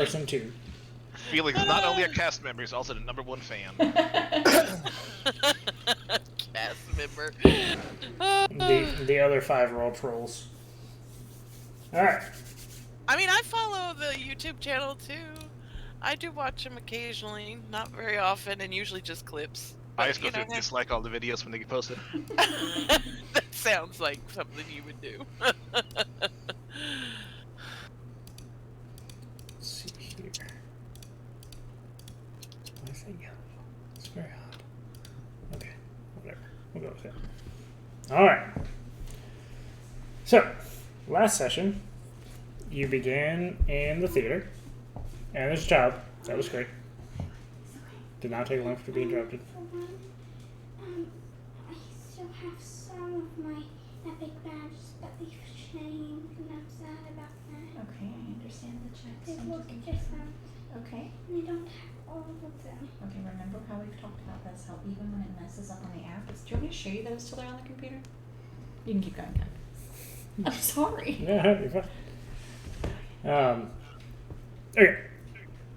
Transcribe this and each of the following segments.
person too. Felix is not only a cast member, he's also the #1 fan. Cast member. The other 5 are all trolls. Alright. I mean, I follow the YouTube channel too. I do watch them occasionally, not very often, and usually just clips. I But, just go through and dislike all the videos when they get posted. That sounds like something you would do. Let's see here. Why is it yellow? It's very odd. Okay, whatever. We'll go with it. Alright. So, last session, you began in the theater, and there's a child. That was great. Did not take long to be interrupted. I still have some of my epic badges, but they've changed, and I'm sad about that. Okay, I understand the checks. They look different, Okay. and I don't have all of them. Okay, remember how we've talked about this, how even when it messes up on the app, do you want me to show you those till they're on the computer? You can keep going, Ken. I'm sorry. Yeah, you're fine. Okay.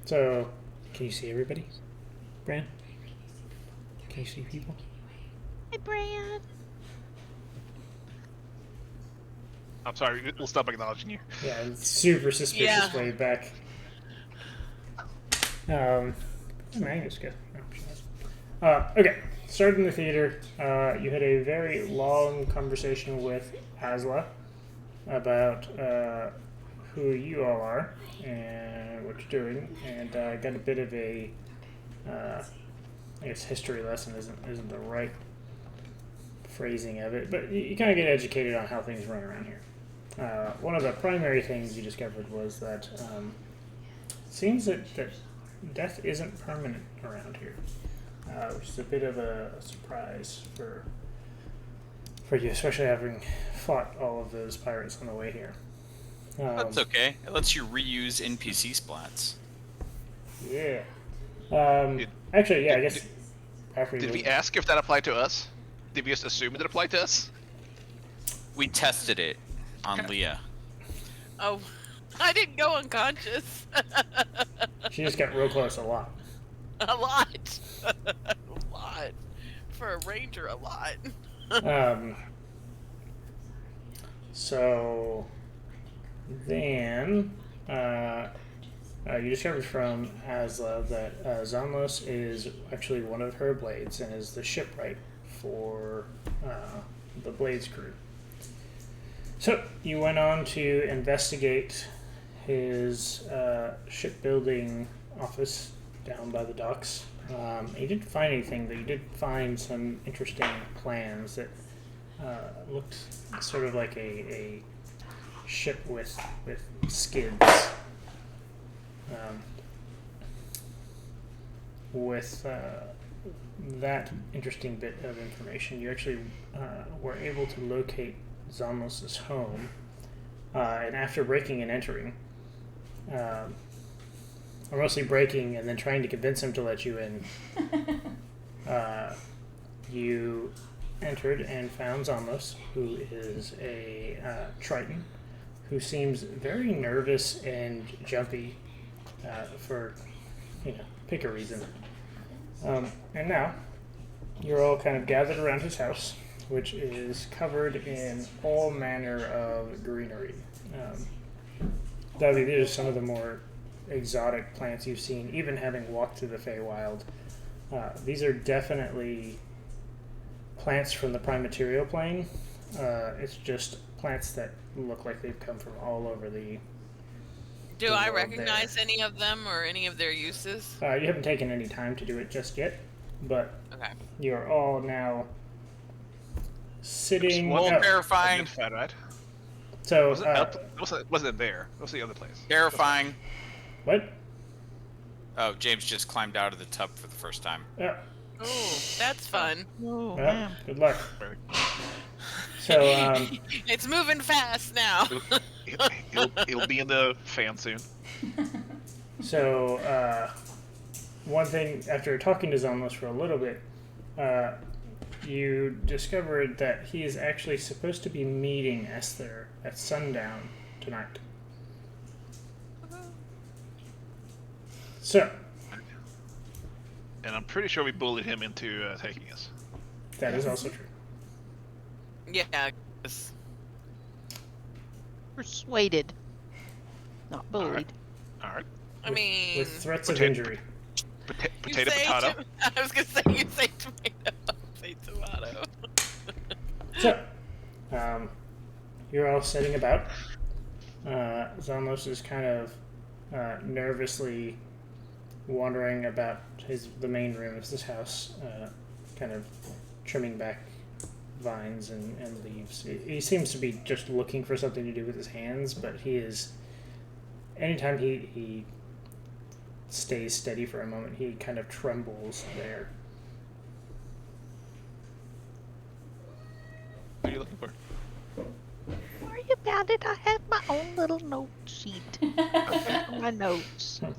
So, can you see everybody? Bran? Can you see people? Hey, Brad. I'm sorry, we'll stop acknowledging you. Yeah, it's super suspicious way back. Where'd Magnus go? Oh, she knows. Okay, started in the theater. You had a very long conversation with Asla about who you all are and what you're doing, and got a bit of a, I guess history lesson isn't the right phrasing of it, but you kind of get educated on how things run around here. One of the primary things you discovered was that it seems that death isn't permanent around here, which is a bit of a surprise for you, especially having fought all of those pirates on the way here. That's okay. It lets you reuse NPC splats. Yeah. Actually, yeah, I guess after Did we ask if that applied to us? Did we just assume it applied to us? We tested it on Leah. Oh, I didn't go unconscious. She just got real close a lot. A lot. A lot. For a ranger, a lot. So then you discovered from Asla that Zanlos is actually one of her blades and is the shipwright for the Blades crew. So you went on to investigate his shipbuilding office down by the docks. You didn't find anything, but you did find some interesting plans that looked sort of like a ship with skids. With that interesting bit of information, you actually were able to locate Zamos' home, and after breaking and entering, or mostly breaking and then trying to convince him to let you in, you entered and found Zamos, who is a Triton, who seems very nervous and jumpy for, pick a reason. And now, you're all kind of gathered around his house, which is covered in all manner of greenery. These are some of the more exotic plants you've seen, even having walked through the Feywild. These are definitely plants from the prime material plane. It's just plants that look like they've come from all over the Do the I world recognize any of them or any of their uses? there. You haven't taken any time to do it just yet, but Okay. you're all now sitting. Well, oh, terrifying. Fat, right? so, Wasn't there? What's the other place? Terrifying. what? Oh, James just climbed out of the tub for the first time. Oh, Oh, that's fun. Oh, well, good luck. So, It's moving fast now. He'll be in the fan soon. So, one thing, after talking to Zomlos for a little bit, you discovered that he is actually supposed to be meeting Esther at sundown tonight. So, And I'm pretty sure we bullied him into taking us. that is also true. Yeah. 'Cause Persuaded. Not bullied. Alright. I mean, With threats of Potato- injury. you Potato, say potato. I was gonna say you say tomato. Say tomato. So, you're all sitting about. Zalmos is kind of nervously wandering about the main room of this house, kind of trimming back vines and leaves. He seems to be just looking for something to do with his hands, but he is. Anytime he stays steady for a moment, he kind of trembles there. What are you looking for? Worry about it. I have my own little note sheet. My notes. Did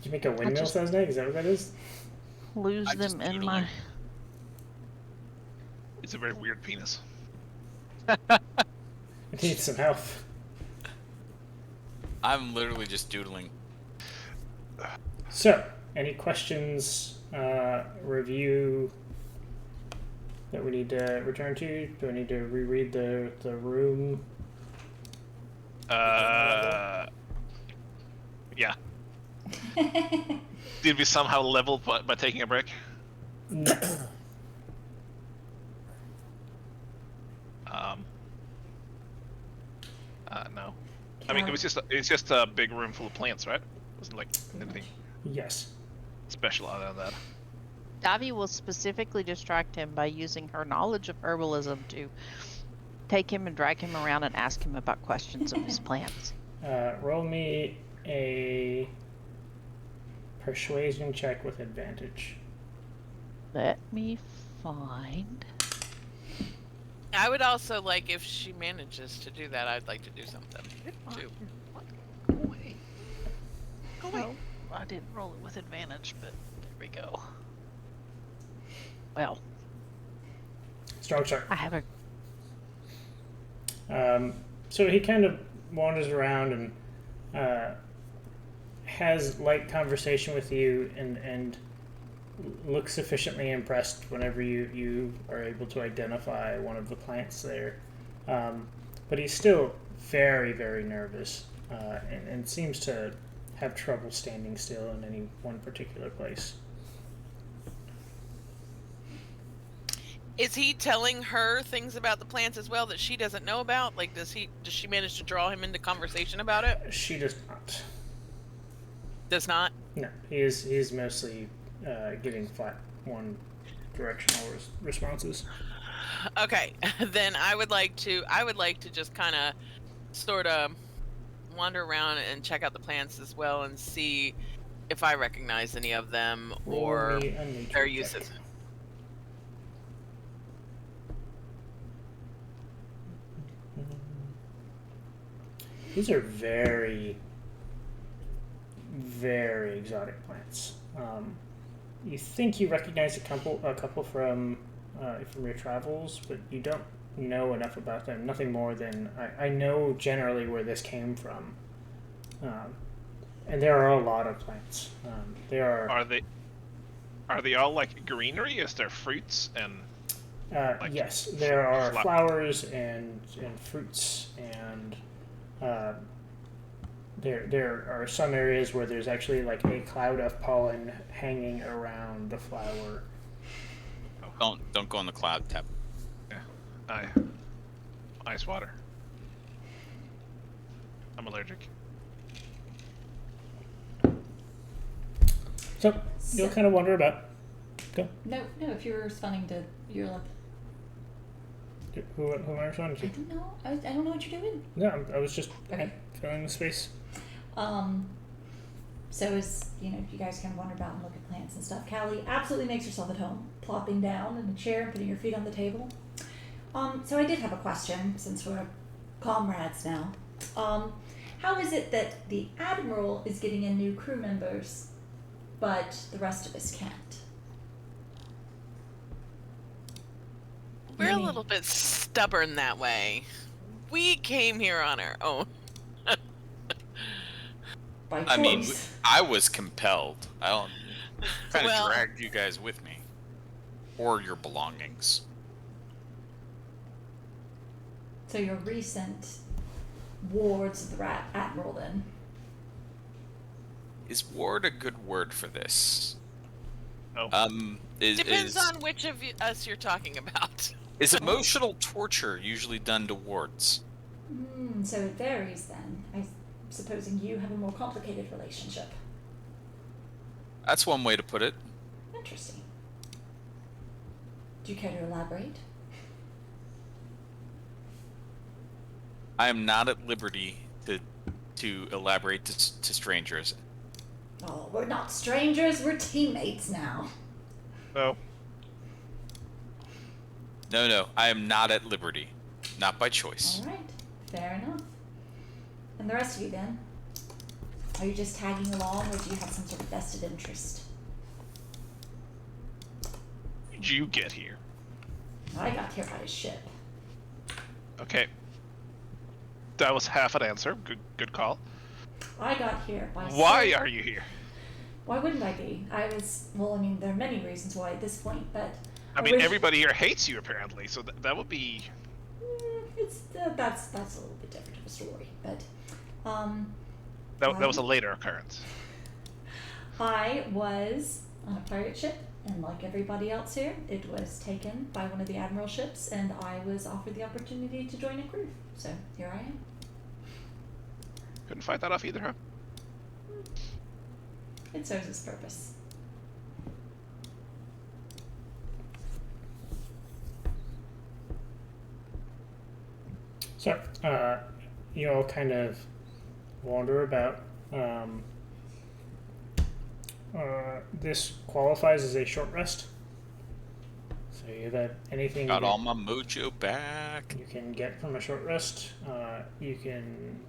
you make a windmill just- sound snake? Is that what that is? Lose I just them in doodle my. them. It's a very weird penis. It needs some help. I'm literally just doodling. So, any questions, review that we need to return to? Do I need to reread the room? Yeah. Did we somehow level by taking a break? No. No. I mean, it's just a big room full of plants, right? It wasn't like anything Yes. special other than that. Davi will specifically distract him by using her knowledge of herbalism to take him and drag him around and ask him about questions of his plants. Roll me a persuasion check with advantage. Let me find. I would also like if she manages to do that. I'd like to do something too. Go away. Go away. Oh, I didn't roll it with advantage, but there we go. Well, Strong start. I have a. So he kind of wanders around and has light conversation with you and looks sufficiently impressed whenever you are able to identify one of the plants there. But he's still very, very nervous and seems to have trouble standing still in any one particular place. Is he telling her things about the plants as well that she doesn't know about? Like, does she manage to draw him into conversation about it? She does not. Does not. No, he's mostly giving flat one directional responses. Okay, then I would like to just kind of sort of wander around and check out the plants as well and see if I recognize any of them or Roll me a nature their check. uses. These are very, very exotic plants. You think you recognize a couple from your travels, but you don't know enough about them. Nothing more than I know generally where this came from. And there are a lot of plants. There Are they all like greenery? Is there fruits and like yes, there are flower- flowers and fruits and there are some areas where there's actually like a cloud of pollen hanging around the flower. Don't go on the cloud tab. ice water? I'm allergic. So you'll kind of wander about. Go. No, if you were responding to, you're like, Who am I responding I to? don't know. I don't know what you're doing. No, I was just Okay. filling the space. So as you guys can wander about and look at plants and stuff. Callie absolutely makes herself at home, plopping down in a chair and putting her feet on the table. So I did have a question since we're comrades now. How is it that the Admiral is getting in new crew members, but the rest of us can't? We're a Maybe- little bit stubborn that way. We came here on our own. by I mean, choice. I was compelled. I don't kind of Well- dragged you guys with me, or your belongings. So your recent wards of the Rat Admiral, then? Is ward a good word for this? No. Depends on which of us you're talking about. Is emotional torture usually done to wards? So it varies then. I'm supposing you have a more complicated relationship. That's one way to put it. Interesting. Do you care to elaborate? I am not at liberty to elaborate to strangers. Oh, we're not strangers, we're teammates now. No. No, I am not at liberty. Not by choice. Alright, fair enough. And the rest of you then? Are you just tagging along, or do you have some sort of vested interest? How did you get here? I got here by a ship. Okay. That was half an answer. Good call. I got here by Why are you here? Why wouldn't I be? Well, I mean, there are many reasons why at this point, but... I mean, everybody here hates you, apparently, so that would be... That's a little bit different of a story, but... That was a later occurrence. I was on a pirate ship, and like everybody else here, it was taken by one of the admiral ships, and I was offered the opportunity to join a crew. So, here I am. Couldn't fight that off either, huh? It serves its purpose. So, you all kind of wander about. This qualifies as a short rest. So you have anything Got all my mojo back. you can get from a short rest. You can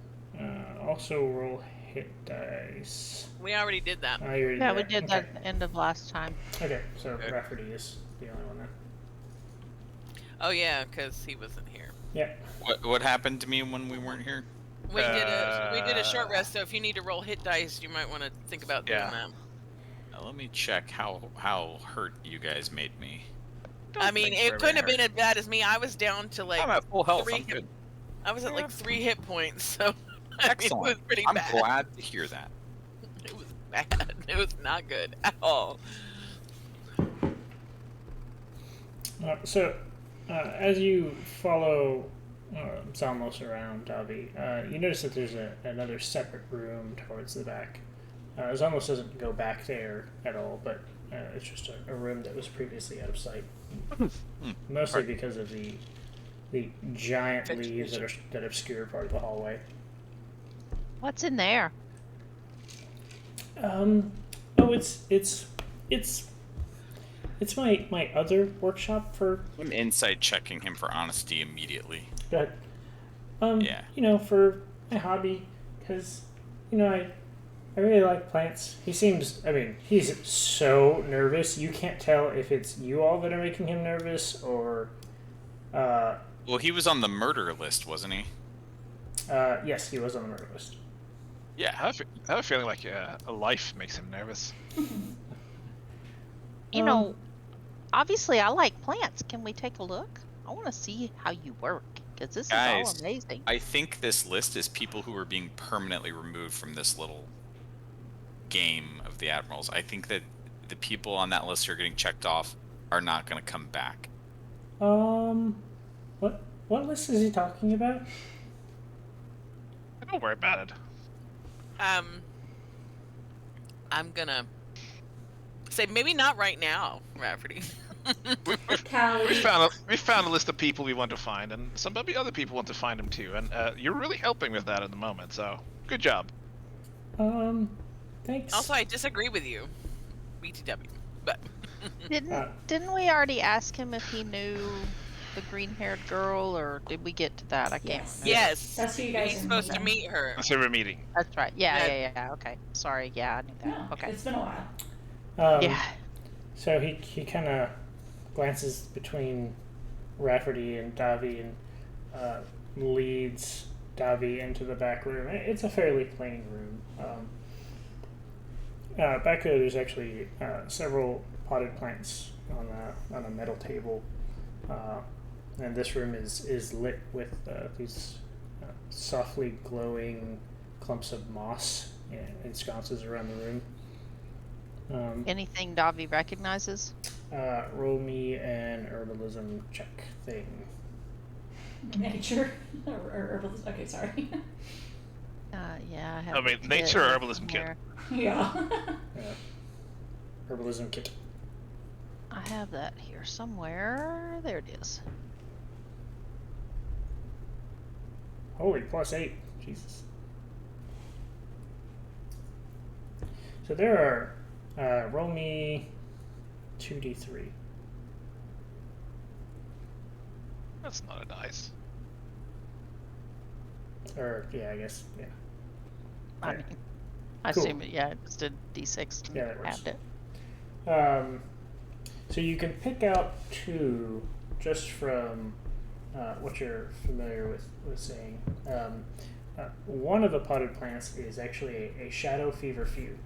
also roll hit dice. We already did that. Yeah, we did that Okay. at the end of last time. Okay, so Okay. Rafferty is the only one then. Oh yeah, because he wasn't here. Yeah. What happened to me when we weren't here? We did a short rest, so if you need to roll hit dice, you might want to think about doing Yeah. that. Let me check how hurt you guys made me. I mean, think it we're couldn't have very been as bad as me. I was down to like I'm at full health. three I'm good. I was at like 3 hit points, so I mean, Excellent. it was pretty I'm bad. glad to hear that. It was bad. It was not good at all. As you follow Salmos around, Davi, you notice that there's another separate room towards the back. Salmos doesn't go back there at all, but it's just a room that was previously out of sight. Mostly because of the giant leaves that obscure part of the hallway. What's in there? It's my other workshop for. I'm insight checking him for honesty immediately. Go ahead. Yeah. For my hobby, because I really like plants. He's so nervous. You can't tell if it's you all that are making him nervous or. Well, he was on the murder list, wasn't he? Yes, he was on the murder list. Yeah. I have a feeling like a life makes him nervous. You know, obviously I like plants. Can we take a look? I want to see how you work, because this is all Guys, amazing. I think this list is people who are being permanently removed from this little game of the admirals. I think that the people on that list who are getting checked off are not going to come back. What list is he talking about? Don't worry about it. I'm gonna say maybe not right now, Rafferty. Callie, We found a list of people we want to find, and some maybe other people want to find them too. And you're really helping with that at the moment, so good job. Thanks. Also, I disagree with you, BTW. But Didn't we already ask him if he knew the green-haired girl, or did we get to that? I can't Yes. remember. yes, That's who you guys he's are supposed to meeting. meet her. That's who we're meeting. That's right. Yeah, Yeah. yeah. Okay. Sorry. Yeah, I knew that. no, Okay. it's been a while. Yeah. So he kind of glances between Rafferty and Davi and leads Davi into the back room. It's a fairly plain room. back there, there's actually several potted plants on a metal table, and this room is lit with these softly glowing clumps of moss and sconces around the room. Anything Davi recognizes? Roll me an herbalism check thing. Nature or herbalism. Okay, sorry. Yeah, I have. I mean, a nature kit or herbalism kit? somewhere. Yeah. Herbalism kit. I have that here somewhere. There it is. Holy, +8. Jesus. So there are, roll me 2d3. That's not a dice. Or, yeah, I guess, yeah. I Yeah. mean, I Cool. assume it. Yeah, it's a D6. And Yeah, that works. halved it. So you can pick out 2 just from what you're familiar with seeing. One of the potted plants is actually a shadow fever few.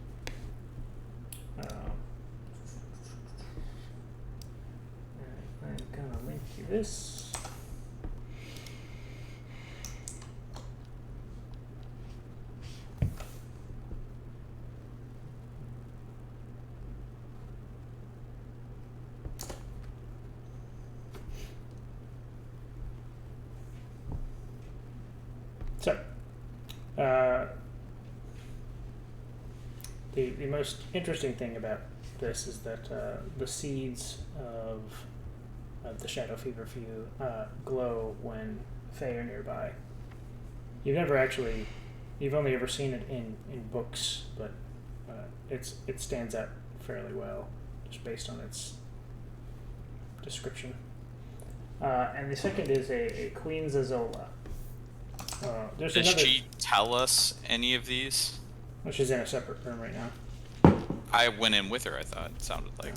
I'm gonna link you this. So, the most interesting thing about this is that the seeds of the shadow fever few glow when Fae are nearby. You've only ever seen it in books, but it stands out fairly well just based on its description. And the second is a Queen Zazola. There's Does another, she tell us any of these? which is in a separate room right now. I went in with her, I thought. It sounded like.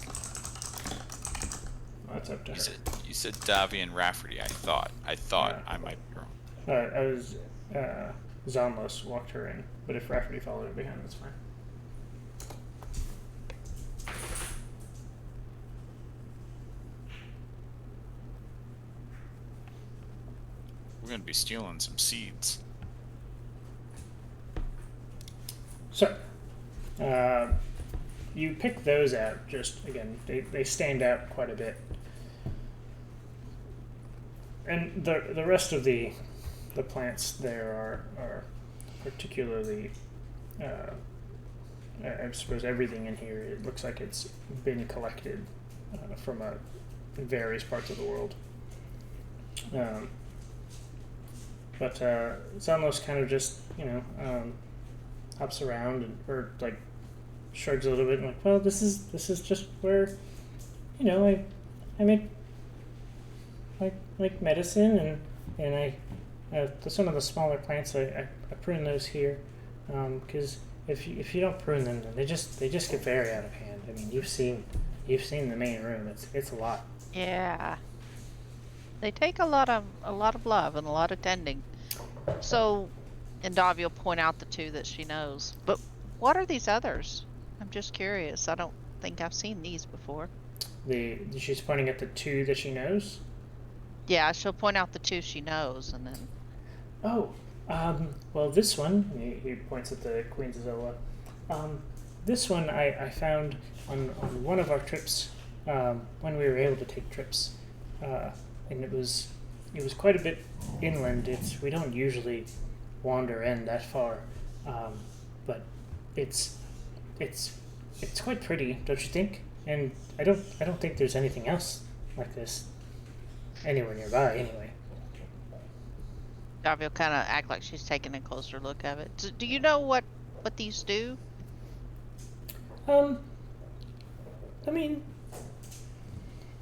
Well, that's up to her. You said Davi and Rafferty, I thought. Yeah. I might be wrong. I was Zonlos walked her in, but if Rafferty followed her behind, that's fine. We're going to be stealing some seeds. So, you pick those out. Just again, they stand out quite a bit, and the rest of the plants there are particularly. I suppose everything in here, it looks like it's been collected from various parts of the world. But Zanlos kind of just, hops around or like shrugs a little bit and like, well, this is just where, I make like medicine and I some of the smaller plants I prune those here, because if you don't prune them, then they just get very out of hand. I mean, you've seen the main room. It's a lot. Yeah. They take a lot of love and a lot of tending. So, and Davi will point out the 2 that she knows. But what are these others? I'm just curious. I don't think I've seen these before. She's pointing at the 2 that she knows. Yeah, she'll point out the 2 she knows, and then. Oh, well, this one, he points at the Queen Zazola. This one I found on one of our trips, when we were able to take trips, and it was quite a bit inland. We don't usually wander in that far, but it's quite pretty, don't you think? And I don't think there's anything else like this anywhere nearby, anyway. Davi will kind of act like she's taking a closer look at it. Do you know what these do? I mean,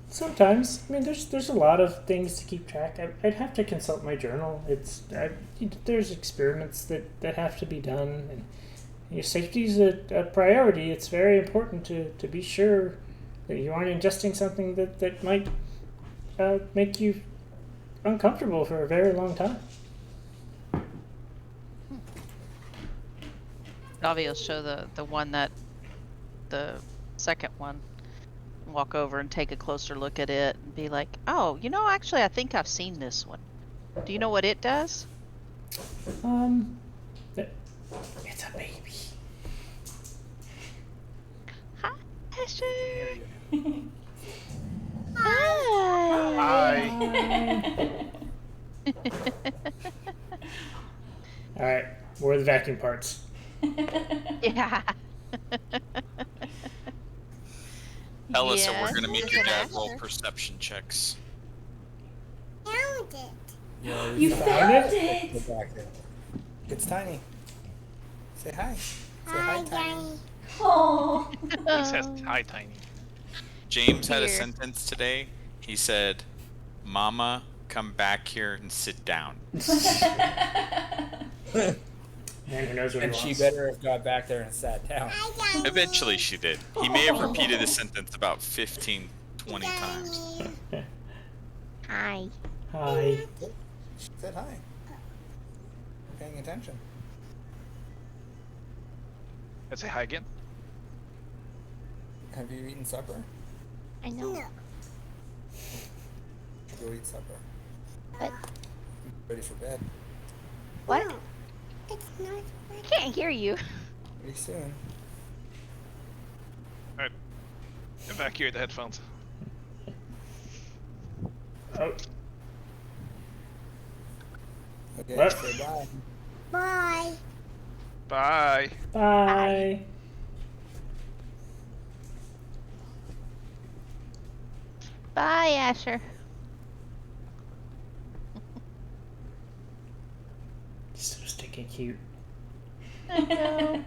sometimes. I mean, there's a lot of things to keep track. I'd have to consult my journal. There's experiments that have to be done, and your safety is a priority. It's very important to be sure that you aren't ingesting something that might make you uncomfortable for a very long time. Davi will show the one that the second one. Walk over and take a closer look at it and be like, oh, actually, I think I've seen this one. Do you know what it does? It's a baby. Hi, Asher. Hi. All right, where are the vacuum parts? Yeah. Ella, we're Yes, gonna make there's your an dad roll Asher. perception checks. Found it. Yeah, You found Go it! back there. It's Tiny. Say hi. Say Hi, Tiny. Danny. Oh. He says hi, Tiny. James had a Here. sentence today. He said, "Mama, come back here and sit down." Man who knows what And he she wants. better have got back there and sat down. Hi, Danny. Eventually she did. He may have repeated the sentence about 15, 20 times. Danny. Hi. Hi. She said hi. Paying attention. Let's say hi again. Have you eaten supper? I know. No. Go eat supper. What? Ready for bed. What? No. It's not I can't hear you. Pretty soon. Alright. Evacuate the headphones. Oh, Okay, What? say bye. Bye. Bye. bye. Bye, Asher. So stinking cute. I know.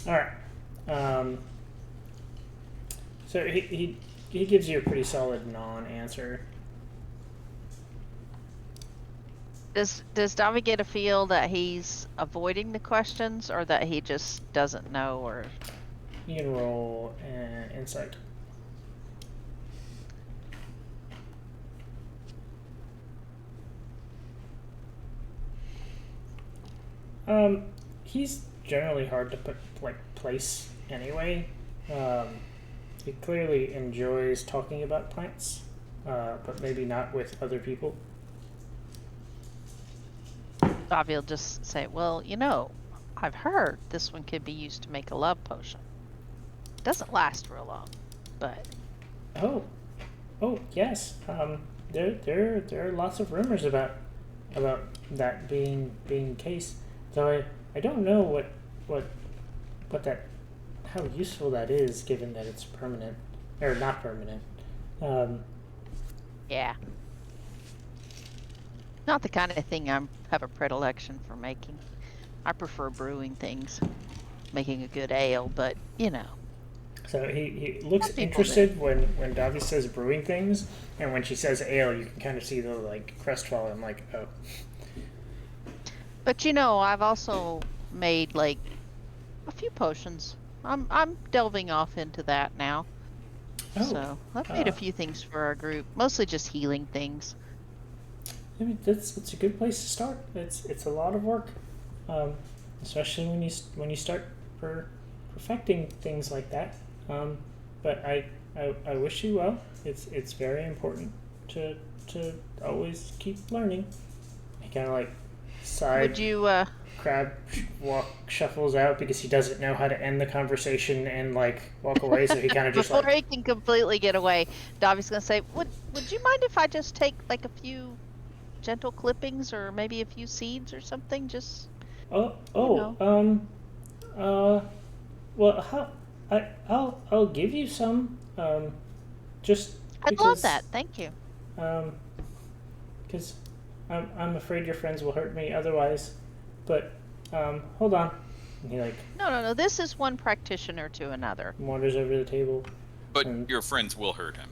All right. So he gives you a pretty solid non-answer. Does Davi get a feel that he's avoiding the questions, or that he just doesn't know, or You can roll an insight. He's generally hard to place anyway. He clearly enjoys talking about plants, but maybe not with other people. Davi will just say, well, I've heard this one could be used to make a love potion. It doesn't last real long, but Oh yes. There are lots of rumors about that being the case. Though I don't know what that how useful that is, given that it's permanent or not permanent. yeah. Not the kind of thing I have a predilection for making. I prefer brewing things, making a good ale, but So he looks Some people interested when Davi says brewing things, and when she says ale, you can kind of see the crestfallen, oh. But I've also made a few potions. I'm delving off into that now. Oh, So I've made a few things for our group, mostly just healing things. I mean, it's a good place to start. It's a lot of work, especially when you start perfecting things like that. But I wish you well. It's very important to always keep learning. He kind of side Would you crab shuffles out because he doesn't know how to end the conversation and walk away. So he kind of just before he can completely get away, Davi's gonna say, Would you mind if I just take a few gentle clippings or maybe a few seeds or something? Just well, I'll give you some. Just I'd because, love that. Thank you. Because I'm afraid your friends will hurt me otherwise. But hold on. And he No. This is one practitioner to another. wanders over to the table. But your friends will hurt him.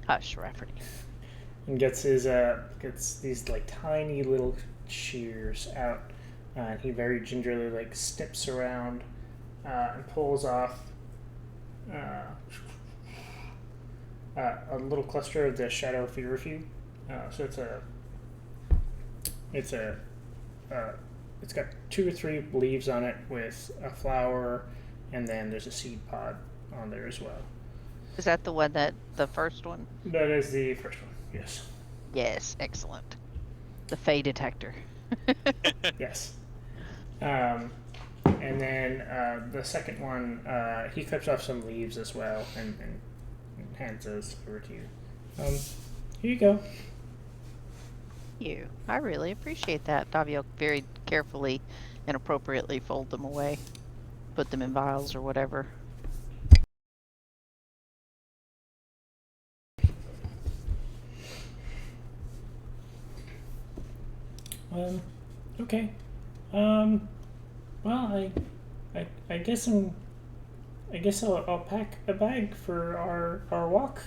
Hush, Rafferty. And gets these tiny little shears out, and he very gingerly snips around and pulls off a little cluster of the shadow feverfew. So it's a it's got 2 or 3 leaves on it with a flower, and then there's a seed pod on there as well. Is that the first one? That is the first one. Yes. Yes, excellent. The Fey detector. Yes. And then the second one, he clips off some leaves as well and hands those over to you. Here you go. You. I really appreciate that. Davio very carefully and appropriately fold them away. Put them in vials or whatever. Okay. Well, I guess I'll pack a bag for our walk.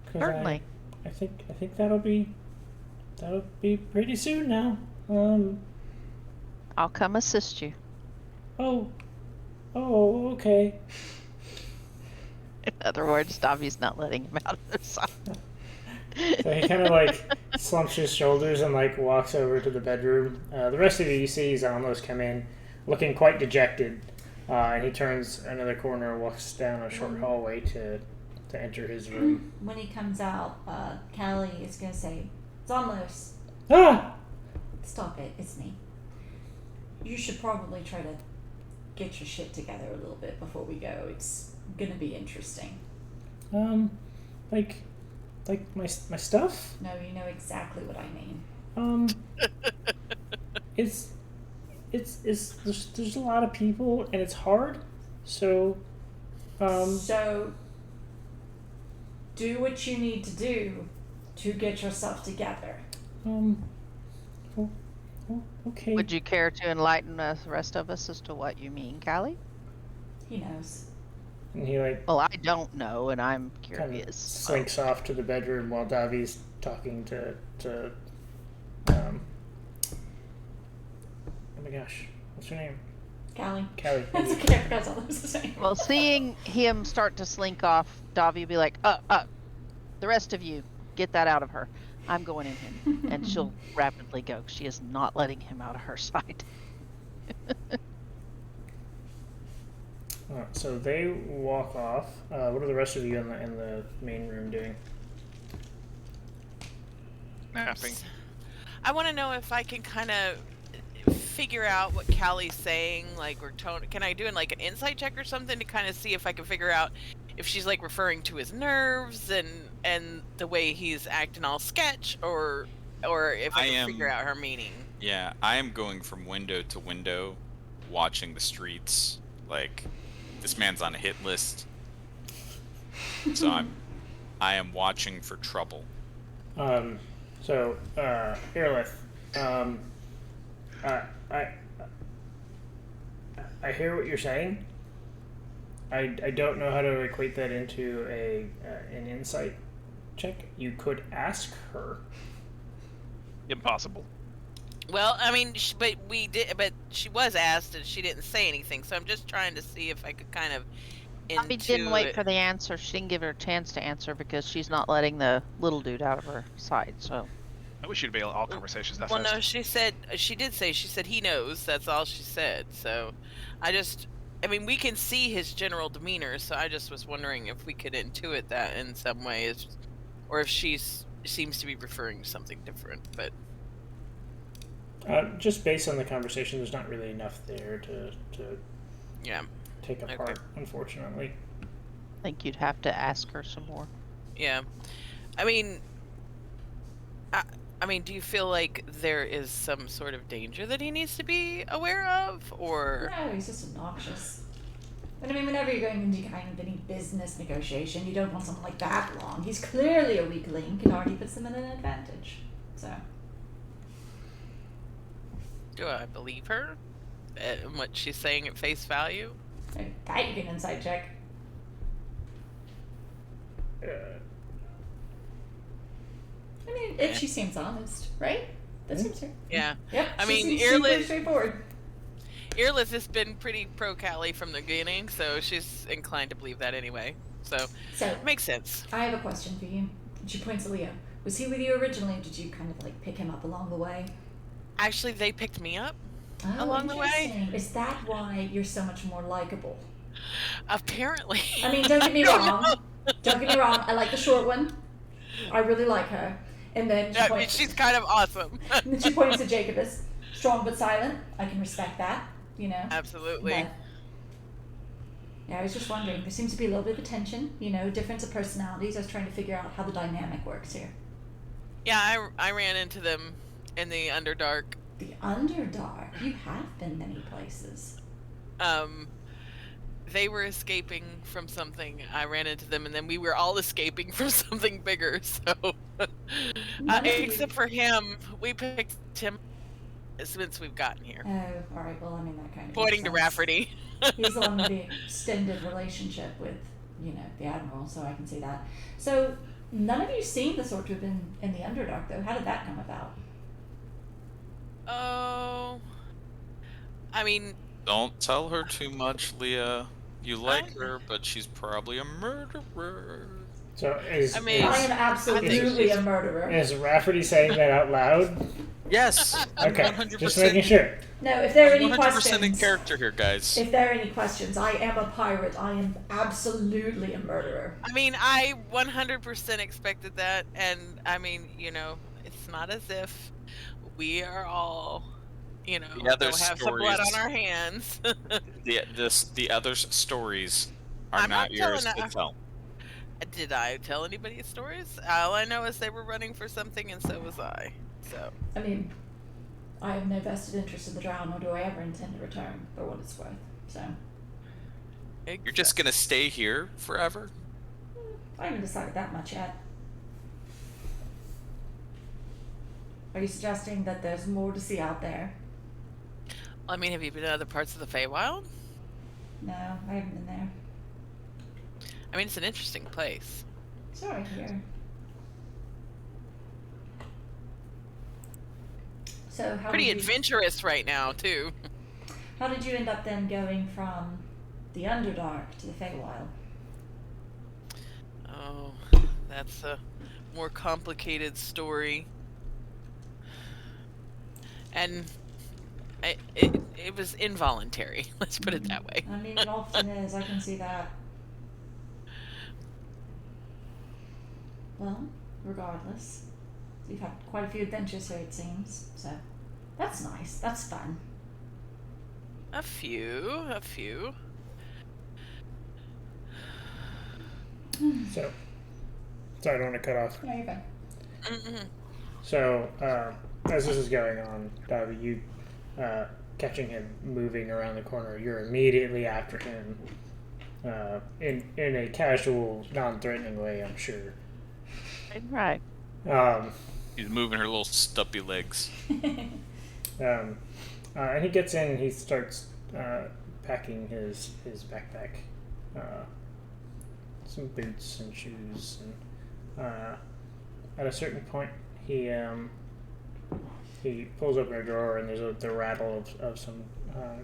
'Cause Certainly. I think that'll be pretty soon now. I'll come assist you. Oh, okay. In other words, Davio's not letting him out of the side. So he kind of like slumps his shoulders and like walks over to the bedroom. The rest of you see Zalmos come in, looking quite dejected, and he turns another corner and walks down a short hallway to enter his room. When he comes out, Callie is going to say, Zonlos, Ah! stop it, it's me. You should probably try to get your shit together a little bit before we go. It's going to be interesting. Like my stuff? No, you know exactly what I mean. It's there's a lot of people and it's hard, so So, do what you need to do to get yourself together. Okay. Would you care to enlighten the rest of us as to what you mean, Callie? He knows. And he like Well, I don't know, and I'm kind of curious. slinks off to the bedroom while Davi's talking to oh my gosh, what's her name? Callie. Callie. That's okay, I forgot all those the same. Well, seeing him start to slink off, Davi will be like, the rest of you, get that out of her. I'm going in him. And she'll rapidly go. She is not letting him out of her sight. So they walk off. What are the rest of you in the main room doing? Napping. I want to know if I can kind of figure out what Callie's saying, like, or tone. Can I do like an insight check or something to kind of see if I can figure out if she's like referring to his nerves and the way he's acting all sketch, or if I can figure out her meaning. Yeah, I am going from window to window, watching the streets. Like, this man's on a hit list, so I am watching for trouble. So Aerolith, I hear what you're saying. I don't know how to equate that into an insight check. You could ask her. Impossible. Well, I mean, but she was asked and she didn't say anything. So I'm just trying to see if I could kind of. Davi didn't wait for the answer. She didn't give her a chance to answer because she's not letting the little dude out of her sight. So. I wish you'd be able all conversations that Well, fast. no, she said he knows. That's all she said. So, I mean, we can see his general demeanor. So I just was wondering if we could intuit that in some way, or if she seems to be referring to something different. But Just based on the conversation, there's not really enough there to yeah, take apart, unfortunately. I think you'd have to ask her some more. yeah. I mean, do you feel like there is some sort of danger that he needs to be aware of, or? No, he's just obnoxious. But I mean, whenever you're going into kind of any business negotiation, you don't want someone like that along. He's clearly a weak link and already puts them at an advantage. So. Do I believe her? And what she's saying at face value? That you can insight check. I mean, if she seems honest, right? That seems fair. Yeah. Yep. I she mean, seems super Earlith- straightforward. Earlith has been pretty pro Callie from the beginning, so she's inclined to believe that anyway. So, So, makes sense. I have a question for you. She points to Leo. Was he with you originally, or did you kind of like pick him up along the way? Actually, they picked me up Oh, along the way. interesting. Is that why you're so much more likable? Apparently. I mean, don't get me I don't wrong. know. Don't get me wrong. I like the short one. I really like her. And then she I mean, points. she's kind of awesome. And then she points to Jacobus. Strong but silent. I can respect that. You know. Absolutely. But, yeah, I was just wondering. There seems to be a little bit of tension. You know, difference of personalities. I was trying to figure out how the dynamic works here. Yeah, I ran into them in the Underdark. The Underdark. You have been many places. They were escaping from something. I ran into them, and then we were all escaping from something bigger. So, except for him, we picked him since we've gotten here. Oh, all right. Well, I mean that kind of. Pointing to makes sense. Rafferty. He's the one with the extended relationship with, you know, the Admiral, so I can see that. So, none of you seen the Sword Troop in the Underdark, though. How did that come about? Oh, I mean, Don't tell her too much, Leah. You like her, but she's probably a murderer. So is I mean- I am absolutely a murderer. is Rafferty saying that out loud? Yes. I'm Okay, 100%. just making sure. No, if there are any 100% in questions, character here, guys. if there are any questions, I am a pirate. I am absolutely a murderer. I mean, I 100% expected that, and I mean, you know, it's not as if we are all, you know, The other don't have some blood stories- on our hands. The other's stories are I'm not not yours telling to tell. Did I tell anybody stories? All I know is they were running for something, and so was I. So, I mean, I have no vested interest in the drown, nor do I ever intend to return, for what it's worth. So, You're just gonna stay here forever? I haven't decided that much yet. Are you suggesting that there's more to see out there? I mean, have you been to other parts of the Feywild? No, I haven't been there. I mean, it's an interesting place. Sorry, here. So how Pretty did you, adventurous right now, too. how did you end up then going from the Underdark to the Feywild? Oh, that's a more complicated story. And it was involuntary. Let's put it that way. I mean, it often is. I can see that. Well, regardless, you've had quite a few adventures here, it seems. So that's nice. That's fun. A few. So, sorry, I don't want to cut off. No, you're fine. Mm-hmm. So, as this is going on, Davi, you catching him moving around the corner, you're immediately after him in a casual, non-threatening way, I'm sure. Right. He's moving her little stumpy legs. And he gets in and he starts packing his backpack, some boots and shoes, and at a certain point he pulls open a drawer and there's the rattle of some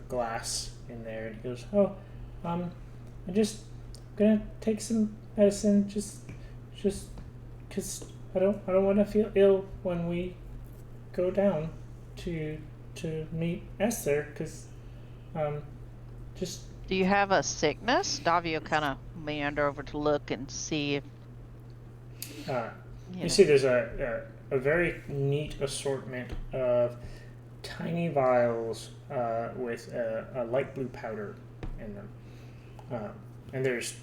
glass in there, and he goes, "Oh, I'm just gonna take some medicine, just 'cause I don't want to feel ill when we go down to meet Esther, 'cause just." Do you have a sickness? Davio kind of meander over to look and see if. You see there's a very neat assortment of tiny vials with a light blue powder in them, and there's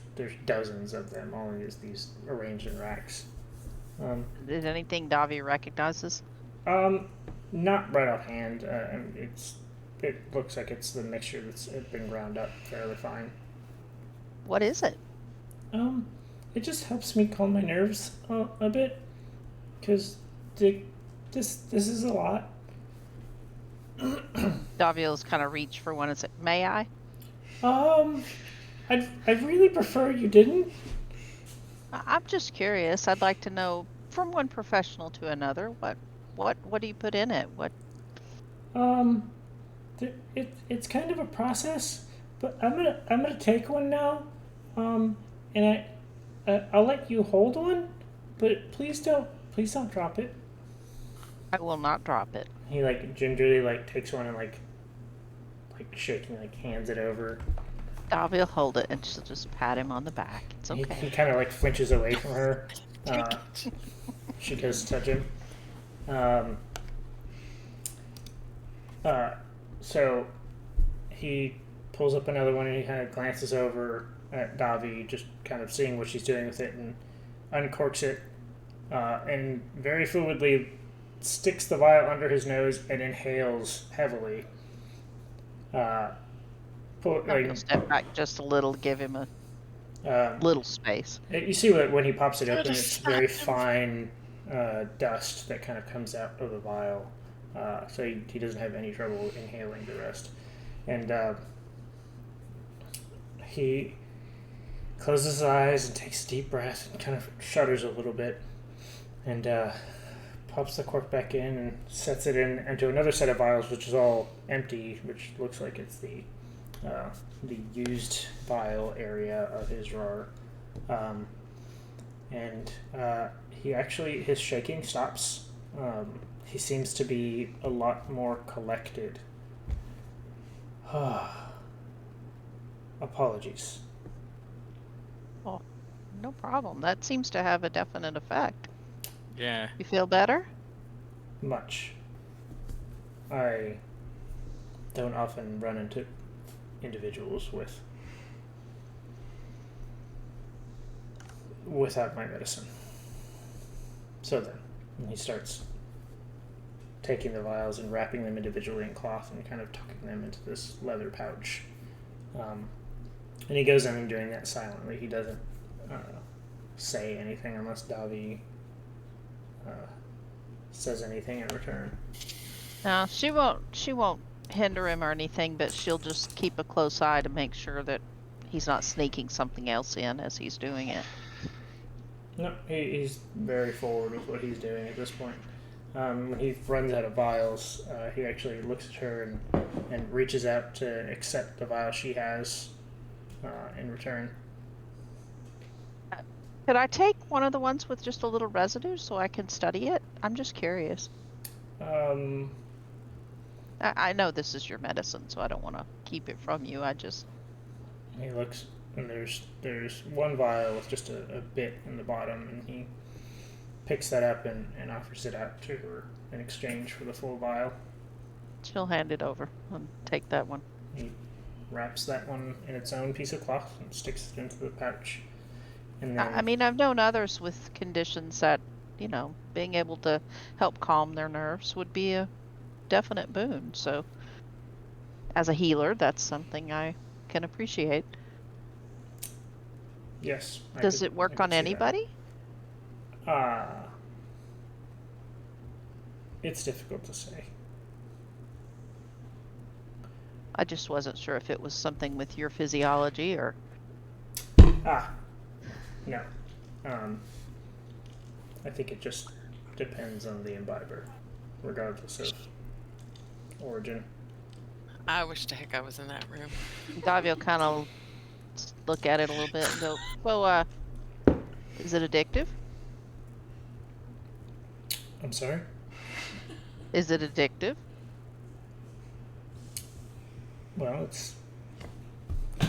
dozens of them, all in these arranged in racks. Is anything Davio recognizes? Not right offhand. It looks like it's the mixture that's been ground up fairly fine. What is it? It just helps me calm my nerves a bit, 'cause this is a lot. Davio's kind of reached for one and said, "May I?" I'd really prefer you didn't. I'm just curious. I'd like to know from one professional to another what do you put in it? What? It's kind of a process, but I'm gonna take one now, and I'll let you hold one, but please don't drop it. I will not drop it. He like gingerly like takes one and like shaking, like hands it over. Davi will hold it and she'll just pat him on the back. It's okay. He kind of like flinches away from her. Take it. She goes to touch him. So he pulls up another one and he kind of glances over at Davi, just kind of seeing what she's doing with it, and uncorks it, and very fluidly sticks the vial under his nose and inhales heavily. He'll step back just a little, give him a little space. You see that when he pops it open, it's very fine dust that kind of comes out of the vial. So he doesn't have any trouble inhaling the rest. And he closes his eyes and takes a deep breath and kind of shudders a little bit. And pops the cork back in and sets it into another set of vials, which is all empty, which looks like it's the used vial area of his drawer. And his shaking stops. He seems to be a lot more collected. Apologies. Oh, no problem. That seems to have a definite effect. Yeah. You feel better? Much. I don't often run into individuals without my medicine. So then, he starts taking the vials and wrapping them individually in cloth and kind of tucking them into this leather pouch. And he goes in and doing that silently. He doesn't say anything unless Davi says anything in return. No, she won't hinder him or anything, but she'll just keep a close eye to make sure that he's not sneaking something else in as he's doing it. No, he's very forward with what he's doing at this point. When he runs out of vials, he actually looks at her and reaches out to accept the vial she has in return. Could I take one of the ones with just a little residue so I can study it? I'm just curious. I know this is your medicine, so I don't want to keep it from you. He looks, and there's one vial with just a bit in the bottom, and he picks that up and offers it out to her in exchange for the full vial. She'll hand it over and take that one. He wraps that one in its own piece of cloth and sticks it into the pouch. And then, I mean, I've known others with conditions that, being able to help calm their nerves would be a definite boon. So, as a healer, that's something I can appreciate. yes. Does it work on anybody? It's difficult to say. I just wasn't sure if it was something with your physiology or... No. I think it just depends on the imbiber, regardless of origin. I wish to heck I was in that room. Davio kind of look at it a little bit and go, well, is it addictive? I'm sorry? Is it addictive? Well, it's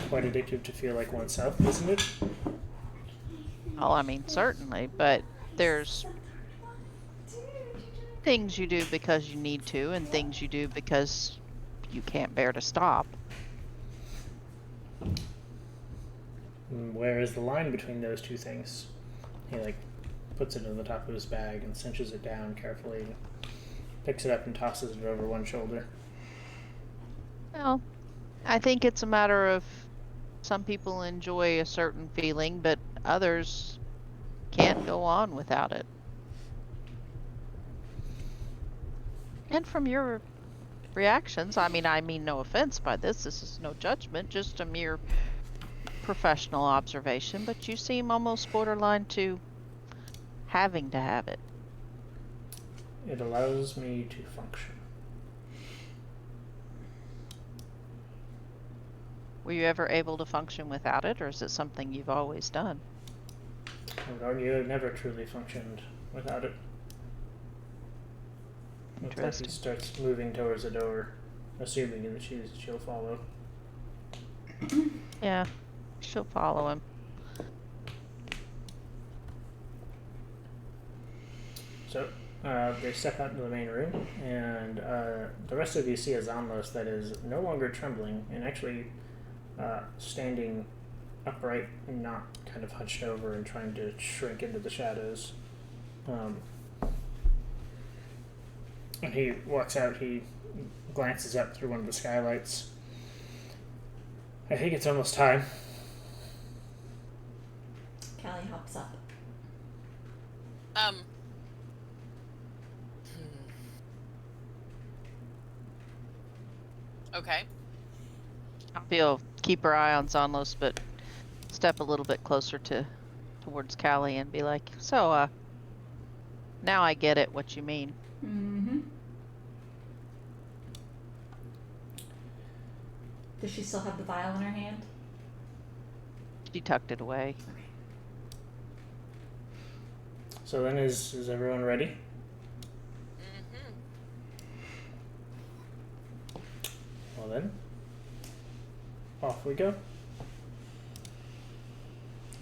quite addictive to feel like oneself, isn't it? Oh, I mean, certainly, but there's things you do because you need to and things you do because you can't bear to stop. Where is the line between those two things? He puts it in the top of his bag and cinches it down carefully and picks it up and tosses it over one shoulder. Well, I think it's a matter of some people enjoy a certain feeling, but others can't go on without it. And from your reactions, I mean no offense by this is no judgment, just a mere professional observation, but you seem almost borderline to having to have it. It allows me to function. Were you ever able to function without it, or is it something you've always done? I would argue I've never truly functioned without it. Looks like he Interesting. starts moving towards the door, assuming that she'll follow. Yeah, she'll follow him. So they step out into the main room, and the rest of you see a Zonlos that is no longer trembling and actually standing upright and not kind of hunched over and trying to shrink into the shadows. When he walks out, he glances up through one of the skylights. I think it's almost time. Callie hops up. Okay. Feel keep her eye on Zonlos, but step a little bit closer towards Callie and be like, so now I get it what you mean. Mm-hmm. Does she still have the vial in her hand? She tucked it away. Okay. So then is everyone ready? Mm-hmm. Well then, off we go.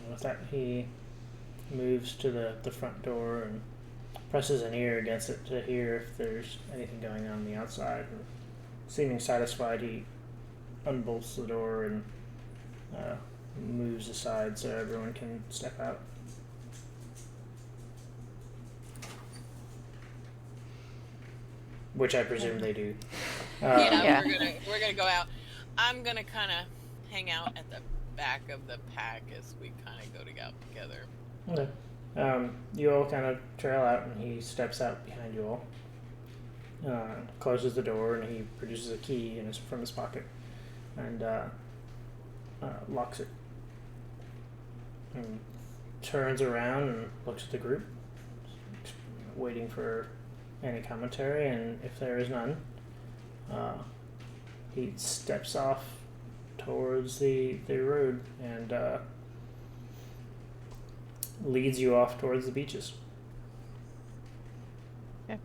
And with that, he moves to the front door and presses an ear against it to hear if there's anything going on the outside. And seeming satisfied, he unbolts the door and moves aside so everyone can step out. Which I presume they do. Yeah. We're gonna go out. I'm gonna kind of hang out at the back of the pack as we kind of go out together. Okay. You all kind of trail out, and he steps out behind you all. Closes the door, and he produces a key from his pocket, and locks it. And turns around and looks at the group, waiting for any commentary, and if there is none, he steps off towards the road and leads you off towards the beaches. Yeah.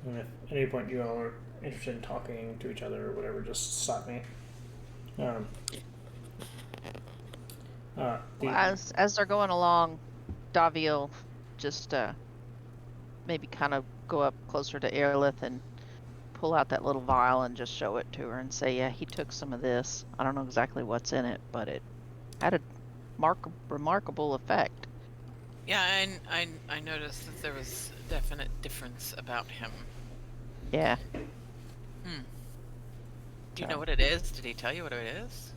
And if at any point you all are interested in talking to each other or whatever, just stop me. Well, as they're going along, Davi'll just maybe kind of go up closer to Aerolith and pull out that little vial and just show it to her and say, yeah, he took some of this. I don't know exactly what's in it, but it had a remarkable effect. Yeah, I noticed that there was a definite difference about him. Yeah. Do you know what it is? Did he tell you what it is?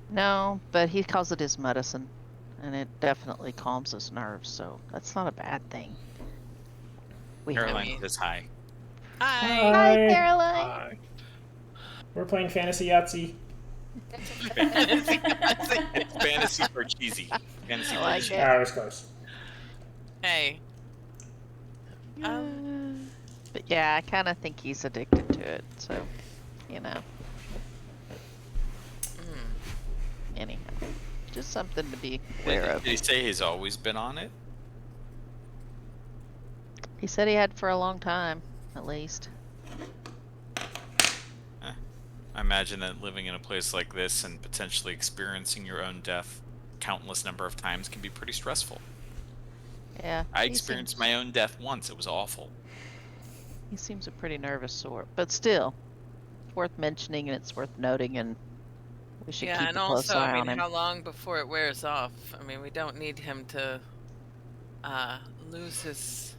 No, but he calls it his medicine, and it definitely calms his nerves, so that's not a bad thing. Caroline says hi. Hi. Hi, Caroline. Hi. We're playing Fantasy Yahtzee. It's fantasy for cheesy. Fantasy I for like cheesy. it. I was close. Hey. But yeah, I kind of think he's addicted to it, so, you know. Anyhow, just something to be aware of. Did he say he's always been on it? He said he had for a long time, at least. I imagine that living in a place like this and potentially experiencing your own death countless number of times can be pretty stressful. Yeah. I experienced my own death once. It was awful. He seems a pretty nervous sort, but still, it's worth mentioning and it's worth noting, and we should keep a and close also, eye I mean, on him. how long before it wears off? I mean, we don't need him to lose his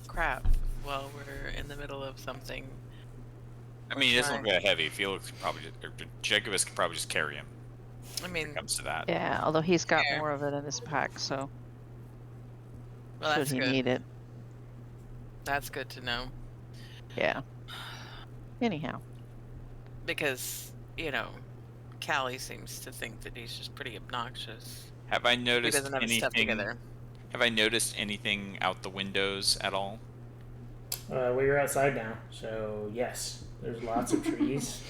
crap while we're in the middle of something. I mean, he doesn't look that heavy. Felix could probably, or Jacobus could probably just carry him. I When mean, it comes to that. Yeah, although he's got Fair. more of it in his pack, so well, should that's he good. need it. That's good to know. Yeah. Anyhow. Because, you know, Callie seems to think that he's just pretty obnoxious. Have I He noticed doesn't have his stuff anything? together. Have I noticed anything out the windows at all? Well, you're outside now, so yes, there's lots of trees.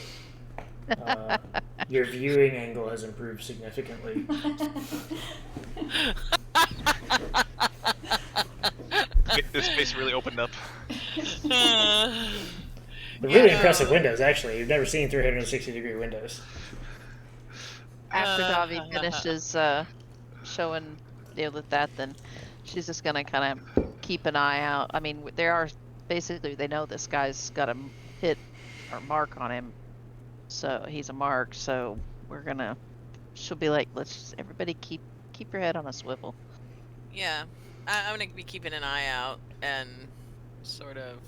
Your viewing angle has improved significantly. This space really opened up. Uh, The really Yeah. impressive windows, actually. You've never seen 360-degree windows. After Davi finishes showing that, then she's just gonna kind of keep an eye out. I mean, there are basically they know this guy's got a hit or mark on him, so he's a mark. So she'll be like, let's just, everybody keep your head on a swivel. Yeah, I'm gonna be keeping an eye out and sort of.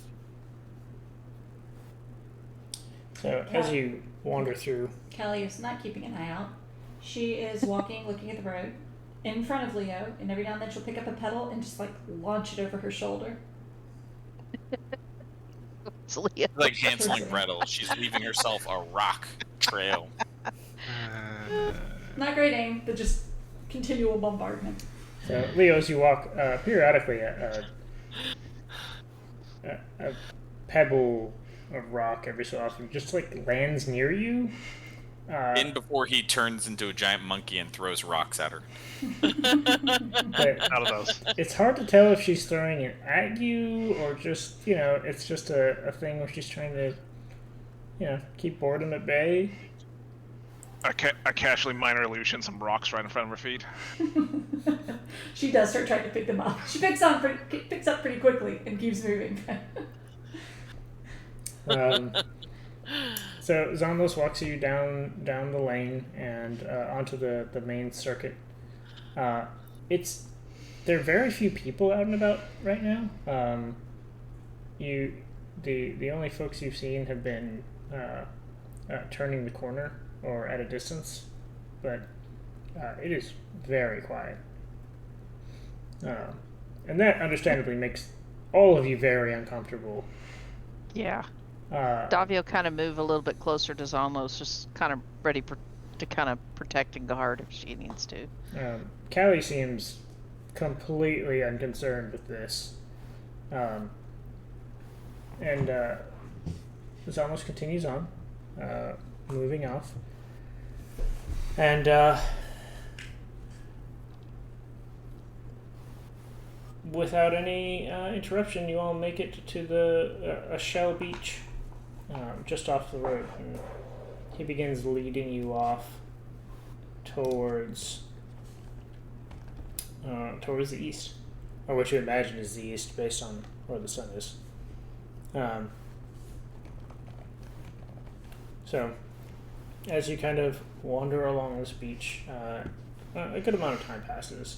So as you wander through, Callie is not keeping an eye out. She is walking, looking at the road, in front of Leo, and every now and then she'll pick up a petal and just like launch it over her shoulder. It's Leo. Like Hansel and Gretel, she's leaving herself a rock trail. Not great aim, but just continual bombardment. so Leo, as you walk, periodically a pebble of rock every so often just like lands near you. In before he turns into a giant monkey and throws rocks at her. But Out of those. it's hard to tell if she's throwing it at you or just, it's just a thing where she's trying to, keep boredom at bay. I casually minor illusion some rocks right in front of her feet. She does start trying to pick them up. She picks up pretty quickly and keeps moving. So Zondos walks you down the lane and onto the main circuit. There are very few people out and about right now. The only folks you've seen have been turning the corner or at a distance, but it is very quiet. And that understandably makes all of you very uncomfortable. Yeah. Davio kind of move a little bit closer to Zalmos, just kind of ready to kind of protect and guard if she needs to. Callie seems completely unconcerned with this. And Zalmos continues on, moving off. And without any interruption, you all make it to a shell beach just off the road. And he begins leading you off towards the east, or what you imagine is the east based on where the sun is. So, as you kind of wander along this beach, a good amount of time passes.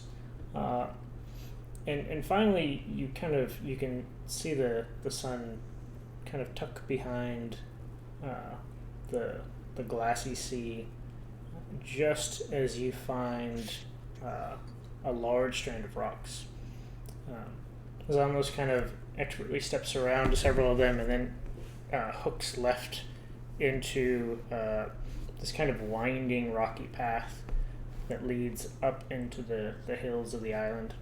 And finally, you can see the sun kind of tuck behind the glassy sea, just as you find a large strand of rocks. Zamos kind of expertly steps around to several of them and then hooks left into this kind of winding rocky path that leads up into the hills of the island.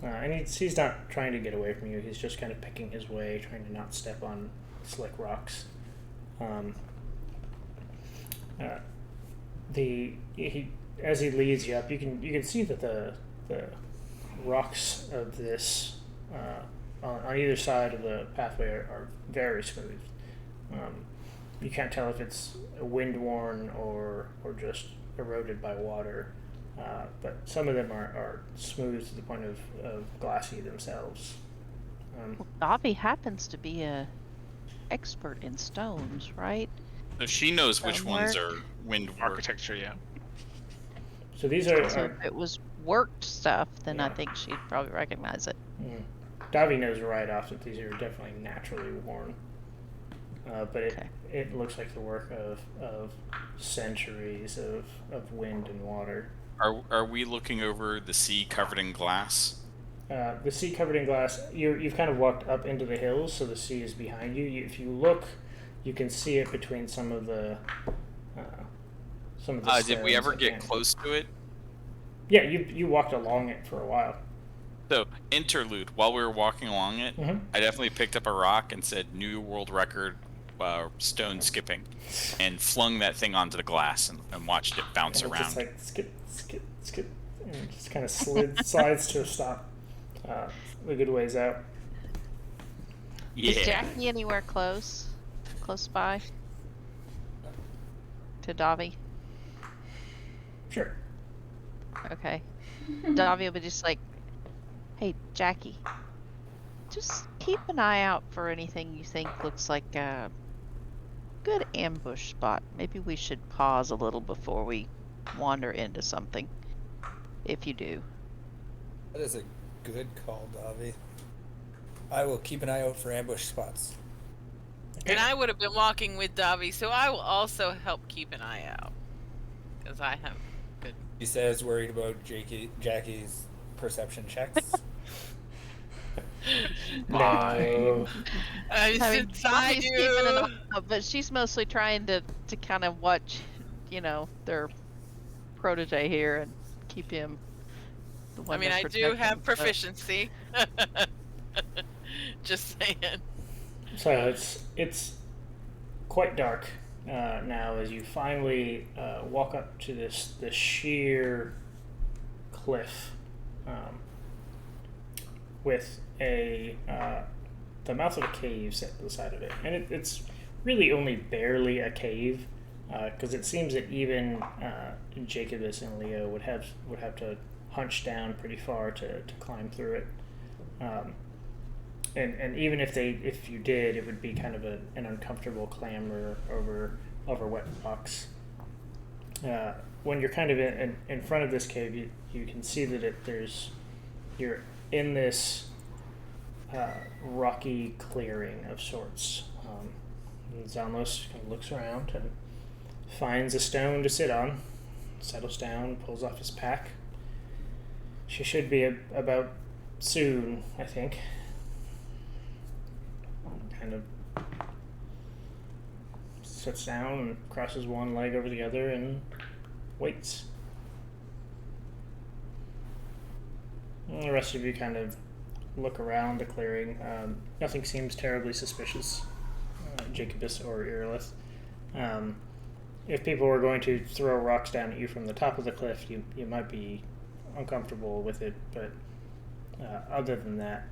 And he's not trying to get away from you. He's just kind of picking his way, trying to not step on slick rocks. As he leads you up, you can see that the rocks of this on either side of the pathway are very smooth. You can't tell if it's wind worn or just eroded by water. But some of them are smooth to the point of glassy themselves. Davi happens to be a expert in stones, right? So she knows which ones are wind work. Architecture, yeah. So these So are if it was worked stuff, then I Yeah. think she'd probably recognize it. Davi knows right off that these are definitely naturally worn. But it looks like the work of centuries of wind and water. Are we looking over the sea covered in glass? The sea covered in glass. You've kind of walked up into the hills, so the sea is behind you. If you look, you can see it between some of the. Did we stones ever that get can't- close to it? Yeah, you walked along it for a while. So, interlude. While we were walking along it, Mhm. I definitely picked up a rock and said, "New world record, stone skipping," and flung that thing onto the glass and watched it bounce And it around. just like skip, and just kind of slides to a stop. A good ways out. Is Jackie anywhere close by to Davi? Sure. Okay. Davi will be just like, hey, Jackie, just keep an eye out for anything you think looks like a good ambush spot. Maybe we should pause a little before we wander into something, if you do. That is a good call, Davi. I will keep an eye out for ambush spots. And I would have been walking with Davi, so I will also help keep an eye out. Because I have good. He says worried about Jackie's perception checks. No. I mean, Since I Davi's keeping an eye do. out, but she's mostly trying to kind of watch, their protege here and keep him. The one I mean, they're I do protecting, have but- proficiency. Just saying. So it's quite dark now as you finally walk up to this sheer cliff with the mouth of a cave set to the side of it, and it's really only barely a cave because it seems that even Jacobus and Leo would have to hunch down pretty far to climb through it. And even if you did, it would be kind of an uncomfortable clamber over wet rocks. When you're kind of in front of this cave, you can see that you're in this rocky clearing of sorts. Zalmos kind of looks around and finds a stone to sit on, settles down, pulls off his pack. She should be about soon, I think. Kind of sits down and crosses one leg over the other and waits. And the rest of you kind of look around the clearing. Nothing seems terribly suspicious, Jacobus or Irilith. If people were going to throw rocks down at you from the top of the cliff, you might be uncomfortable with it, but other than that,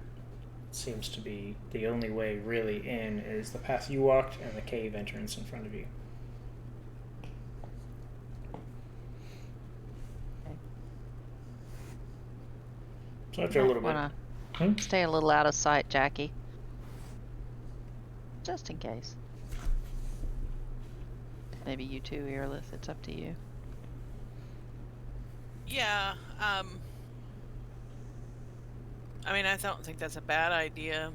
seems to be the only way really in is the path you walked and the cave entrance in front of you. So after a little bit, Stay a little out of sight, Jackie. Just in case. Maybe you too, Irilith. It's up to you. Yeah. I mean, I don't think that's a bad idea.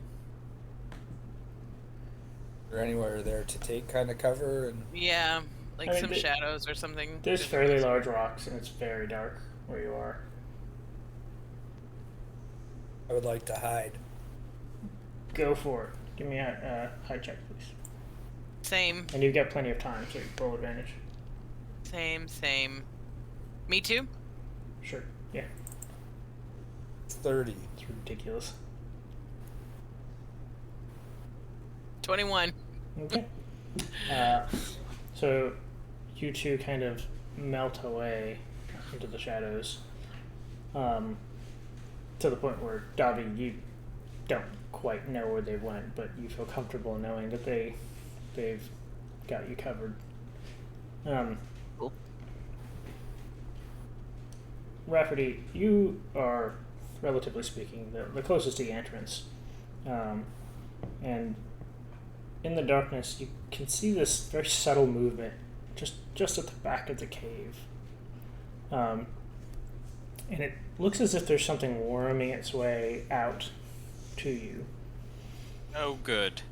Or anywhere there to take kind of cover and Yeah, like I mean, some shadows or something. there's fairly large rocks and it's very dark where you are. I would like to hide. Go for it. Give me a high check, please. Same, And you've got plenty of time, so you roll advantage. same. Me too? Sure. Yeah. 30. It's ridiculous. 21. Okay. So you two kind of melt away into the shadows, to the point where Davi, you don't quite know where they went, but you feel comfortable knowing that they've got you covered. Cool. Rafferty, you are, relatively speaking, the closest to the entrance. And in the darkness, you can see this very subtle movement just at the back of the cave. And it looks as if there's something worming its way out to you. Oh, good.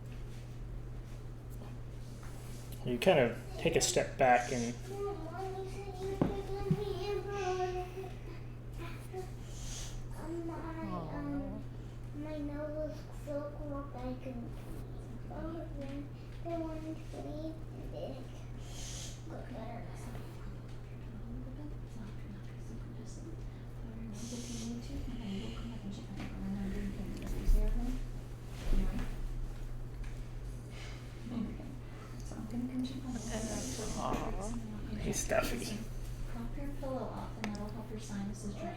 You kind of take a step back and My nose is so clogged I couldn't breathe. Oh, then they wanted to breathe big. he's stuffy. Pop your pillow up and that'll help your sinuses drain.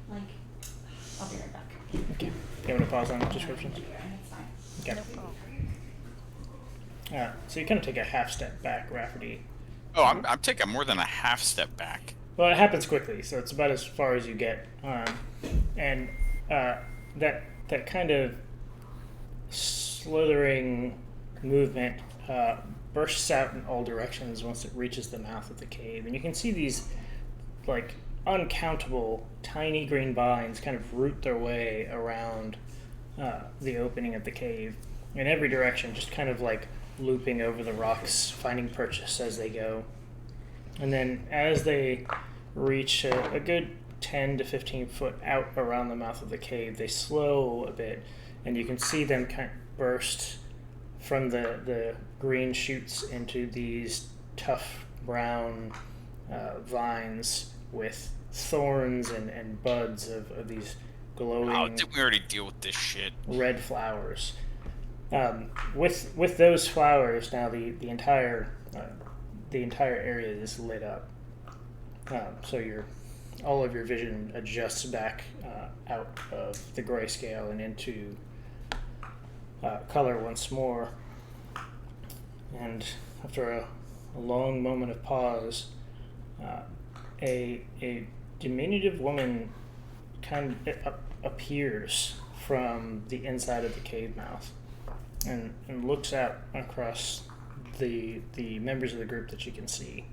Like, I'll be right back. Okay. You want to pause on descriptions? It's fine. Okay. No problem. So you kind of take a half step back, Rafferty. Oh, I'm taking more than a half step back. Well, it happens quickly, so it's about as far as you get. And that kind of slithering movement bursts out in all directions once it reaches the mouth of the cave. And you can see these, like, uncountable tiny green vines kind of root their way around the opening of the cave in every direction, just kind of like looping over the rocks, finding purchase as they go. And then as they reach a good 10 to 15 foot out around the mouth of the cave, they slow a bit, and you can see them kind of burst from the green shoots into these tough brown vines with thorns and buds of these glowing Oh, didn't we already deal with this shit? red flowers. With those flowers, now the entire area is lit up. So all of your vision adjusts back out of the grayscale and into color once more. And after a long moment of pause, a diminutive woman kind of appears from the inside of the cave mouth and looks out across the members of the group that you can see.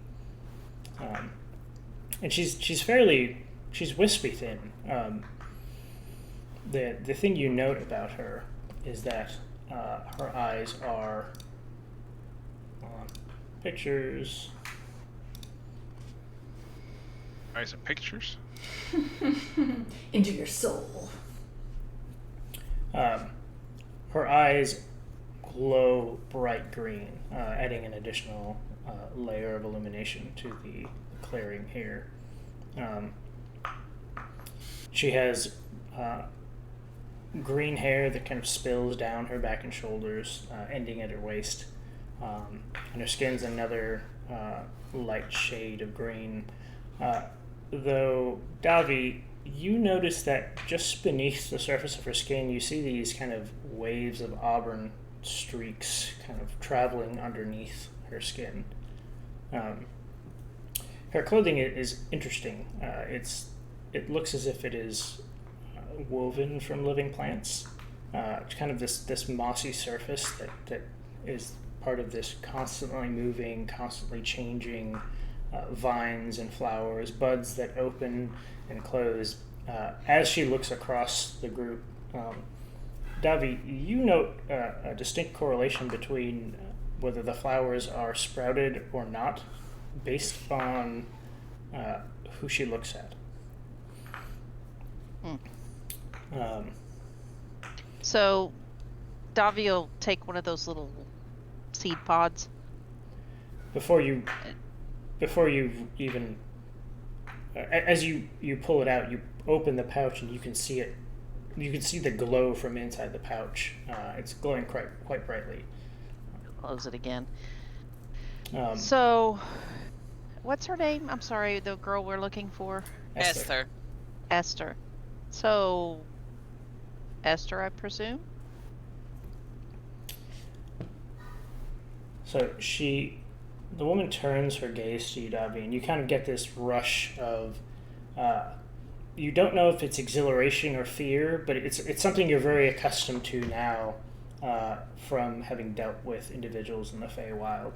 And she's wispy thin. The thing you note about her is that her eyes are pictures. Eyes and pictures. Into your soul. Her eyes glow bright green, adding an additional layer of illumination to the clearing here. She has green hair that kind of spills down her back and shoulders, ending at her waist. And her skin's another light shade of green. Though, Davi, you notice that just beneath the surface of her skin, you see these kind of waves of auburn streaks kind of traveling underneath her skin. Her clothing is interesting. It looks as if it is woven from living plants. It's kind of this mossy surface that is part of this constantly moving, constantly changing vines and flowers, buds that open and close. As she looks across the group, Davi, you note a distinct correlation between whether the flowers are sprouted or not, based on who she looks at. So, Davi will take one of those little seed pods. Before you even, as you pull it out, you open the pouch and you can see it. You can see the glow from inside the pouch. It's glowing quite brightly. Close it again. Um, So, what's her name? I'm sorry, the girl we're looking for. Esther. Esther. So, Esther, I presume? So the woman turns her gaze to you, Davi, and you kind of get this rush of, you don't know if it's exhilaration or fear, but it's something you're very accustomed to now from having dealt with individuals in the Feywild.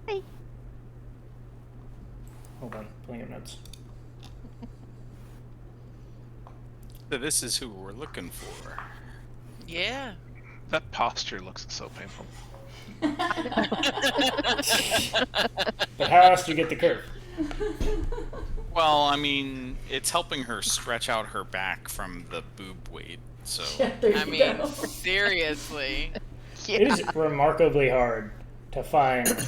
Hey. Hold on, pulling up notes. So this is who we're looking for. Yeah. That posture looks so painful. But how else do you get the curve? Well, I mean, it's helping her stretch out her back from the boob weight, so... Yeah, there I you mean, go. seriously. It is remarkably hard to find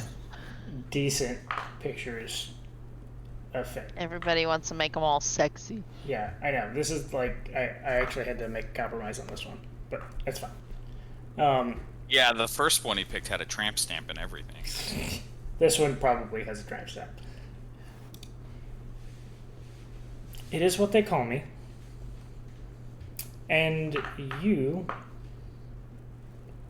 decent pictures of Faye. Everybody wants to make them all sexy. Yeah, I know. This is like, I actually had to make a compromise on this one, but it's fine. Yeah, the first one he picked had a tramp stamp and everything. This one probably has a tramp stamp. It is what they call me. And you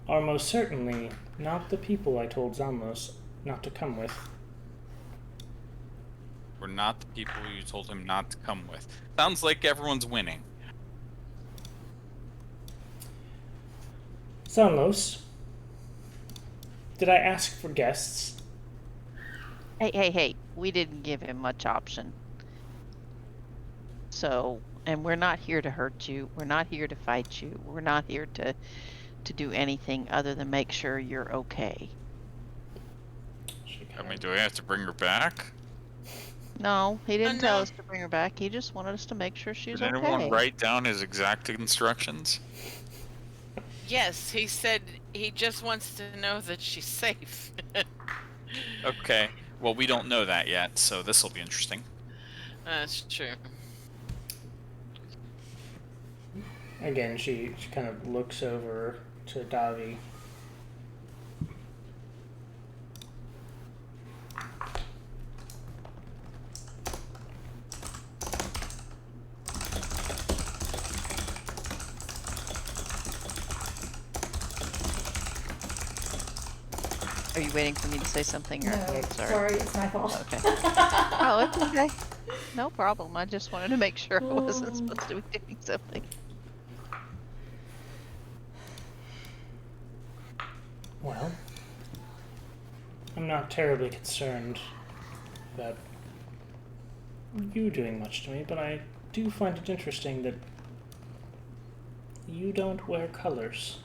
are most certainly not the people I told Zamlos not to come with. We're not the people you told him not to come with. Sounds like everyone's winning. Zamlos, did I ask for guests? Hey, we didn't give him much option. So, and we're not here to hurt you. We're not here to fight you. We're not here to do anything other than make sure you're okay. I mean, do we have to bring her back? No, he didn't tell No. us to bring her back. He just wanted us to make sure she's Did okay. anyone write down his exact instructions? Yes, he said he just wants to know that she's safe. Okay. Well, we don't know that yet, so this will be interesting. That's true. Again, she kind of looks over to Davi. Are you waiting for me to say something? Or... No, sorry. sorry, it's my fault. Okay. Oh, it's okay. No problem. I just wanted to make sure I wasn't supposed to be doing something. Well, I'm not terribly concerned about you doing much to me, but I do find it interesting that you don't wear colors.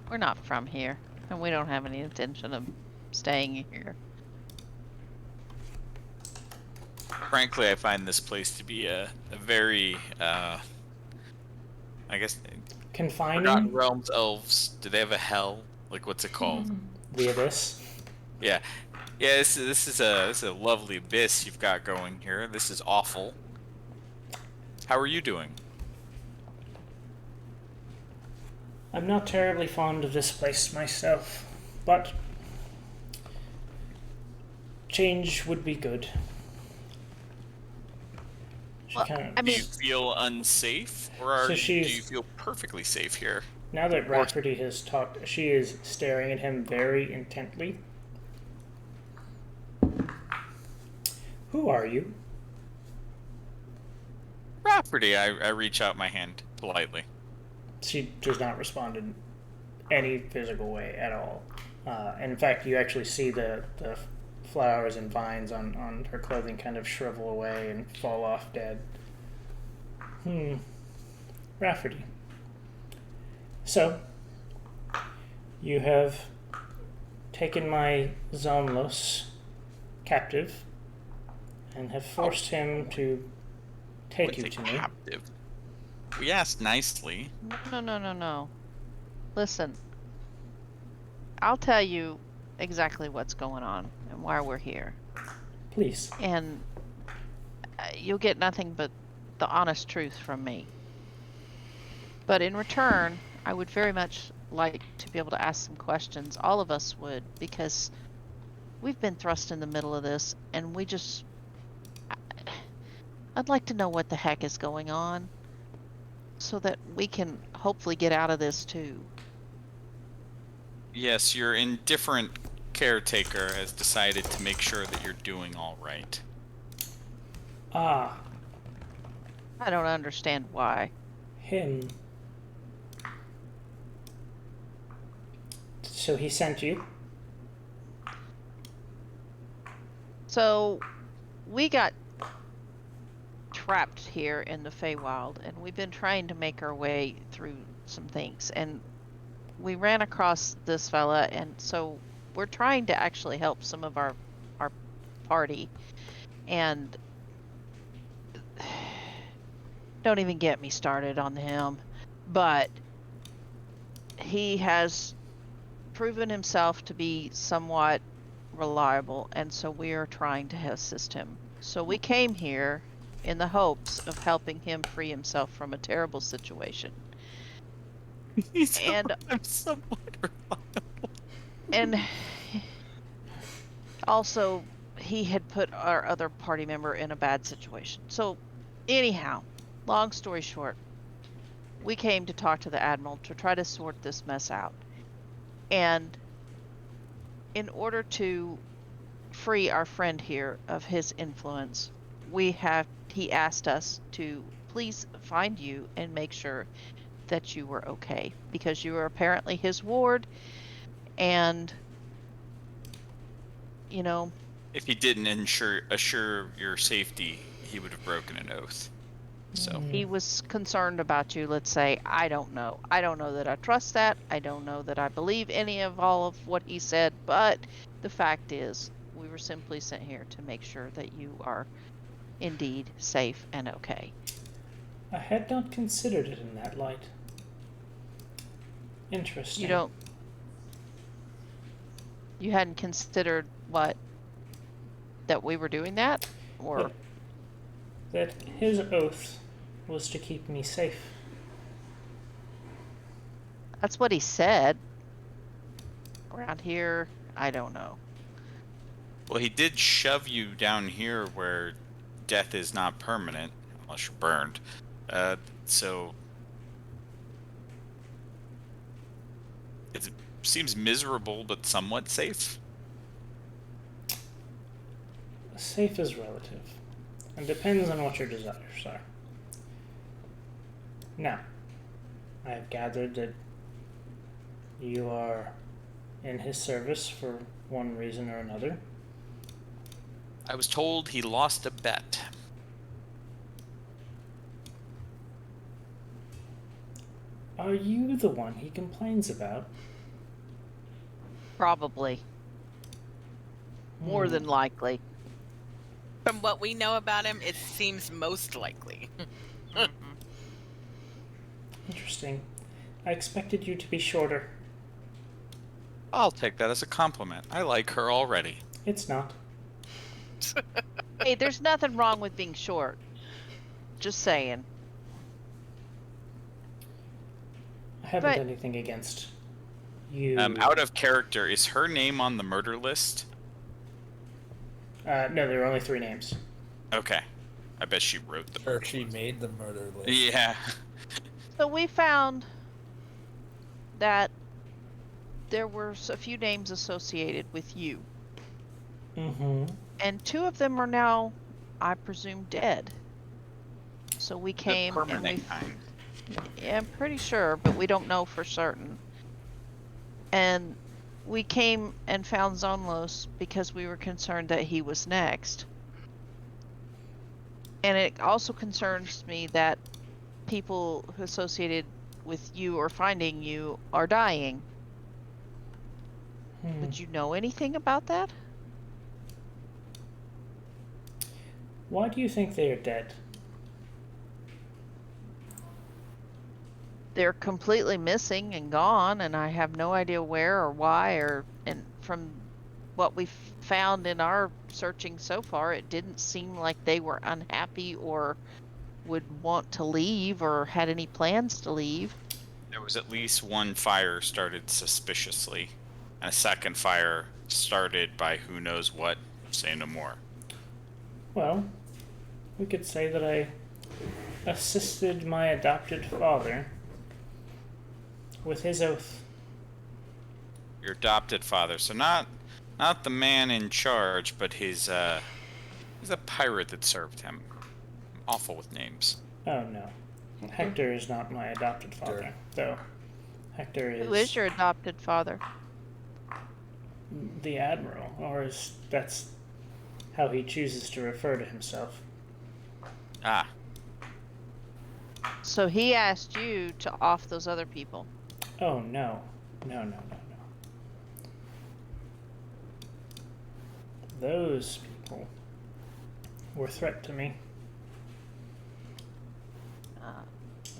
We're not from here, and we don't have any intention of staying here. Frankly, I find this place to be a very, I guess, Confining? Forgotten Realms elves. Do they have a hell? Like, what's it called? The abyss? Yeah. Yeah, this is a lovely abyss you've got going here. This is awful. How are you doing? I'm not terribly fond of this place myself, but change would be good. She Well, kinda, I Do mean- you feel unsafe, or So do she's- you feel perfectly safe here? now that Rafferty has talked, she is staring at him very intently. Who are you? Rafferty, I reach out my hand politely. She does not respond in any physical way at all. In fact, you actually see the flowers and vines on her clothing kind of shrivel away and fall off dead. Rafferty. So, you have taken my Zomlos captive and have forced him to take What's you a to me. captive? We asked nicely. No. Listen, I'll tell you exactly what's going on and why we're here. Please. And you'll get nothing but the honest truth from me. But in return, I would very much like to be able to ask some questions. All of us would, because we've been thrust in the middle of this, and I'd like to know what the heck is going on, so that we can hopefully get out of this too. Yes, your indifferent caretaker has decided to make sure that you're doing all right. Ah, I don't understand why. him. So he sent you? So, we got trapped here in the Feywild, and we've been trying to make our way through some things, and we ran across this fella, and so we're trying to actually help some of our party, and don't even get me started on him, but he has proven himself to be somewhat reliable, and so we are trying to assist him. So we came here in the hopes of helping him free himself from a terrible situation. And I'm somewhat reliable. and also he had put our other party member in a bad situation. So anyhow, long story short, we came to talk to the Admiral to try to sort this mess out. And in order to free our friend here of his influence, he asked us to please find you and make sure that you were okay, because you were apparently his ward, and you know, If he didn't assure your safety, he would have broken an oath. So he was concerned about you, let's say. I don't know that I trust that. I don't know that I believe any of all of what he said, but the fact is, we were simply sent here to make sure that you are indeed safe and okay. I had not considered it in that light. Interesting. You hadn't considered what? That we were doing that? Or that his oath was to keep me safe. that's what he said. Around here, I don't know. well, he did shove you down here where death is not permanent unless you're burned. So it seems miserable but somewhat safe. Safe is relative, and depends on what your desires are. Now, I have gathered that you are in his service for one reason or another. I was told he lost a bet. Are you the one he complains about? Probably. More than likely. From what we know about him, it seems most likely. Interesting. I expected you to be shorter. I'll take that as a compliment. I like her already. It's not. Hey, there's nothing wrong with being short. Just saying. I haven't But- anything against you. Out of character, is her name on the murder list? No, there are only 3 names. Okay. I bet she wrote the Or murder she list. made the murder list. Yeah. So we found that there were a few names associated with you. Mm-hmm. And 2 of them are now, I presume, dead. So we The came and we... permanent kind. Yeah, I'm pretty sure, but we don't know for certain. And we came and found Zonlos because we were concerned that he was next. And it also concerns me that people who associated with you or finding you are dying. Would you know anything about that? Why do you think they are dead? They're completely missing and gone, and I have no idea where or why, and from what we've found in our searching so far, it didn't seem like they were unhappy or would want to leave or had any plans to leave. There was at least one fire started suspiciously, and a second fire started by who knows what. Say no more. Well, we could say that I assisted my adopted father with his oath. Your adopted father, so not the man in charge, but he's a pirate that served him. I'm awful with names. Oh no. Hector is not my adopted father, though. Hector is... Who is your adopted father? the Admiral, or that's how he chooses to refer to himself. Ah, So he asked you to off those other people. Oh no. No. Those people were a threat to me.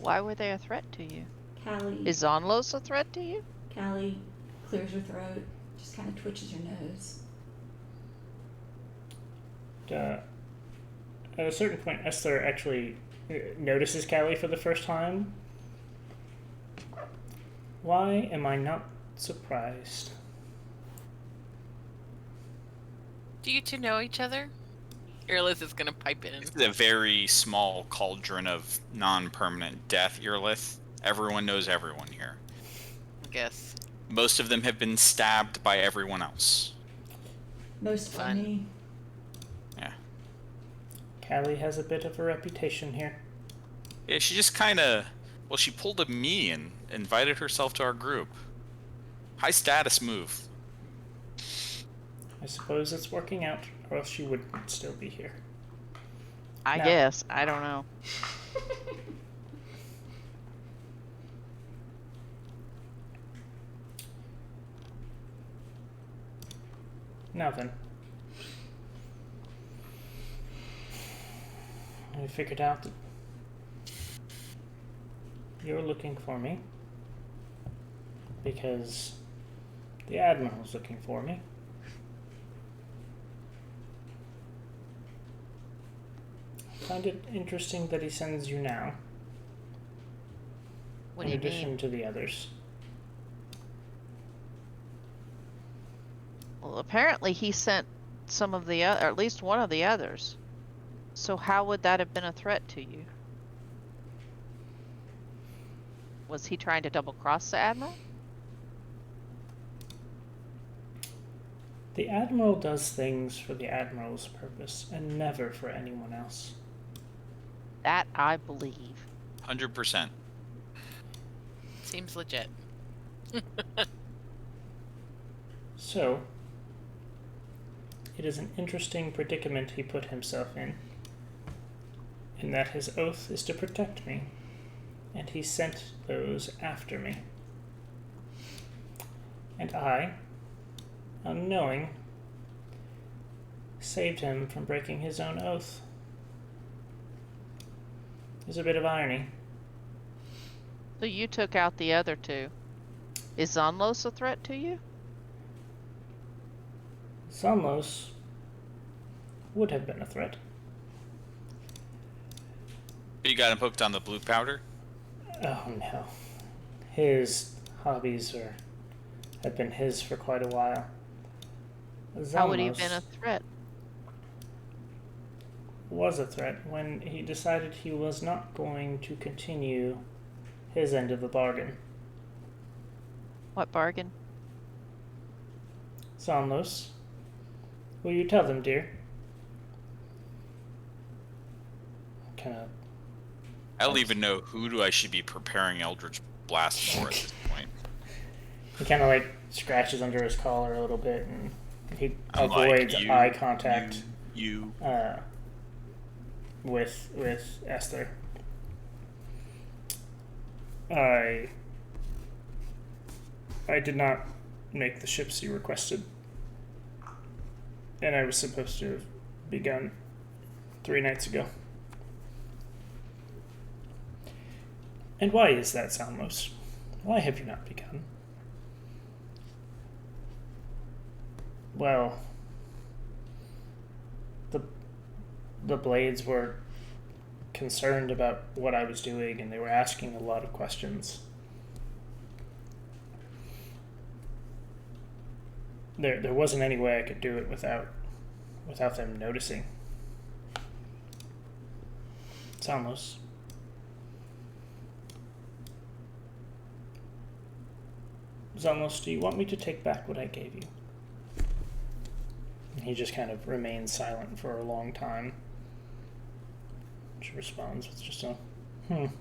Why were they a threat to you? Callie, Is Zonlos a threat to you? Callie clears her throat, just kind of twitches her nose. At a certain point, Esther actually notices Callie for the first time. Why am I not surprised? Do you two know each other? Earlith is gonna pipe in. This is a very small cauldron of non-permanent death, Earlith. Everyone knows everyone here. I guess. Most of them have been stabbed by everyone else. Most by Fun. me. Yeah. Callie has a bit of a reputation here. Yeah, she just kind of... Well, she pulled a me and invited herself to our group. High status move. I suppose it's working out, or else she wouldn't still be here. I No. guess. I don't know. Now then. I figured out that you're looking for me because the Admiral's looking for me. I find it interesting that he sends you now, What in do you addition mean? to the others. Well, apparently he sent some of the, or at least one of the others. So how would that have been a threat to you? Was he trying to double cross the Admiral? The Admiral does things for the Admiral's purpose and never for anyone else. That I believe. 100%. Seems legit. So, it is an interesting predicament he put himself in that his oath is to protect me, and he sent those after me. And I, unknowing, saved him from breaking his own oath. There's a bit of irony. So you took out the other two. Is Zonlos a threat to you? Somlos would have been a threat. You got him hooked on the blue powder? Oh no. His hobbies have been his for quite a while. How would he have Zalmos been a threat? was a threat when he decided he was not going to continue his end of the bargain. What bargain? Zalmos, will you tell them, dear? Kind of. I don't even know who do I should be preparing Eldritch Blast for at this point. He kind of like scratches under his collar a little bit, and he I'm like, avoids you, eye contact You. with Esther. I did not make the ships you requested, and I was supposed to have begun 3 nights ago. And why is that, Salmos? Why have you not begun? Well, the Blades were concerned about what I was doing, and they were asking a lot of questions. There wasn't any way I could do it without them noticing. Salmos. Zalmos, do you want me to take back what I gave you? And he just kind of remains silent for a long time. She responds with just a and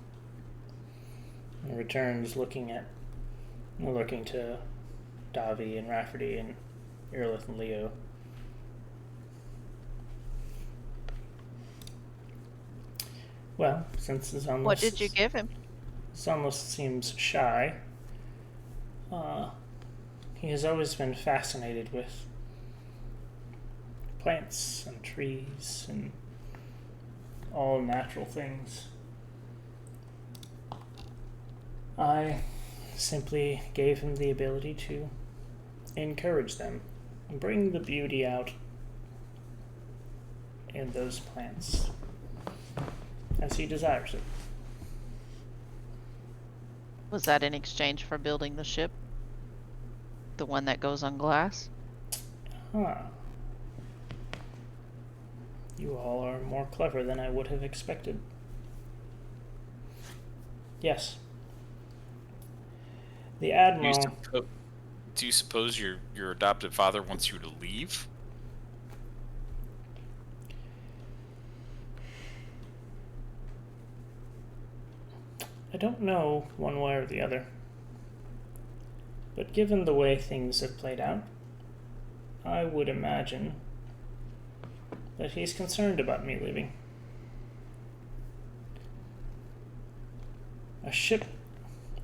returns looking to Davi and Rafferty and Irlith and Leo. Well, since Zalmos What did you give him? Zalmos seems shy. He has always been fascinated with plants and trees and all natural things. I simply gave him the ability to encourage them and bring the beauty out in those plants as he desires it. Was that in exchange for building the ship? The one that goes on glass? Huh. You all are more clever than I would have expected. Yes. The Admiral... Do you suppose your adopted father wants you to leave? I don't know one way or the other. But given the way things have played out, I would imagine that he's concerned about me leaving. A ship,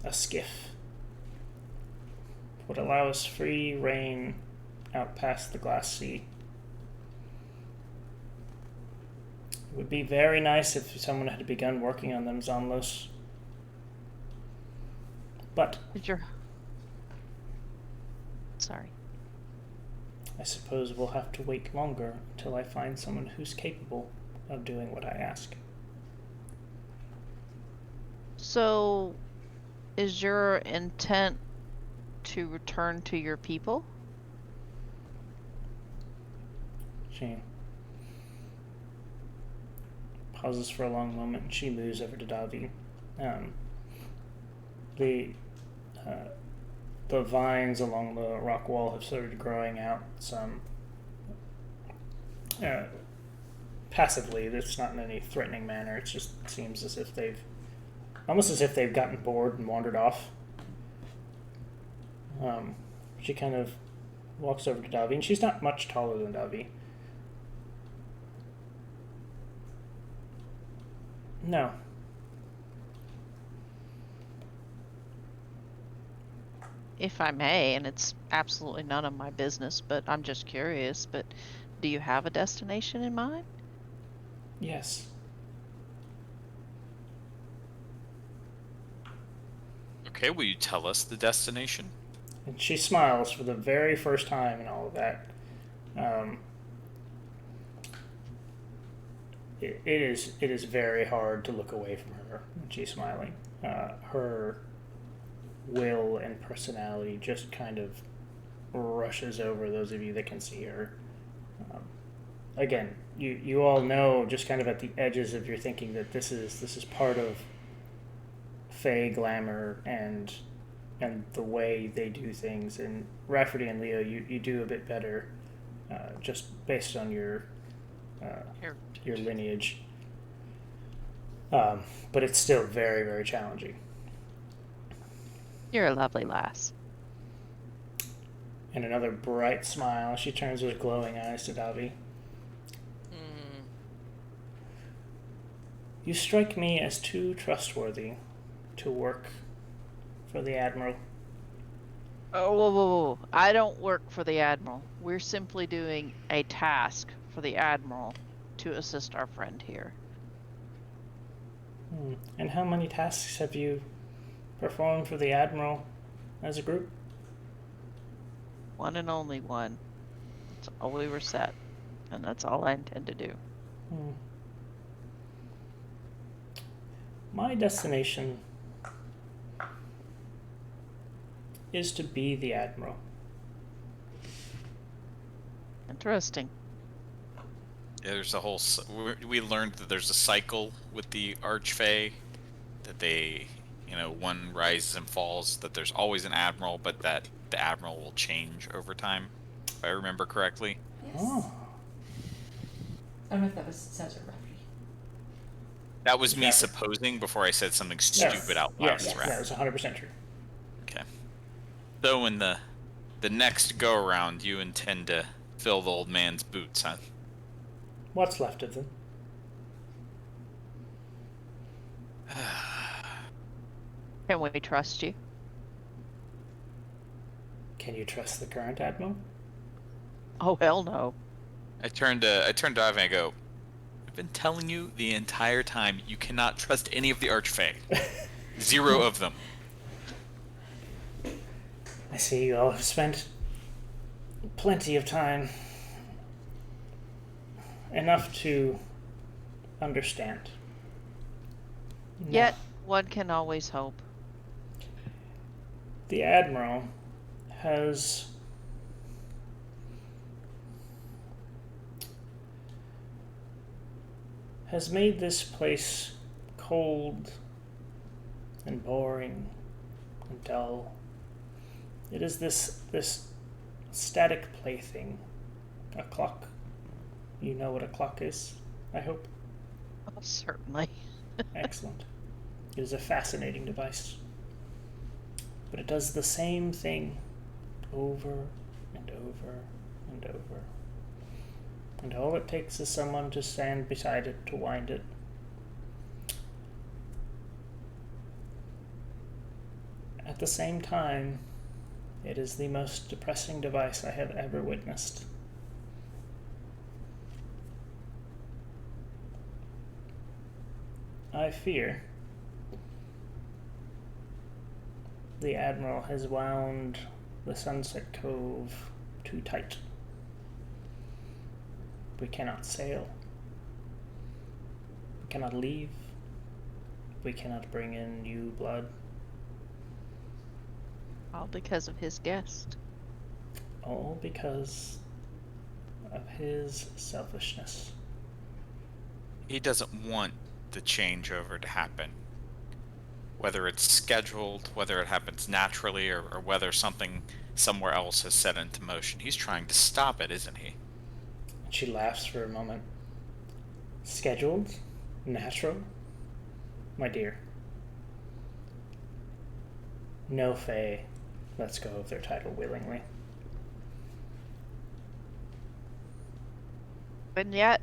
a skiff, would allow us free reign out past the glass sea. It would be very nice if someone had begun working on them Zonlos. But Sorry. I suppose we'll have to wait longer until I find someone who's capable of doing what I ask. So, is your intent to return to your people? She pauses for a long moment and she moves over to Davi. The vines along the rock wall have started growing out some passively. It's not in any threatening manner. It just seems as if almost as if they've gotten bored and wandered off. She kind of walks over to Davi, and she's not much taller than Davi. No. If I may, and it's absolutely none of my business, but I'm just curious, but do you have a destination in mind? Yes. Okay, will you tell us the destination? And she smiles for the very first time in all of that. It is very hard to look away from her when she's smiling. Her will and personality just kind of rushes over those of you that can see her. Again, you all know just kind of at the edges of your thinking that this is part of Fey glamour and the way they do things. And Rafferty and Leo, you do a bit better just based on your lineage. But it's still very, very challenging. You're a lovely lass. And another bright smile. She turns with glowing eyes to Davi. You strike me as too trustworthy to work for the Admiral. Oh, whoa. I don't work for the Admiral. We're simply doing a task for the Admiral to assist our friend here. And how many tasks have you performed for the Admiral as a group? One and only one. That's all we were set. And that's all I intend to do. My destination is to be the Admiral. Interesting. Yeah, there's a whole... We learned that there's a cycle with the Archfey, that they, one rises and falls, that there's always an Admiral, but that the Admiral will change over time, if I remember correctly. Yes. Oh. I don't know if that was Cesar Rafferty. That was me Exactly. supposing before I said something stupid out loud. Yes, that was 100% true. Okay. So in the next go-around, you intend to fill the old man's boots, huh? What's left of them? Can we trust you? Can you trust the current Admiral? Oh, hell no. I turned to Ivan and I go, I've been telling you the entire time you cannot trust any of the Archfey. 0 of them. I see you all have spent plenty of time. Enough to understand. Yet, one can always hope. The Admiral has has made this place cold and boring and dull. It is this static plaything. A clock. You know what a clock is, I hope? Oh, certainly. Excellent. It is a fascinating device. But it does the same thing over and over and over. And all it takes is someone to stand beside it to wind it. At the same time, it is the most depressing device I have ever witnessed. I fear the Admiral has wound the Sunset Cove too tight. We cannot sail. We cannot leave. We cannot bring in new blood. All because of his guest. All because of his selfishness. He doesn't want the changeover to happen. Whether it's scheduled, whether it happens naturally, or whether something somewhere else has set into motion. He's trying to stop it, isn't he? She laughs for a moment. Scheduled? Natural? My dear. No Fae lets go of their title willingly. And yet,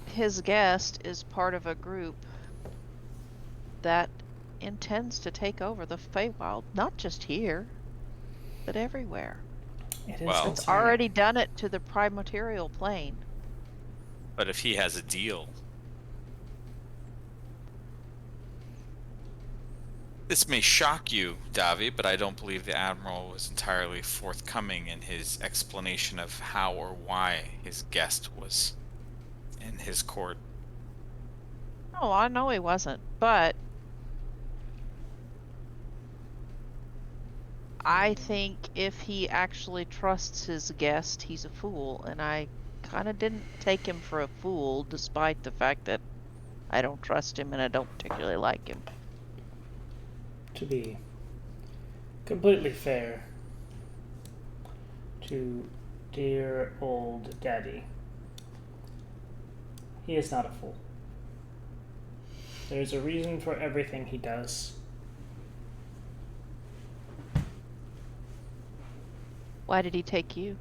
his guest is part of a group that intends to take over the Feywild, not just here, but everywhere. It is Well, It's already done it to the primordial plane. But if he has a deal... This may shock you, Davi, but I don't believe the Admiral was entirely forthcoming in his explanation of how or why his guest was in his court. Oh, I know he wasn't, but I think if he actually trusts his guest, he's a fool, and I kind of didn't take him for a fool, despite the fact that I don't trust him and I don't particularly like him. To be completely fair to dear old Daddy, he is not a fool. There's a reason for everything he does. Why did he take you?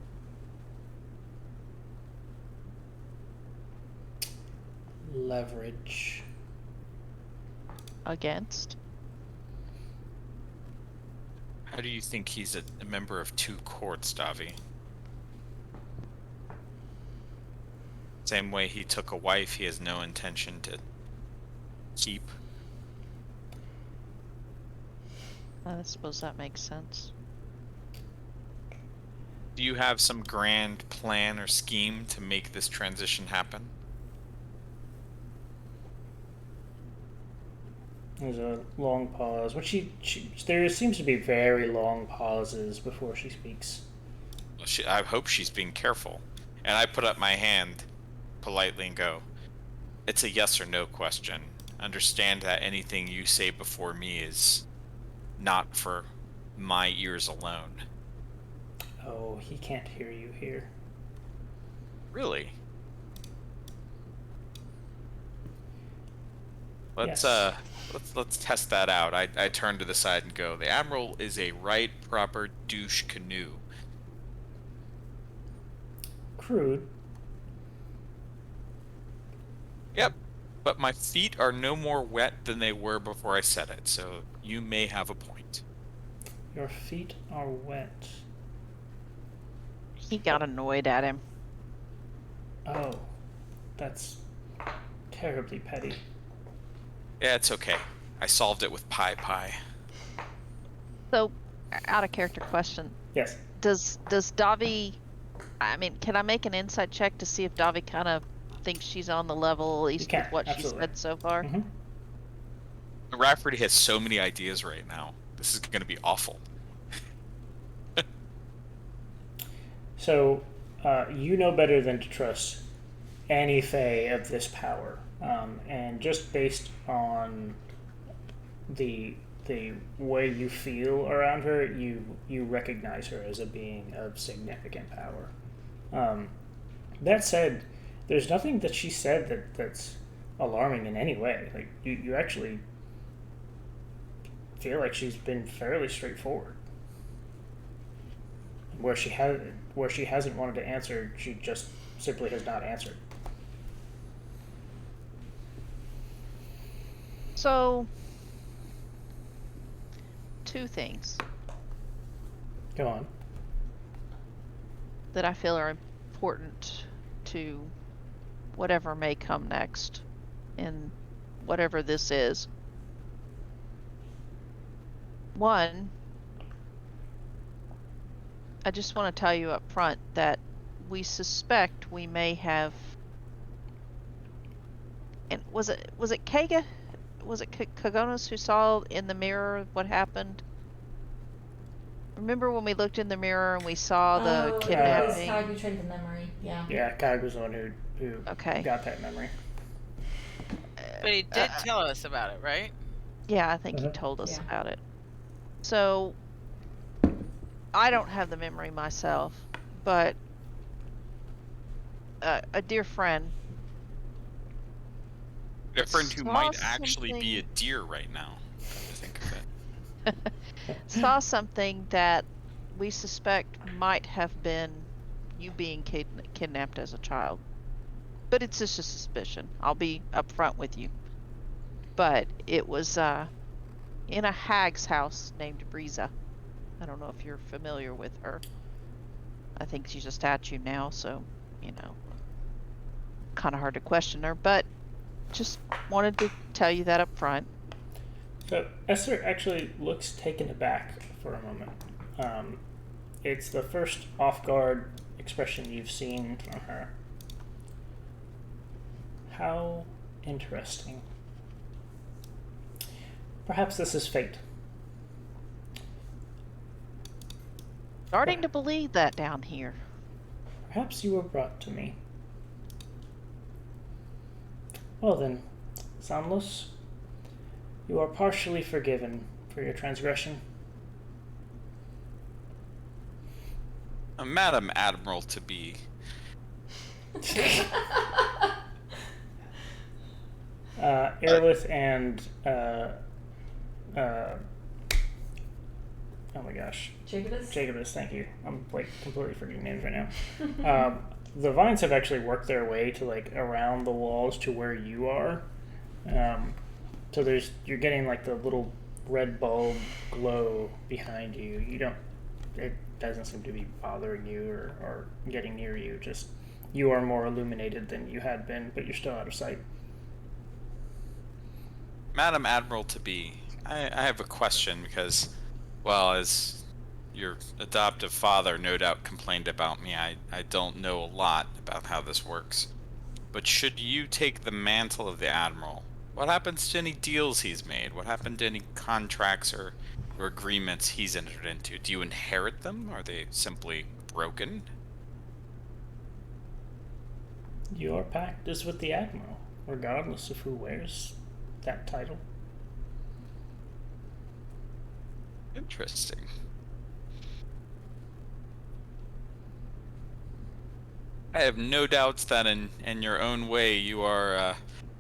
Leverage. Against? How do you think he's a member of two courts, Davi? Same way he took a wife he has no intention to keep. I suppose that makes sense. Do you have some grand plan or scheme to make this transition happen? There's a long pause. There seems to be very long pauses before she speaks. Well, I hope she's being careful. And I put up my hand politely and go, it's a yes or no question. Understand that anything you say before me is not for my ears alone. Oh, he can't hear you here. Really? Yes. Let's test that out. I turn to the side and go, the Admiral is a right proper douche canoe. Crude. Yep. But my feet are no more wet than they were before I said it, so you may have a point. Your feet are wet. He got annoyed at him. Oh, that's terribly petty. Yeah, it's okay. I solved it with pie. So, out of character question. Yes. Does Davi, I mean, can I make an insight check to see if Davi kind of thinks she's on the level, at least can, with what absolutely. she said so far? Mm-hmm. Rafferty has so many ideas right now. This is going to be awful. So, you know better than to trust any Fae of this power. and just based on the way you feel around her, you recognize her as a being of significant power. That said, there's nothing that she said that's alarming in any way. Like you actually feel like she's been fairly straightforward. Where she hasn't wanted to answer, she just simply has not answered. So, two things Go on. that I feel are important to whatever may come next in whatever this is. One, I just want to tell you up front that we suspect we may have. And was it Kaga? Was it Kagonos who saw in the mirror what happened? Remember when we looked in the mirror and we saw the kidnapping? Kag betrayed the memory. Yeah. Yeah, Kag was the one who Okay. got that memory. But he did tell us about it, right? Yeah, I think he told us about it. So, I don't have the memory myself, but a dear friend. A friend who might saw actually be a something- deer right now. Come to think of it. saw something that we suspect might have been you being kidnapped as a child. But it's just a suspicion. I'll be upfront with you. But it was in a hag's house named Breeza. I don't know if you're familiar with her. I think she's a statue now, so, kind of hard to question her. But just wanted to tell you that up front. So Esther actually looks taken aback for a moment. It's the first off-guard expression you've seen from her. How interesting. Perhaps this is fate. Starting to believe that down here. Perhaps you were brought to me. Well then, Sanlos, you are partially forgiven for your transgression. Madam Admiral to be. Aerolith and oh my gosh, Jacobus, thank you. I'm completely forgetting names right now. The vines have actually worked their way to around the walls to where you are. So you're getting the little red bulb glow behind you. It doesn't seem to be bothering you or getting near you. Just you are more illuminated than you had been, but you're still out of sight. Madam Admiral to be, I have a question because, well, as your adoptive father no doubt complained about me, I don't know a lot about how this works. But should you take the mantle of the Admiral, what happens to any deals he's made? What happened to any contracts or agreements he's entered into? Do you inherit them? Are they simply broken? Your pact is with the Admiral, regardless of who wears that title. Interesting. I have no doubts that in your own way you are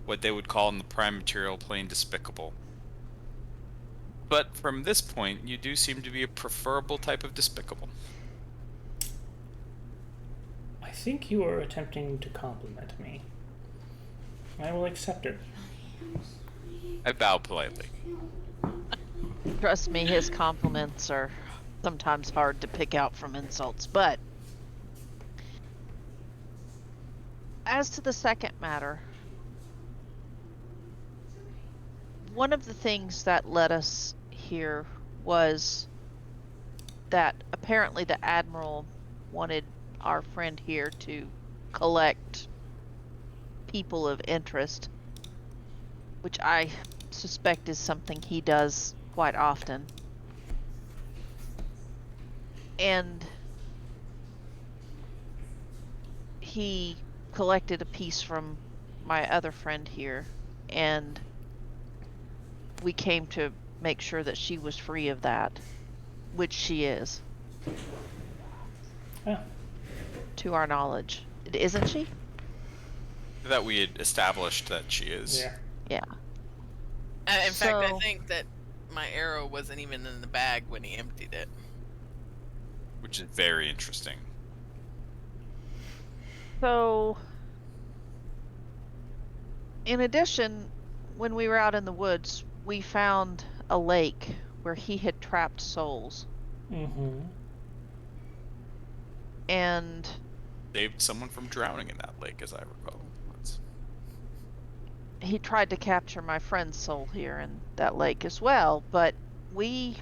what they would call in the prime material plane despicable. But from this point, you do seem to be a preferable type of despicable. I think you are attempting to compliment me. I will accept it. I bow politely. Trust me, his compliments are sometimes hard to pick out from insults, but as to the second matter, one of the things that led us here was that apparently the Admiral wanted our friend here to collect people of interest, which I suspect is something he does quite often. And he collected a piece from my other friend here, and we came to make sure that she was free of that, which she is, Oh, to our knowledge. Isn't she? That we had established that she is. yeah. Yeah. In fact, I So- think that my arrow wasn't even in the bag when he emptied it. Which is very interesting. So, in addition, when we were out in the woods, we found a lake where he had trapped souls. Mm-hmm. And Saved someone from drowning in that lake, as I recall. Once. he tried to capture my friend's soul here in that lake as well, but we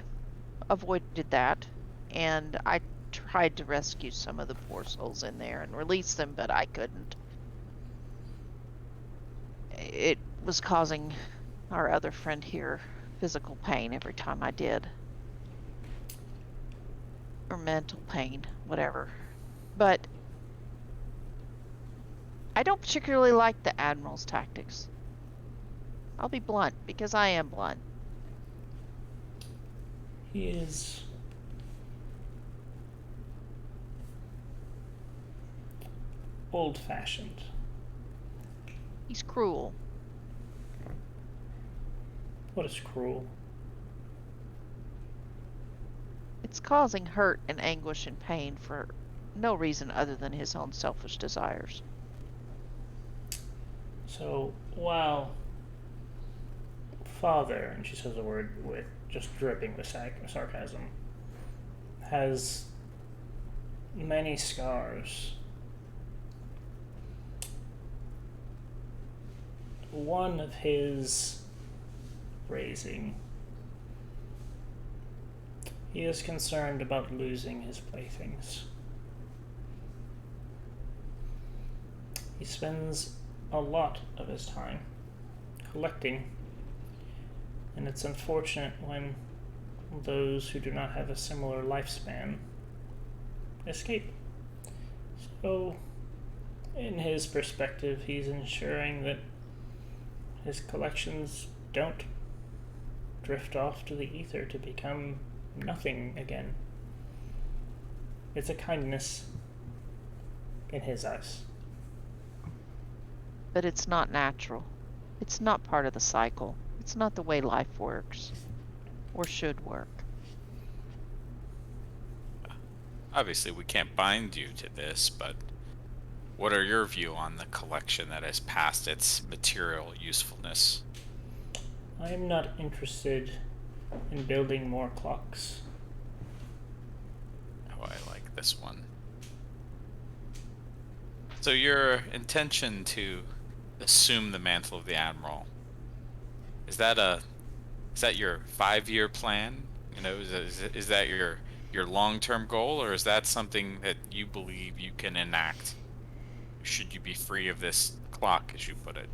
avoided that, and I tried to rescue some of the poor souls in there and release them, but I couldn't. It was causing our other friend here physical pain every time I did. Or mental pain, whatever. But I don't particularly like the Admiral's tactics. I'll be blunt, because I am blunt. He is old-fashioned. He's cruel. What is cruel? It's causing hurt and anguish and pain for no reason other than his own selfish desires. So, while father, and she says the word with just dripping with sarcasm, has many scars, one of his raising, he is concerned about losing his playthings. He spends a lot of his time collecting, and it's unfortunate when those who do not have a similar lifespan escape. So, in his perspective, he's ensuring that his collections don't drift off to the ether to become nothing again. It's a kindness in his eyes. But it's not natural. It's not part of the cycle. It's not the way life works, or should work. Obviously, we can't bind you to this, but what are your view on the collection that has passed its material usefulness? I am not interested in building more clocks. Oh, I like this one. So your intention to assume the mantle of the Admiral, is that your 5-year plan? You know, is that your long-term goal, or is that something that you believe you can enact should you be free of this clock, as you put it?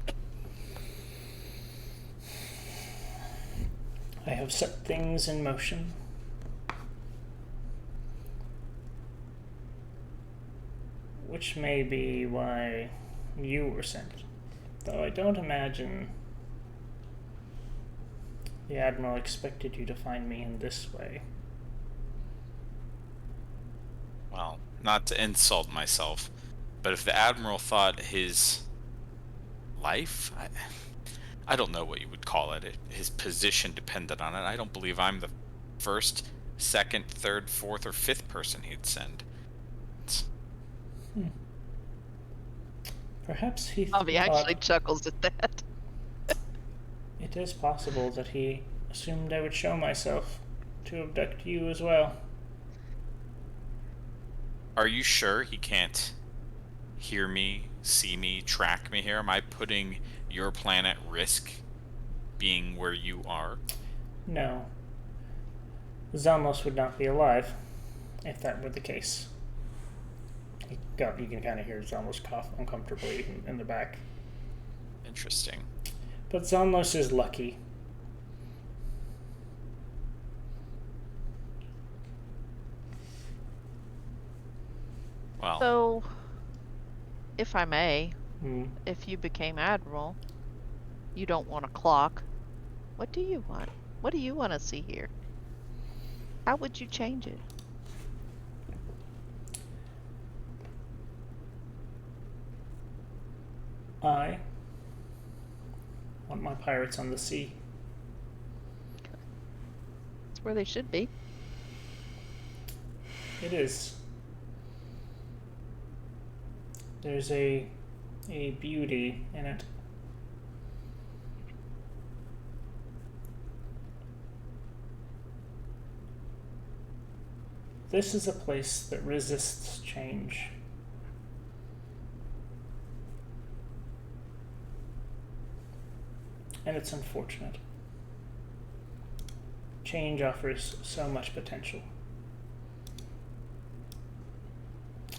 I have set things in motion. Which may be why you were sent. Though I don't imagine the Admiral expected you to find me in this way. Well, not to insult myself, but if the Admiral thought his life, I don't know what you would call it, his position depended on it, I don't believe I'm the first, second, third, fourth, or fifth person he'd send. Perhaps he Bobby thought actually chuckles at that. it is possible that he assumed I would show myself to abduct you as well. Are you sure he can't hear me, see me, track me here? Am I putting your plan at risk being where you are? No. Zalmos would not be alive if that were the case. You can kind of hear Zalmos cough uncomfortably in the back. Interesting. But Zalmos is lucky. Well, So, if I may, if you became admiral, you don't want a clock. What do you want? What do you want to see here? How would you change it? I want my pirates on the sea. That's where they should be. It is. There's a beauty in it. This is a place that resists change. And it's unfortunate. Change offers so much potential.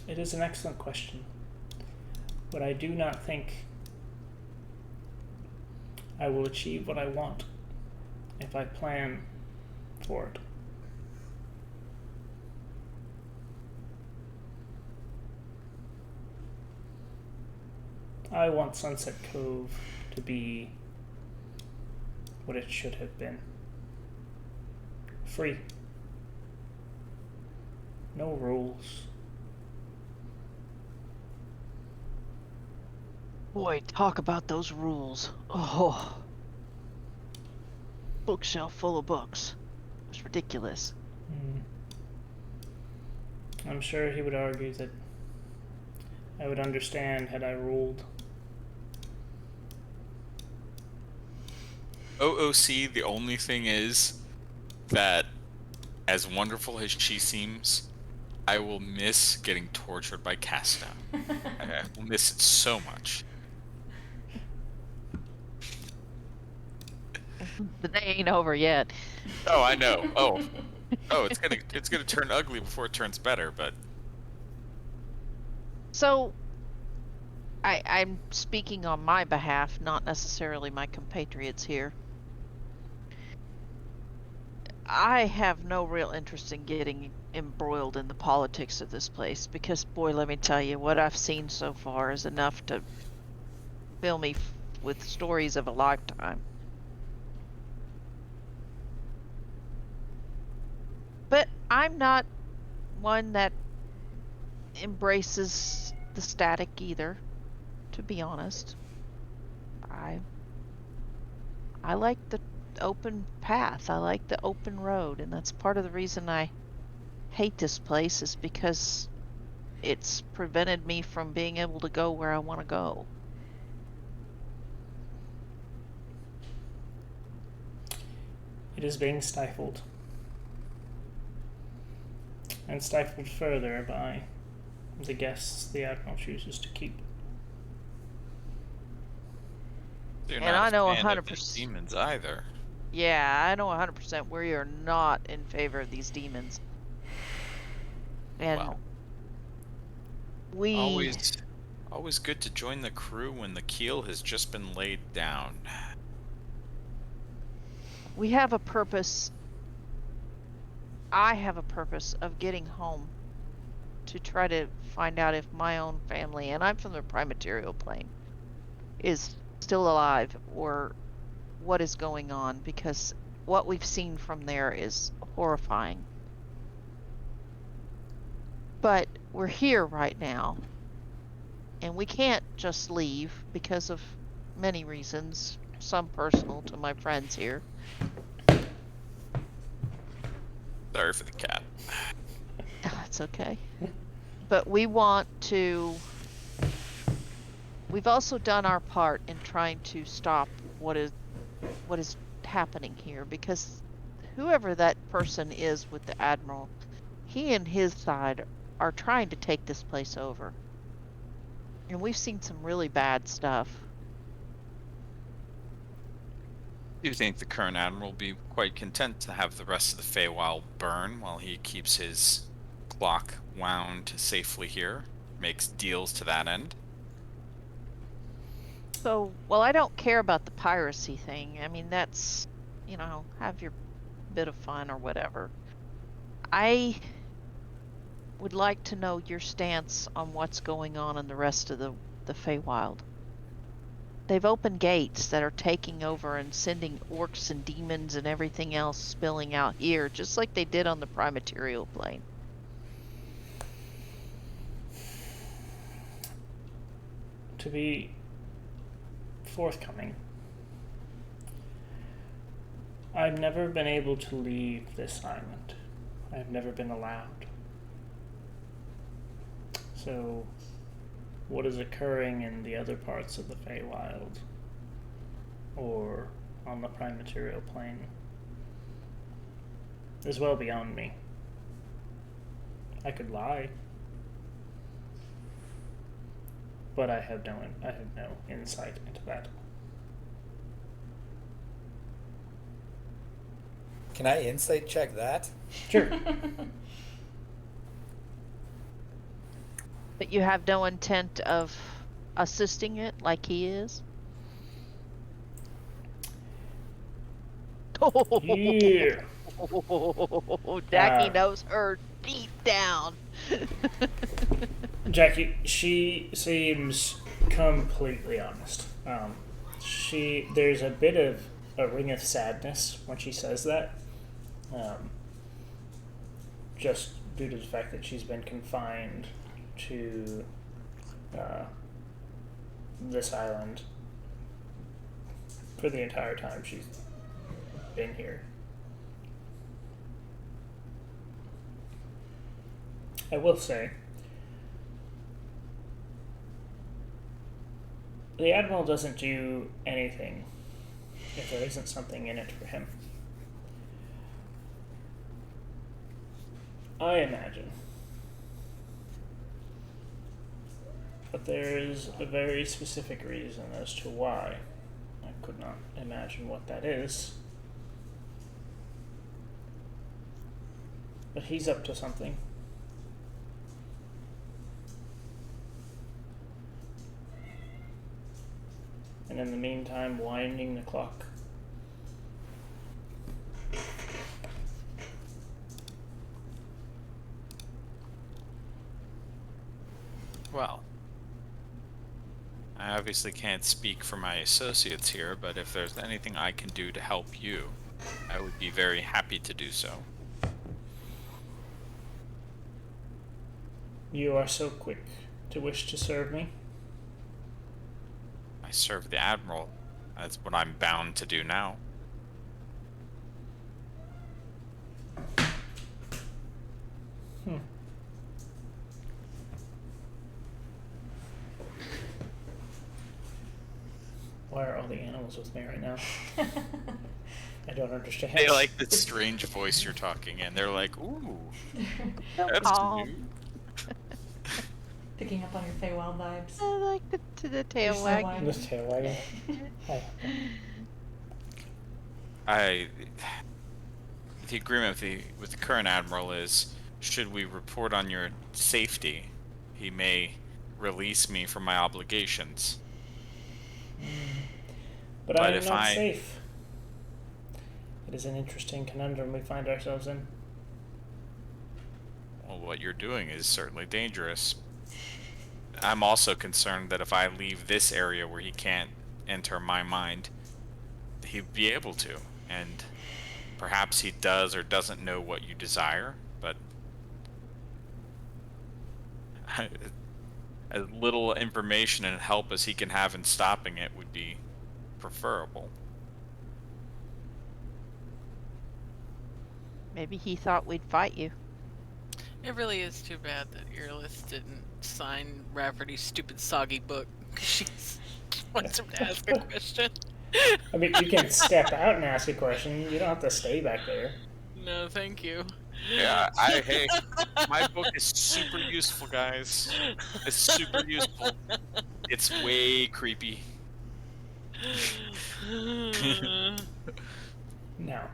It is an excellent question, but I do not think I will achieve what I want if I plan for it. I want Sunset Cove to be what it should have been. Free. No rules. Boy, talk about those rules. Oh. Bookshelf full of books. It's ridiculous. I'm sure he would argue that I would understand had I ruled. OOC, the only thing is that, as wonderful as she seems, I will miss getting tortured by Casta. I will miss it so much. The day ain't over yet. Oh, I know. Oh, it's gonna turn ugly before it turns better. But So, I'm speaking on my behalf, not necessarily my compatriots here. I have no real interest in getting embroiled in the politics of this place because, boy, let me tell you, what I've seen so far is enough to fill me with stories of a lifetime. But I'm not one that embraces the static either, to be honest. I like the open path. I like the open road, and that's part of the reason I hate this place, is because it's prevented me from being able to go where I want to go. It is being stifled. And stifled further by the guests the Admiral chooses to keep. you're And not I a know fan of 100%. these demons either. Yeah, I know 100% we are not in favor of these demons. And Well, we always good to join the crew when the keel has just been laid down. we have a purpose. I have a purpose of getting home to try to find out if my own family, and I'm from the Primaterial plane, is still alive or what is going on, because what we've seen from there is horrifying. But we're here right now, and we can't just leave because of many reasons, some personal to my friends here. Sorry for the cat. It's okay. But we want to... We've also done our part in trying to stop what is happening here, because whoever that person is with the Admiral, he and his side are trying to take this place over. And we've seen some really bad stuff. Do you think the current admiral will be quite content to have the rest of the Feywild burn while he keeps his clock wound safely here? Makes deals to that end? So, well, I don't care about the piracy thing. I mean, that's, have your bit of fun or whatever. I would like to know your stance on what's going on in the rest of the Feywild. they've opened gates that are taking over and sending orcs and demons and everything else spilling out here, just like they did on the prime material plane. To be forthcoming, I've never been able to leave this island. I've never been allowed. So, what is occurring in the other parts of the Feywild, or on the prime material plane, is well beyond me. I could lie, but I have no insight into that. Can I insight check that? Sure. But you have no intent of assisting it like he is? Yeah. Jackie knows her deep down. Jackie, she seems completely honest. There's a bit of a ring of sadness when she says that, just due to the fact that she's been confined to this island for the entire time she's been here. I will say, the Admiral doesn't do anything if there isn't something in it for him. I imagine that there is a very specific reason as to why. I could not imagine what that is. But he's up to something. And in the meantime, winding the clock. Well, I obviously can't speak for my associates here, but if there's anything I can do to help you, I would be very happy to do so. You are so quick to wish to serve me. I serve the Admiral. That's what I'm bound to do now. Why are all the animals with me right now? I don't understand. They like the strange voice you're talking in. They're like, ooh, that's calm. new. Picking up on your Feywild vibes. I like the tail You're so wagging. wagging. This tail wagging. The agreement with the current Admiral is, should we report on your safety, he may release me from my obligations. But I am if not safe. It is an interesting conundrum we find ourselves in. Well, what you're doing is certainly dangerous. I'm also concerned that if I leave this area where he can't enter my mind, he'd be able to. And perhaps he does or doesn't know what you desire, but as little information and help as he can have in stopping it would be preferable. Maybe he thought we'd fight you. It really is too bad that Earless didn't sign Rafferty's stupid soggy book. She wants him to ask a question. I mean, you can step out and ask a question. You don't have to stay back there. No, thank you. Yeah, hey, my book is super useful, guys. It's super useful. It's way creepy. Now,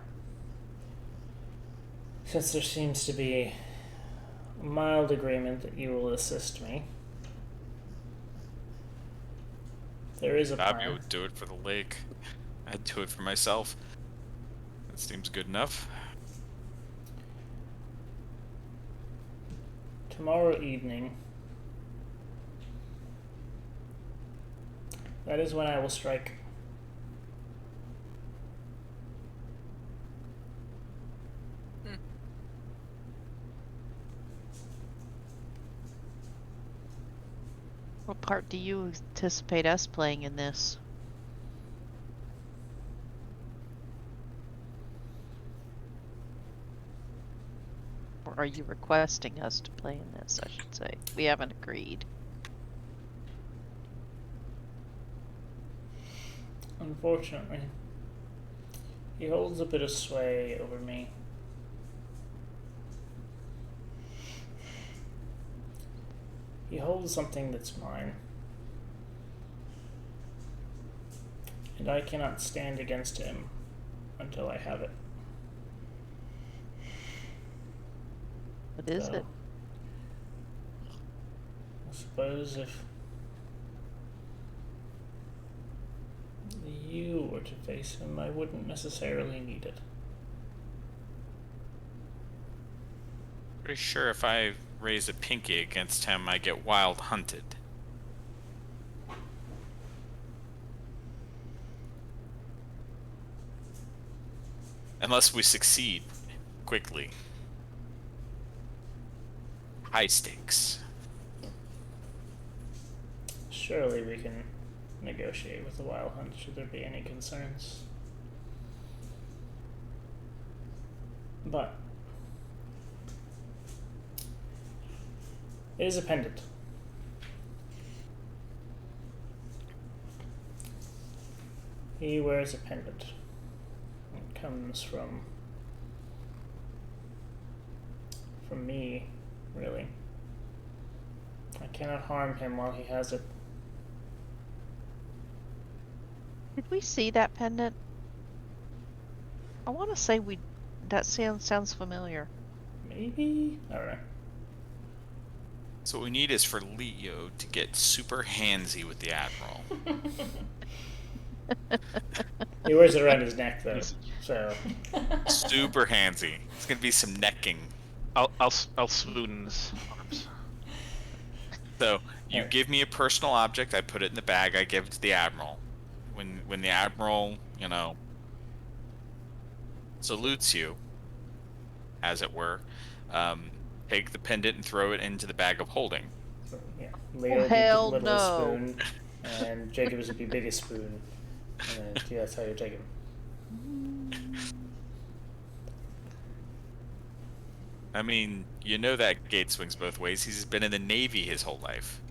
since there seems to be a mild agreement that you will assist me, there is a Fabio plan. would do it for the lake. I'd do it for myself. That seems good enough. Tomorrow evening, That is when I will strike. What part do you anticipate us playing in this? Or are you requesting us to play in this, I should say? We haven't agreed. Unfortunately, he holds a bit of sway over me. He holds something that's mine. And I cannot stand against him until I have it. What is So, it? I suppose if you were to face him, I wouldn't necessarily need it. Pretty sure if I raise a pinky against him, I get wild hunted. Unless we succeed quickly. High stakes. Surely we can negotiate with the Wild Hunt should there be any concerns. But it is a pendant. He wears a pendant. It comes from me, really. I cannot harm him while he has it. Did we see that pendant? I want to say that sounds familiar. Maybe? I don't know. So what we need is for Leo to get super handsy with the Admiral. He wears it around his neck, though, so... Super handsy. It's gonna be some necking. I'll swoon in his arms. So you give me a personal object, I put it in the bag, I give it to the Admiral. When the Admiral, salutes you, as it were, take the pendant and throw it into the bag of holding. So, yeah. Leo hell would be the littlest no. spoon, and Jacob's would be biggest spoon. And then, yeah, that's how you take him. I mean, you know that gate swings both ways. He's been in the Navy his whole life.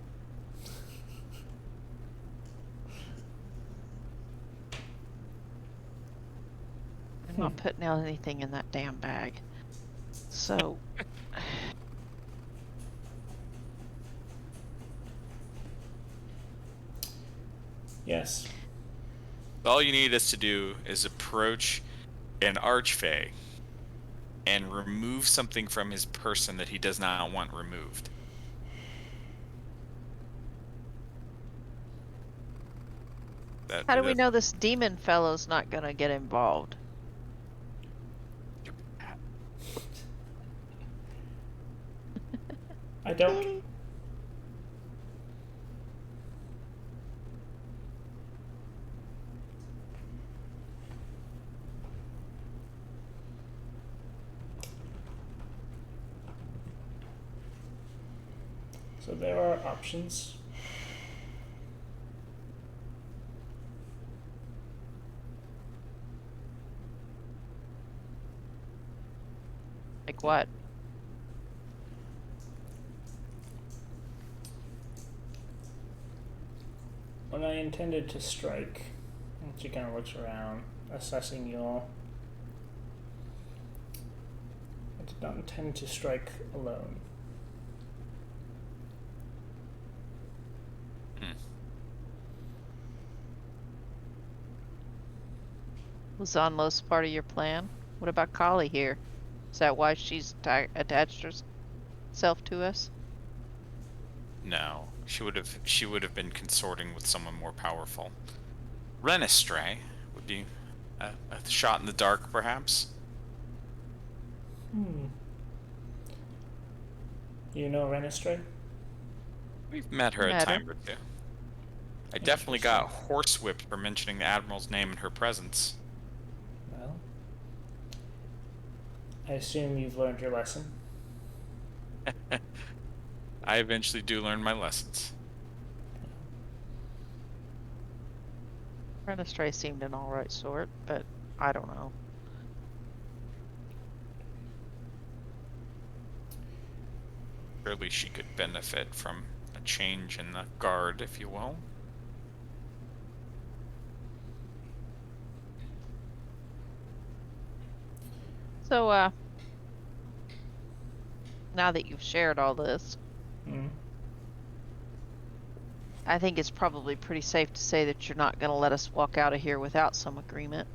I'm not putting out anything in that damn bag. So... Yes. All you need us to do is approach an archfey and remove something from his person that he does not want removed. How do we know this demon fellow's not gonna get involved? I don't. So there are options. Like what? When I intended to strike, and she kind of looks around, assessing you all. I did not intend to strike alone. Was Zonlos part of your plan? What about Kali here? Is that why she's attached herself to us? No, she would have been consorting with someone more powerful. Renestray would be a shot in the dark, perhaps. You know Renestray? We've met her a time or two. I definitely got horsewhipped for mentioning the Admiral's name in her presence. Well, I assume you've learned your lesson. I eventually do learn my lessons. Renestray seemed an alright sort, but I don't know. Surely she could benefit from a change in the guard, if you will. So, now that you've shared all this, Mm. I think it's probably pretty safe to say that you're not going to let us walk out of here without some agreement,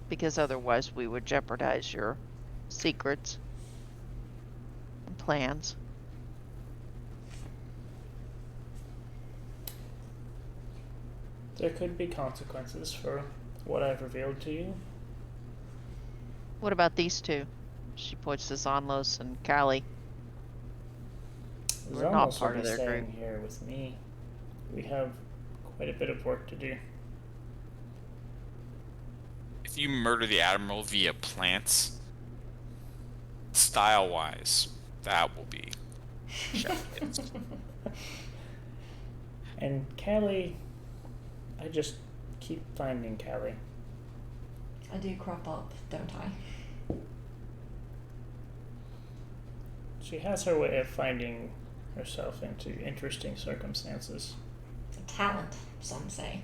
because otherwise we would jeopardize your secrets and plans. There could be consequences for what I've revealed to you. What about these two? She points to Zonlos and Callie. We're not Zomos will part be of their staying group. here with me. We have quite a bit of work to do. If you murder the Admiral via plants, style-wise, that will be chef's kiss. And Callie, I just keep finding Callie. I do crop up, don't I? She has her way of finding herself into interesting circumstances. A talent, some say.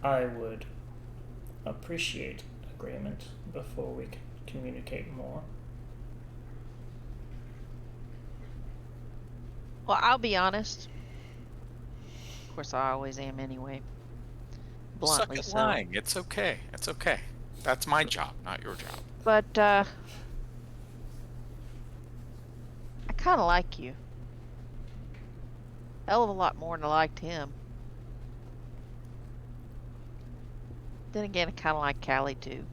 I would appreciate agreement before we can communicate more. Well, I'll be honest. Of course, I always am anyway. Suck Bluntly at so. lying. It's okay. It's okay. That's my job, not your job. But, I kind of like you. Hell of a lot more than I liked him. Then again, I kind of like Callie too.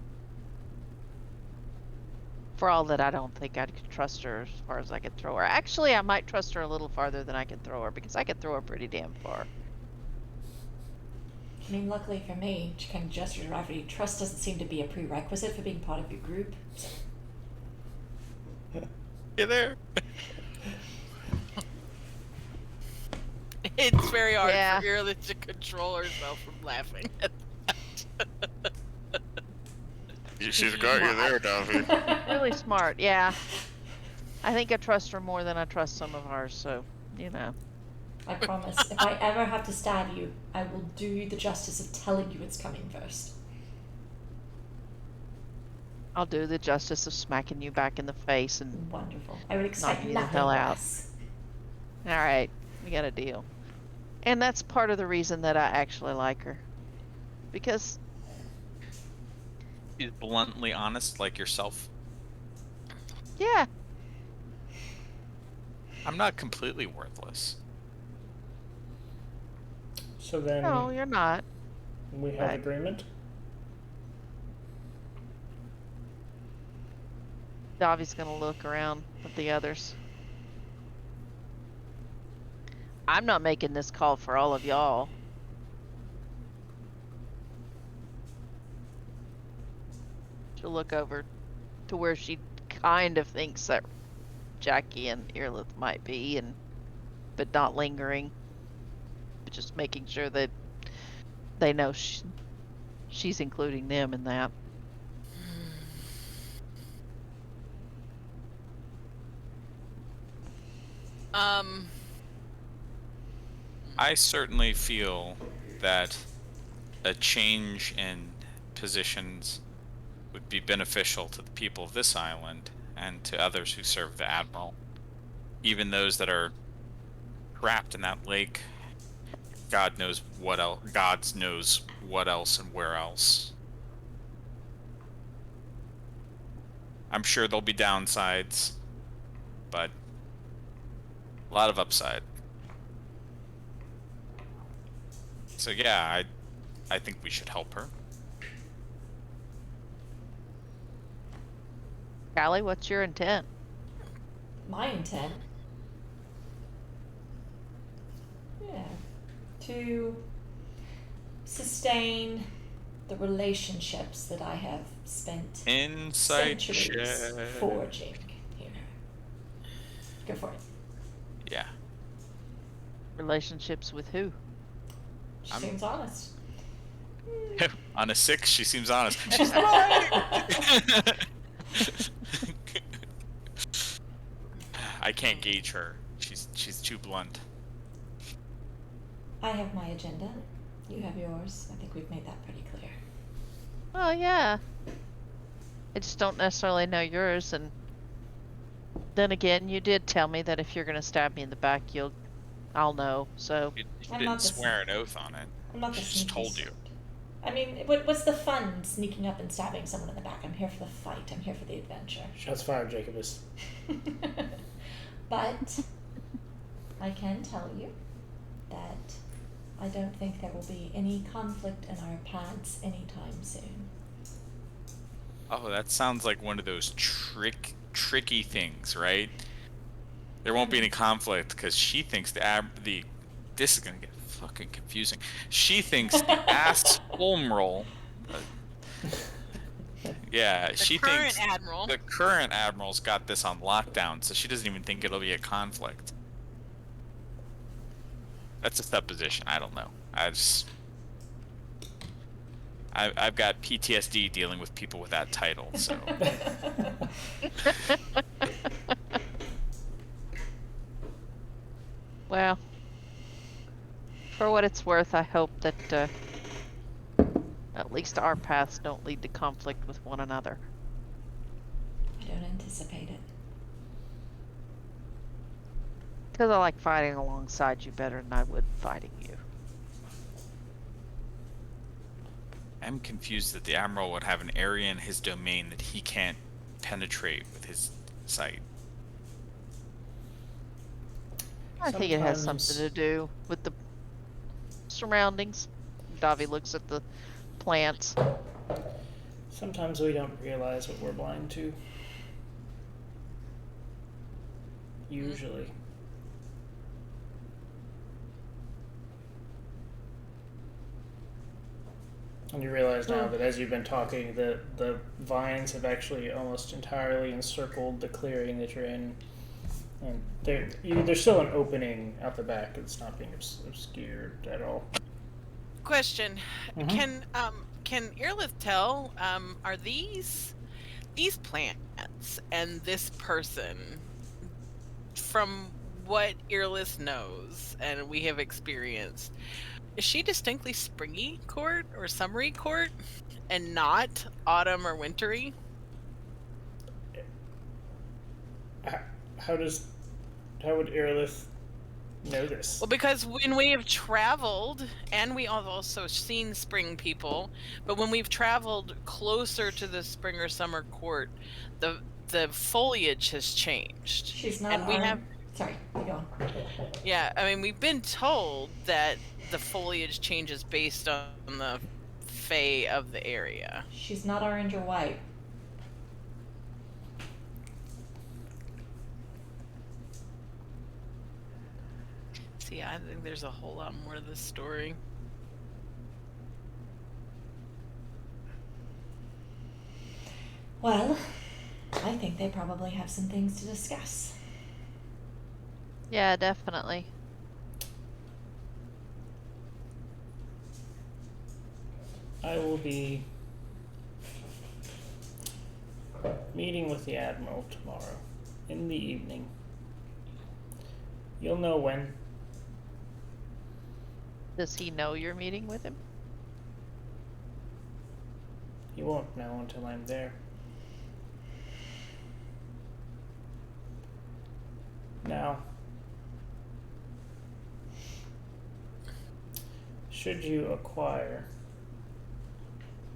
For all that I don't think I could trust her as far as I could throw her. Actually, I might trust her a little farther than I can throw her, because I can throw her pretty damn far. I mean, luckily for me, she kind of gestured around you. Trust doesn't seem to be a prerequisite for being part of your group. So. You there? It's very hard Yeah. for Irla to control herself from laughing at that. She's got you there, Duffy. Really smart, yeah. I think I trust her more than I trust some of ours, so, you know. I promise, if I ever have to stab you, I will do you the justice of telling you it's coming first. I'll do the justice of smacking you back in the face and... Wonderful. I would expect you the nothing hell out. less. Alright, we got a deal. And that's part of the reason that I actually like her. Because, She's bluntly honest, like yourself. yeah, I'm not completely worthless. So then no, you're not. we have but- agreement. Davi's gonna look around at the others. I'm not making this call for all of y'all. She'll look over to where she kind of thinks that Jackie and Earlith might be, and but not lingering. But just making sure that they know she's including them in that. I certainly feel that a change in positions would be beneficial to the people of this island and to others who serve the Admiral. Even those that are trapped in that lake, God knows what else. God knows what else and where else. I'm sure there'll be downsides, but a lot of upside. So yeah, I think we should help her. Callie, what's your intent? my intent. Yeah. To sustain the relationships that I have spent Insight centuries check. forging here. Go for it. Yeah. Relationships with who? She seems honest. On a 6, she seems honest. She's lying! I can't gauge her. She's too blunt. I have my agenda. You have yours. I think we've made that pretty clear. Oh yeah. I just don't necessarily know yours, and then again, you did tell me that if you're gonna stab me in the back, I'll know. So You I'm didn't not the swear an oath on it. I'm not the She just sneaky told you. sort. I mean, what's the fun sneaking up and stabbing someone in the back? I'm here for the fight. I'm here for the adventure. Shots fired, Jacobus. But I can tell you that I don't think there will be any conflict in our paths anytime soon. Oh, that sounds like one of those tricky things, right? There won't be any conflict because she thinks this is gonna get fucking confusing. She thinks the admiral. Yeah, she current thinks admiral. the current admiral's got this on lockdown, so she doesn't even think it'll be a conflict. That's a supposition. I don't know. I've got PTSD dealing with people with that title, so. well, for what it's worth, I hope that at least our paths don't lead to conflict with one another. I don't anticipate it. Because I like fighting alongside you better than I would fighting you. I'm confused that the admiral would have an area in his domain that he can't penetrate with his sight. I think it has Sometimes- something to do with the surroundings. Davi looks at the plants. Sometimes we don't realize what we're blind to. Usually. And you realize now that as you've been talking, the vines have actually almost entirely encircled the clearing that you're in. And there's still an opening out the back. It's not being obscured at all. Question: Mhm. Can Earlith tell? Are these plants and this person, from what Earlith knows and we have experienced, is she distinctly springy court or summery court, and not autumn or wintry? How would Earlith know this? Well, because when we have traveled, and we have also seen spring people, but when we've traveled closer to the spring or summer court, the foliage has changed. She's not. And we have. Sorry, you go on. Yeah, I mean, we've been told that the foliage changes based on the fey of the area. She's not orange or white. See, I think there's a whole lot more to this story. Well, I think they probably have some things to discuss. Yeah, definitely. I will be meeting with the Admiral tomorrow in the evening. You'll know when. Does he know you're meeting with him? He won't know until I'm there. Now, should you acquire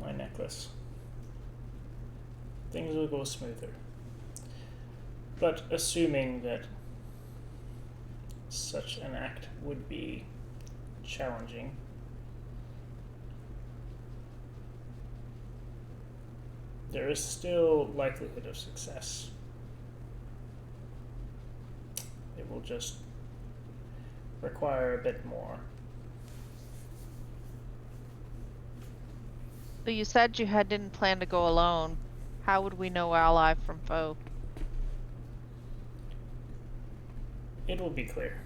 my necklace, things will go smoother. But assuming that such an act would be challenging, there is still likelihood of success. will just require a bit more. But you said you didn't plan to go alone. How would we know ally from foe? It will be clear.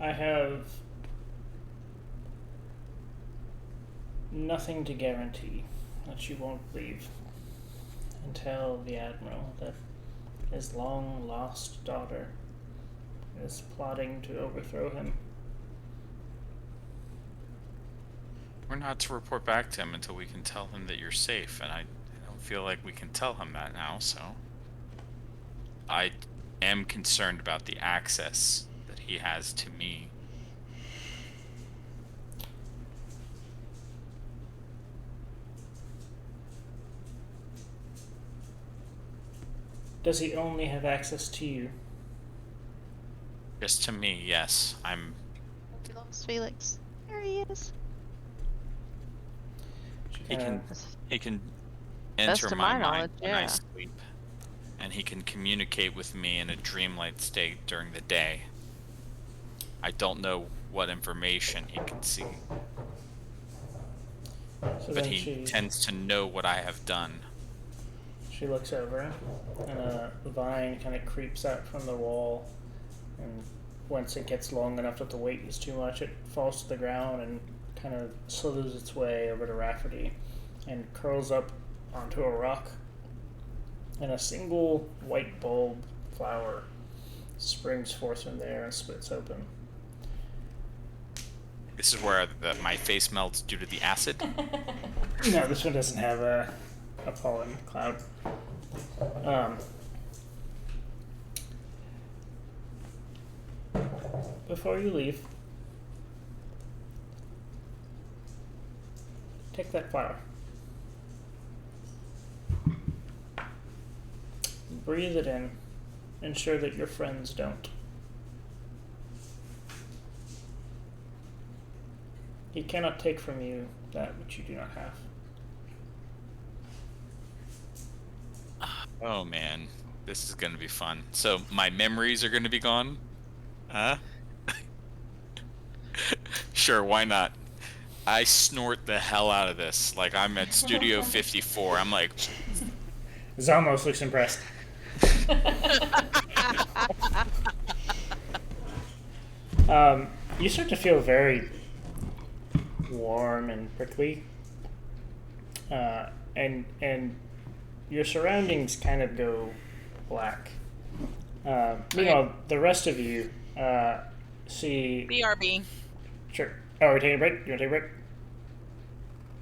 I have nothing to guarantee that you won't leave and tell the Admiral that his long-lost daughter is plotting to overthrow him. We're not to report back to him until we can tell him that you're safe, and I don't feel like we can tell him that now, so... I am concerned about the access that he has to me. Does he only have access to you? Just to me, yes. We lost Felix. There he is. He can Best enter of my my mind knowledge, when I yeah. sleep, and he can communicate with me in a dreamlike state during the day. I don't know what information he can see, So but then he tends to know what I have done. She looks over, and a vine kind of creeps out from the wall, and once it gets long enough that the weight is too much, it falls to the ground and kind of slithers its way over to Rafferty and curls up onto a rock, and a single white bulb flower springs forth from there and splits open. This is where my face melts due to the acid. No, this one doesn't have a pollen cloud. Before you leave, take that flower. Breathe it in. Ensure that your friends don't. He cannot take from you that which you do not have. Oh man, this is gonna be fun. So my memories are gonna be gone? Huh? Sure, why not? I snort the hell out of this. Like I'm at Studio 54. I'm like, Zamos looks impressed. You start to feel very warm and prickly, and your surroundings kind of go black. Meanwhile, the rest of you see. BRB. Sure. Oh, we're taking a break. You want to take a break?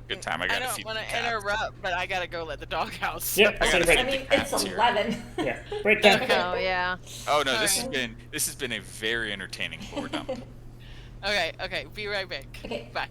good time. I I gotta don't feed want the to cat. interrupt, but I gotta go let the dog out. So. Yep. Let's take a break. I mean, it's Here. 11. Yeah. Break time. Oh yeah. Oh no, this Alright. has been a very entertaining lore dump. Okay, be right back. Okay. Bye.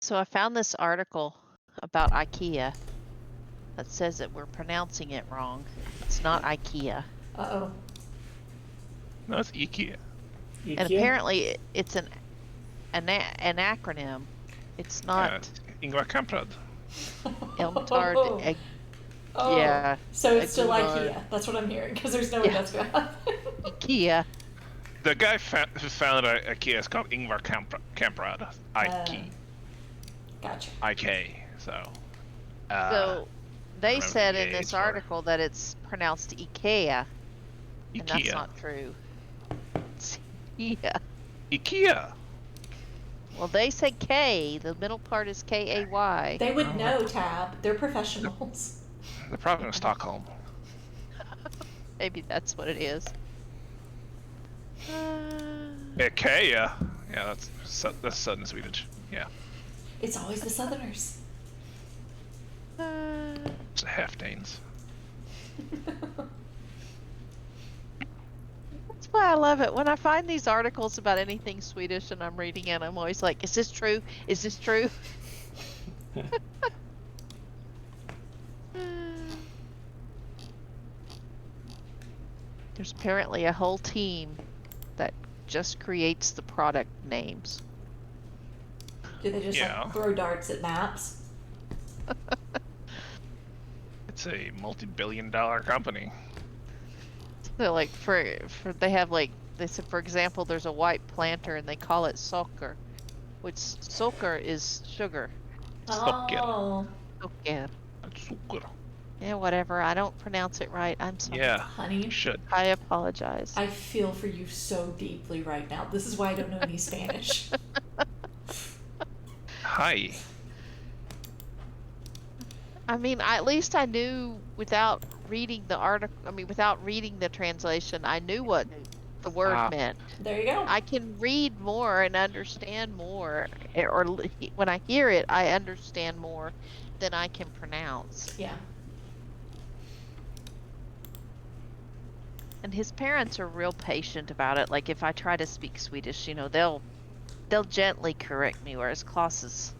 So I found this article about IKEA that says that we're pronouncing it wrong. It's not IKEA. Uh-oh. No, it's IKEA. And IKEA? apparently it's an acronym. It's not Yeah, Ingvar Kamprad. Elmtard. Oh, Yeah. so it's still Gunnar. IKEA. That's what I'm hearing, because there's no way Yeah. that's going to happen. IKEA. The guy who founded IKEA is called Ingvar Kamprad. IK. Gotcha. IK. So. So they remember said the in this age or- article that it's pronounced IKEA, and that's IKEA. not true. It's IKEA. IKEA. Well, they said K. The middle part is KAY. They would know, Tab. They're professionals. They're probably in Stockholm. Maybe that's what it is. IKEA. Yeah, that's Southern Swedish. Yeah, It's always the Southerners. it's the Halfdanes. That's why I love it. When I find these articles about anything Swedish and I'm reading it, I'm always like, is this true? Is this true? There's apparently a whole team that just creates the product names. Do they just Yeah. like, throw darts at maps? It's a multi-billion-dollar company. So like for they have like they said, for example, there's a white planter and they call it socker, which socker is sugar. Socker. Oh, Socker. Zucker. Yeah, whatever. I don't pronounce it right. I'm sorry. Yeah, honey. you should. I apologize. I feel for you so deeply right now. This is why I don't know any Spanish. Hi. I mean, at least I knew without reading the article. I mean, without reading the translation, I knew what the word Ah. meant. There you go. I can read more and understand more, or when I hear it, I understand more than I can pronounce. Yeah. And his parents are real patient about it. Like if I try to speak Swedish, you know, they'll gently correct me, whereas Klaus is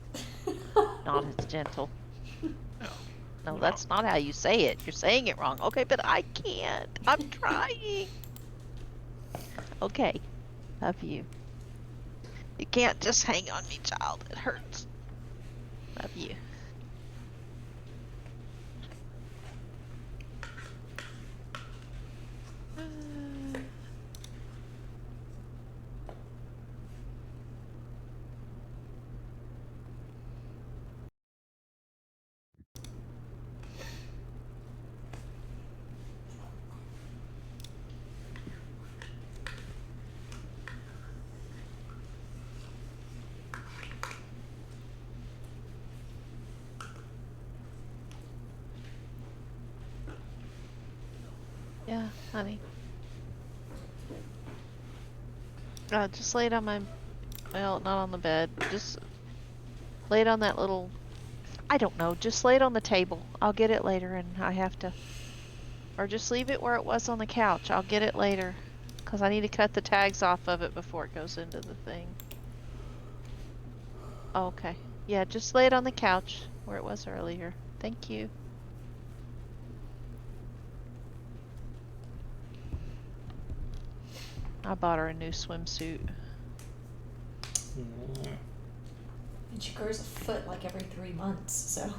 not as gentle. No, that's not how you say it. You're saying it wrong. Okay, but I can't. I'm trying. Okay. Love you. You can't just hang on me, child. It hurts. Love you. Yeah, honey. Just lay it on my, well, not on the bed. Just lay it on that little, I don't know, just lay it on the table. I'll get it later and I have to, or just leave it where it was on the couch. I'll get it later. Because I need to cut the tags off of it before it goes into the thing. Oh, okay. Yeah, just lay it on the couch where it was earlier. Thank you. I bought her a new swimsuit. And she grows a foot like every 3 months, so.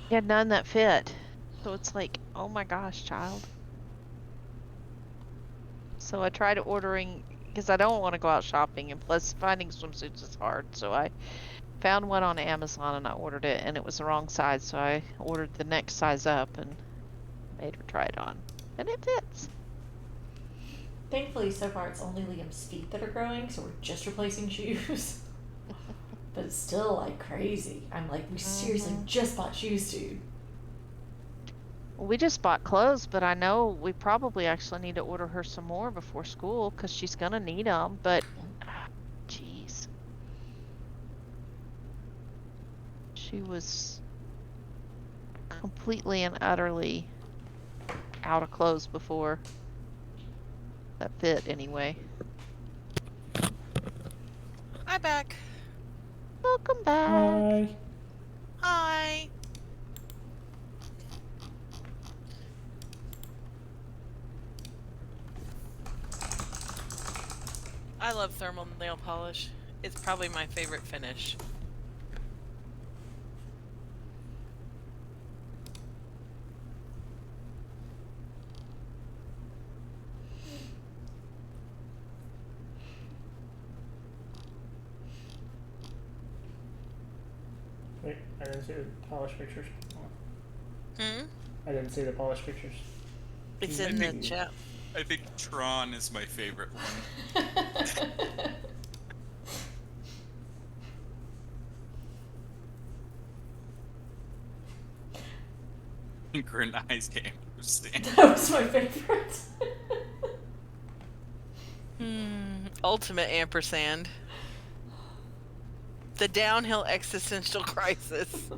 Yeah, none that fit. So it's like, oh my gosh, child. So I tried ordering, because I don't want to go out shopping, and plus finding swimsuits is hard. So I found one on Amazon and I ordered it, and it was the wrong size. So I ordered the next size up and made her try it on. And it fits. Thankfully, so far it's only Liam's feet that are growing, so we're just replacing shoes. But it's still like crazy. I'm like, we seriously just bought shoes, dude. We just bought clothes, but I know we probably actually need to order her some more before school because she's gonna need them. But, jeez, she was completely and utterly out of clothes before that fit anyway. Hi, back. I'm back. Hi. Hi. I love thermal nail polish. It's probably my favorite finish. Wait, I didn't see the polished pictures. Hmm? I didn't see the polished pictures. It's in the chat. I think Tron is my favorite one. Synchronized ampersand. That was my favorite. Ultimate ampersand. The downhill existential crisis.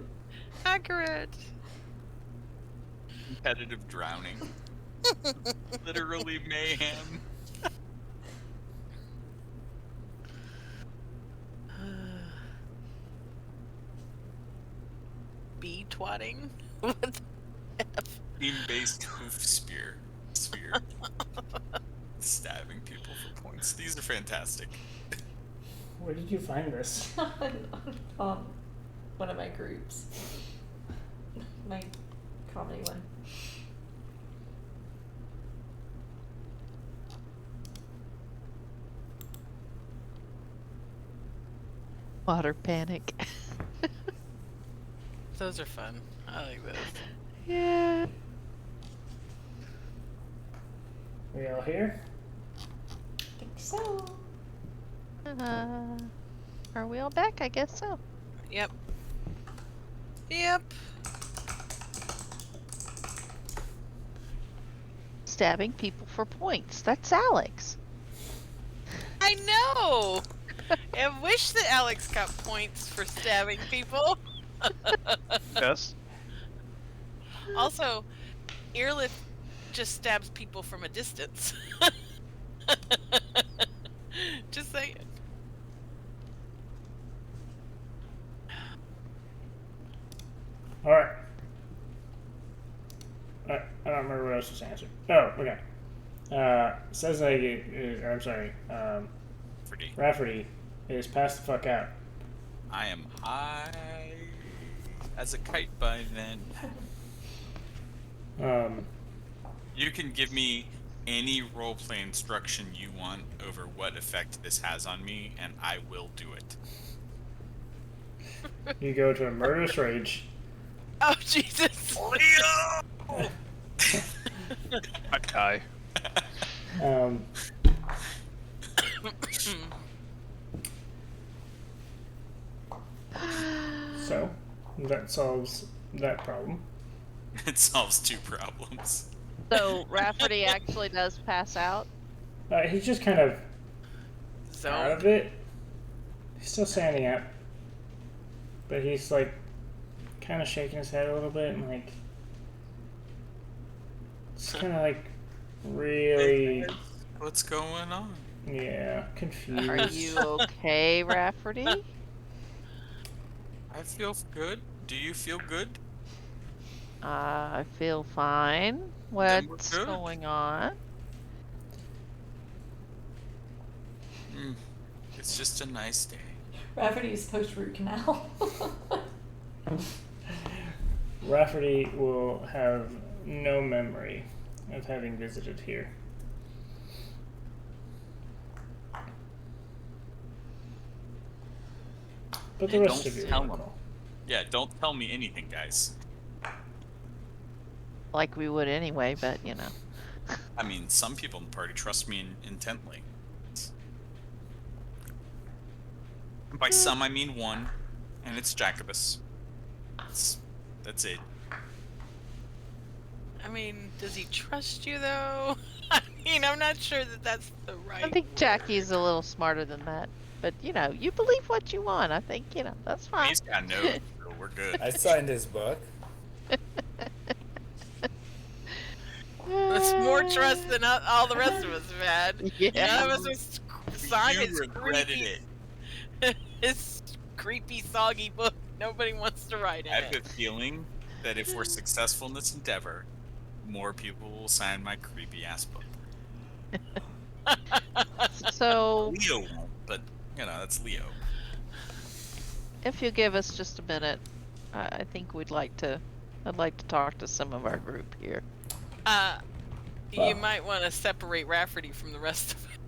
Accurate. Competitive drowning. Literally mayhem. Bee twatting? What the F? Team-based hoof sphere. Stabbing people for points. These are fantastic. Where did you find this? One of my groups. My comedy one. Water panic. Those are fun. I like those. Yeah. We all here? I think so. Are we all back? I guess so. Yep. Yep. Stabbing people for points. That's Alex. I know! I wish that Alex got points for stabbing people. Yes. Also, Earlift just stabs people from a distance. Just saying. Alright. I don't remember what else was answered. Oh, okay. Says I'm sorry. Pretty. Rafferty is passed the fuck out. I am high as a kite by then. You can give me any roleplay instruction you want over what effect this has on me, and I will do it. You go to a murderous rage. Oh, Jesus! Leo! I die. So, that solves that problem. It solves two problems. So Rafferty actually does pass out. He's just kind of out Zone. of it. He's still standing up. But he's like kind of shaking his head a little bit and like it's kind of like really What's going on? confused. Are you okay, Rafferty? I feel good. Do you feel good? I feel fine. Then we're What's good. going on? It's just a nice day. Rafferty is post root canal. Rafferty will have no memory of having visited here. But the And rest don't of you tell will him. recall. Yeah, don't tell me anything, guys. Like we would anyway, but you know. I mean, some people in the party trust me intently. And by some, I mean one, and it's Jacobus. That's it. I mean, does he trust you though? I mean, I'm not sure that that's the right. I think Jackie's a little smarter than that. But you know, you believe what you want. I think, you know, that's fine. He's got no, so we're good. I signed his book. That's more trust than all the rest of us have had. Yeah. None of us was signing You his regretted creepy, it. his creepy, soggy book nobody wants to write in I have it. a feeling that if we're successful in this endeavor, more people will sign my creepy ass book. So, Leo won't, but that's Leo. if you give us just a minute, I think I'd like to talk to some of our group here. You might want to separate Rafferty from the rest of it,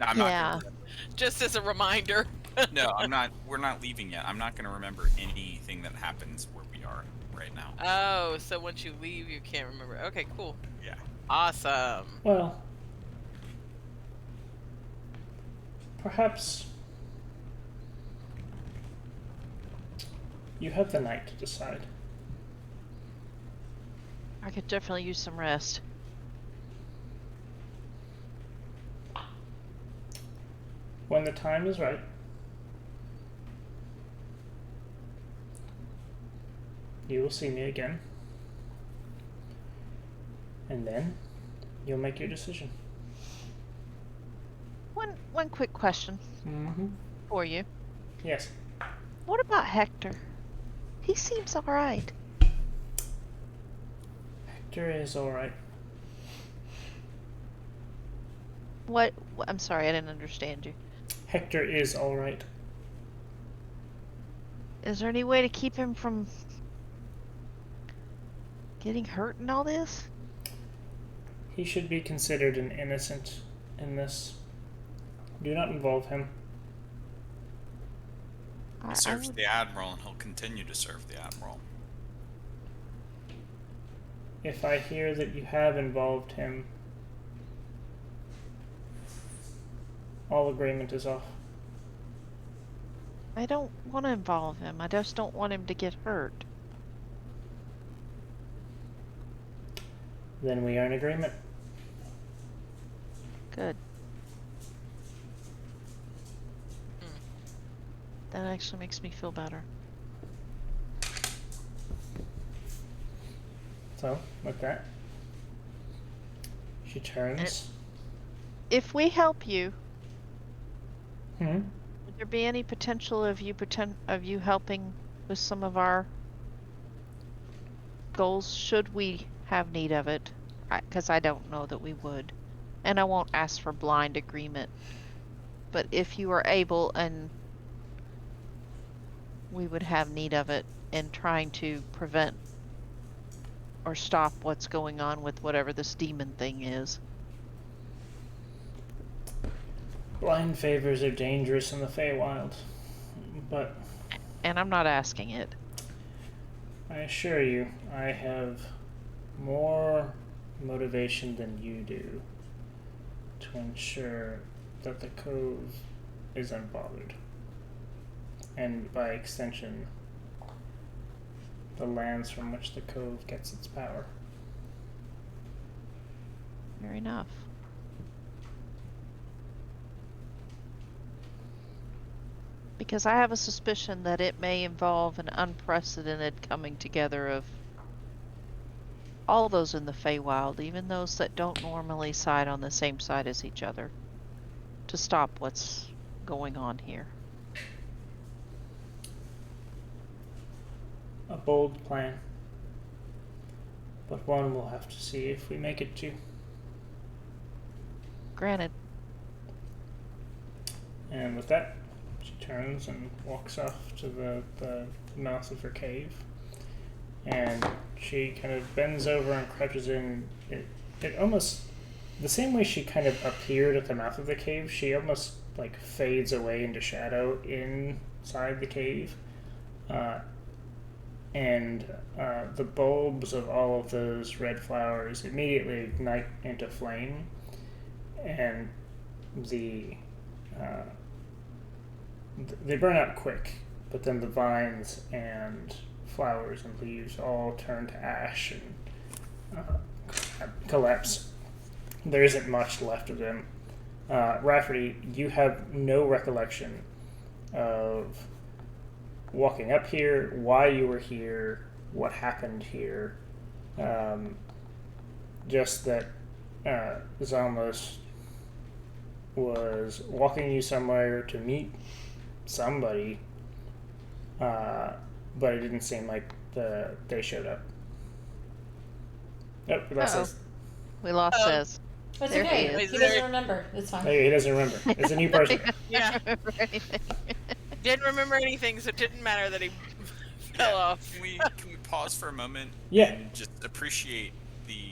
No, I'm not gonna just as a reminder. No, I'm not. We're not leaving yet. I'm not going to remember anything that happens where we are right now. Oh, so once you leave, you can't remember. Okay, cool. Yeah. Awesome. Well, perhaps you have the night to decide. I could definitely use some rest. When the time is right, you will see me again. And then you'll make your decision. One quick question Mm-hmm. for you. Yes. What about Hector? He seems alright. Hector is alright. What? I'm sorry, I didn't understand you. Hector is alright. Is there any way to keep him from getting hurt in all this? He should be considered an innocent in this. Do not involve him. He serves the Admiral, and he'll continue to serve the Admiral. If I hear that you have involved him, all agreement is off. I don't want to involve him. I just don't want him to get hurt. Then we are in agreement. Good. That actually makes me feel better. So, with that, she turns. If we help you, Hmm? would there be any potential of you helping with some of our goals should we have need of it? Because I don't know that we would. And I won't ask for blind agreement. But if you are able and we would have need of it in trying to prevent or stop what's going on with whatever this demon thing is. Blind favors are dangerous in the Feywild, but And I'm not asking it. I assure you, I have more motivation than you do to ensure that the Cove is unbothered. And by extension, the lands from which the Cove gets its power. Fair enough. Because I have a suspicion that it may involve an unprecedented coming together of all those in the Feywild, even those that don't normally side on the same side as each other, to stop what's going on here. A bold plan, but one we'll have to see if we make it to. Granted. And with that, she turns and walks off to the mouth of her cave. And she kind of bends over and crouches in. It almost, the same way she kind of appeared at the mouth of the cave, she almost like fades away into shadow inside the cave. And the bulbs of all of those red flowers immediately ignite into flame. And they burn out quick, but then the vines and flowers and leaves all turn to ash and collapse. There isn't much left of them. Rafferty, you have no recollection of walking up here, why you were here, what happened here. Just that Zalmos was walking you somewhere to meet somebody, but it didn't seem like they showed up. Nope, we lost Uh-oh. his. We lost Says. It's There okay. he is. He doesn't remember. It's fine. He doesn't remember. It's a new person. Yeah. I don't remember anything. Didn't remember anything, so it didn't matter that he fell off. Can we pause for a moment? Yeah. And just appreciate the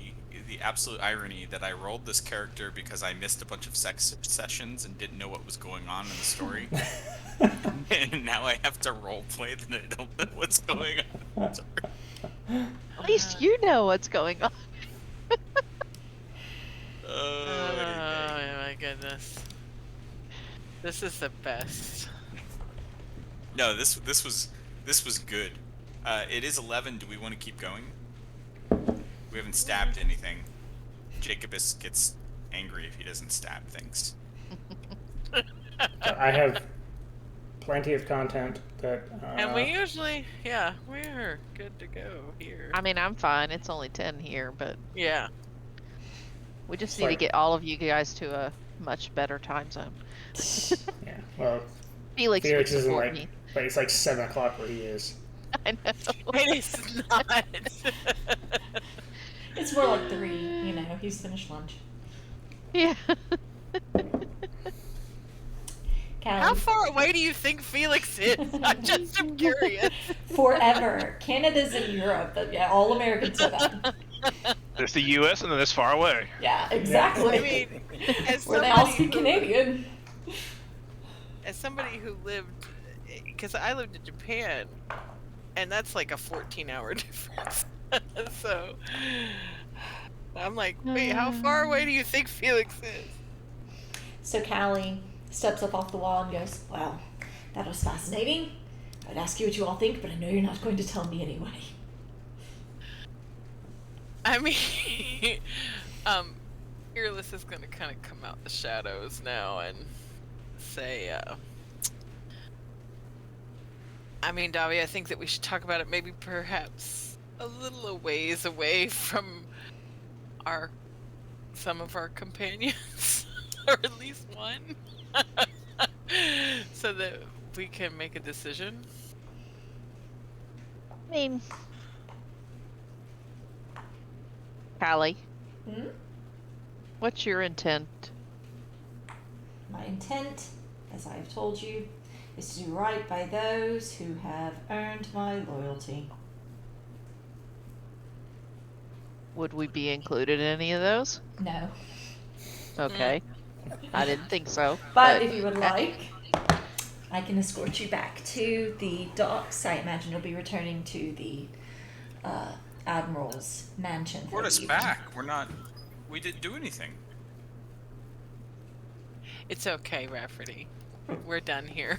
absolute irony that I rolled this character because I missed a bunch of sex sessions and didn't know what was going on in the story. And now I have to roleplay that I don't know what's going on. Sorry. At least you know what's going on. Oh my goodness. This is the best. No, this was good. It is 11. Do we want to keep going? We haven't stabbed anything. Jacobus gets angry if he doesn't stab things. I have plenty of content that. And we usually, we're good to go here. I mean, I'm fine. It's only 10 here, but Yeah. we just Sorry. need to get all of you guys to a much better time zone. Yeah. Well, Felix Felix would isn't support like, me. but it's like 7 o'clock where he is. I know. It is not. It's more like 3. You know, he's finished lunch. Yeah. Callie, How far away do you think Felix is? I just am curious. forever. Canada's in Europe, but yeah, all Americans know that. There's the U.S. and then there's far away. Yeah, exactly. I mean, as where they all somebody speak who- Canadian. As somebody who lived, because I lived in Japan, and that's like a 14-hour difference. So I'm like, wait, how far away do you think Felix is? So Callie steps up off the wall and goes, "Well, that was fascinating. I'd ask you what you all think, but I know you're not going to tell me anyway." I mean, Fearless is going to kind of come out the shadows now and say, I mean, Davi, I think that we should talk about it maybe perhaps a little a ways away from some of our companions, or at least one, so that we can make a decision. I mean, Callie, Hmm? what's your intent? My intent, as I have told you, is to do right by those who have earned my loyalty. Would we be included in any of those? No. Okay. I didn't think so. But if you would like, I can escort you back to the docks. I imagine you'll be returning to the Admiral's mansion. for Brought the us evening. back. We didn't do anything. It's okay, Rafferty. We're done here.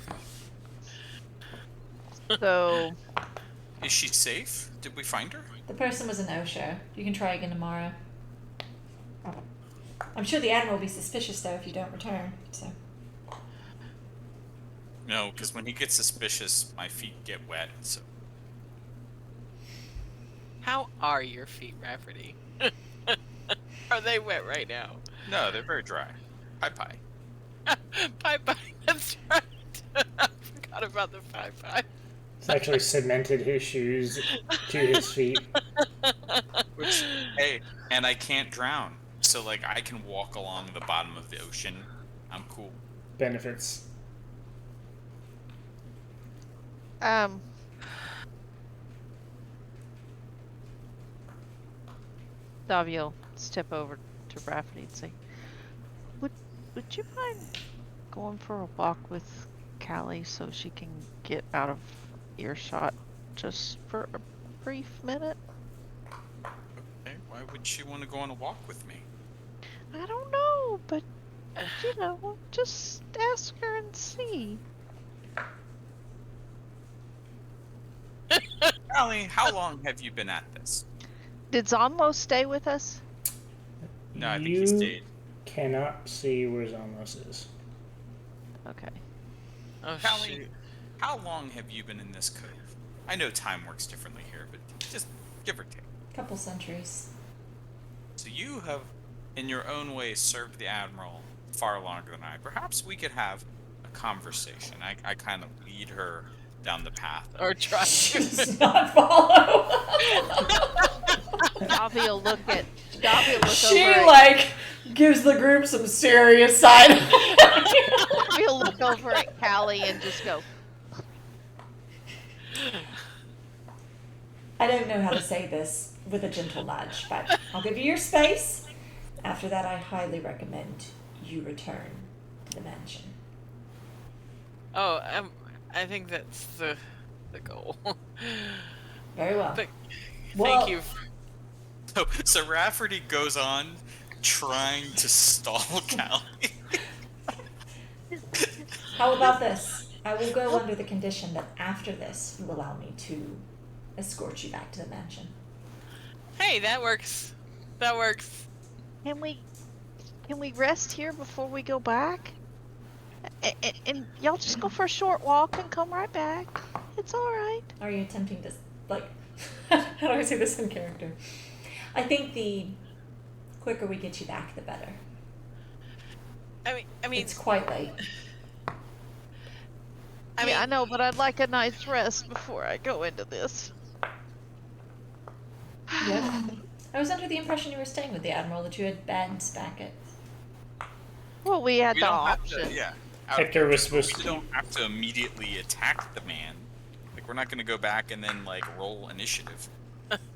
So, Is she safe? Did we find her? The person was a no-show. You can try again tomorrow. I'm sure the Admiral will be suspicious, though, if you don't return. So No, because when he gets suspicious, my feet get wet. So How are your feet, Rafferty? Are they wet right now? no, they're very dry. Pie. Bye. That's right. I forgot about the bye. He's actually cemented his shoes to his feet. Which, hey, and I can't drown, so like I can walk along the bottom of the ocean. I'm cool. Benefits. Davy will step over to Rafferty and say, Would you mind going for a walk with Callie so she can get out of earshot just for a brief minute? Okay, why would she want to go on a walk with me? I don't know, but you know, just ask her and see. Allie, how long have you been at this? Did Zonlo stay with us? No, I think you he stayed. cannot see where Zomos is. Okay. Oh, Callie, shoot. how long have you been in this cove? I know time works differently here, but just give or take. couple centuries. So you have, in your own way, served the Admiral far longer than I. Perhaps we could have a conversation. I kind of lead her down the path. Or try She to. does not follow. Dobby will look at. Dobby will look She over. like gives the group some serious side. Dobby will look over at Callie and just go. I don't know how to say this with a gentle nudge, but I'll give you your space. After that, I highly recommend you return to the mansion. Oh, I think that's the goal. Very well. But Well- thank you. So Rafferty goes on trying to stall Callie. How about this? I will go under the condition that after this, you allow me to escort you back to the mansion. Hey, that works. That works. Can we rest here before we go back? And y'all just go for a short walk and come right back. It's all right. Are you attempting to, like, how do I say this in character? I think the quicker we get you back, the better. I mean, It's quite late. I know, but I'd like a nice rest before I go into this. Yep. I was under the impression you were staying with the Admiral, that you had beds back at... Well, we had We the don't have option. to, yeah. Hector was supposed We to. don't have to immediately attack the man. Like, we're not going to go back and then, like, roll initiative.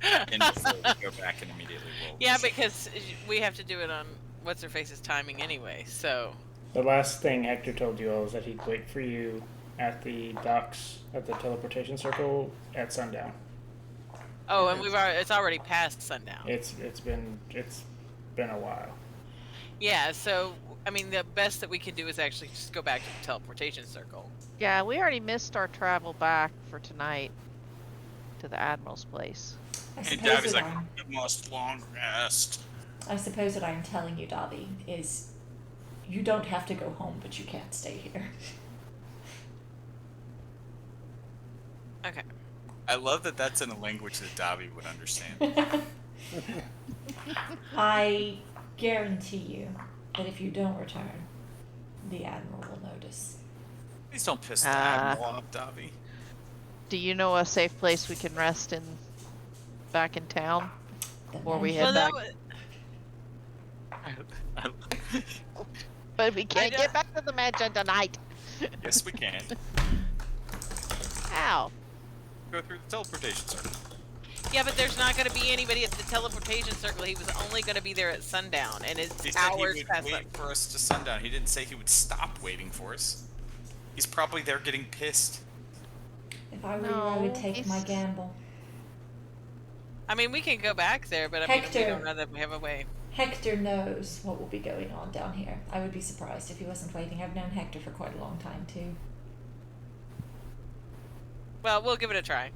And before we go back and immediately roll. yeah, initiative. because we have to do it on what's her face's timing anyway. So The last thing Hector told you all was that he'd wait for you at the docks at the teleportation circle at sundown. oh, and it's already past sundown. It's been a while. Yeah, so I mean, the best that we can do is actually just go back to the teleportation circle. Yeah, we already missed our travel back for tonight to the Admiral's place. I And suppose, Davvy's that like, you must long rest. I suppose what I'm telling you, Dobby, is you don't have to go home, but you can't stay here. Okay. I love that that's in a language that Davy would understand. I guarantee you that if you don't return, the Admiral will notice. Please don't piss the Ah. Admiral off, Davy. Do you know a safe place we can rest in back in town? The Or we mansion- head Well, back. that was, But we can't I get back to the mansion tonight. Yes, we can. How? Go through the teleportation circle. yeah, but there's not going to be anybody at the teleportation circle. He was only going to be there at sundown, and it's He said he hours would past wait that. for us to sundown. He didn't say he would stop waiting for us. He's probably there getting pissed. If I were you, I would No, take my he's- gamble. I mean, we can go back there, but I mean, we Hector. don't know that we have a way. Hector knows what will be going on down here. I would be surprised if he wasn't waiting. I've known Hector for quite a long time, too. Well, we'll give it a try.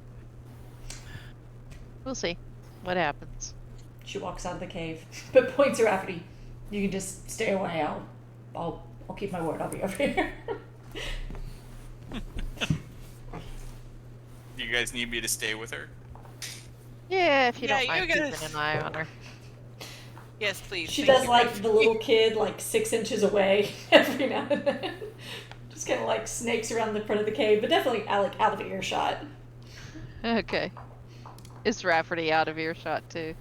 We'll see what happens. She walks out of the cave, but points to Rafferty. You can just stay away. I'll keep my word. I'll be over here. Do you guys need me to stay with her? Yeah, if you Yeah, don't mind you keeping guys- an eye on her. Yes, please. She thank does you. like the little kid, like 6 inches away every now and then. Just kind of like snakes around the front of the cave, but definitely out of earshot. Okay. Is Rafferty out of earshot too?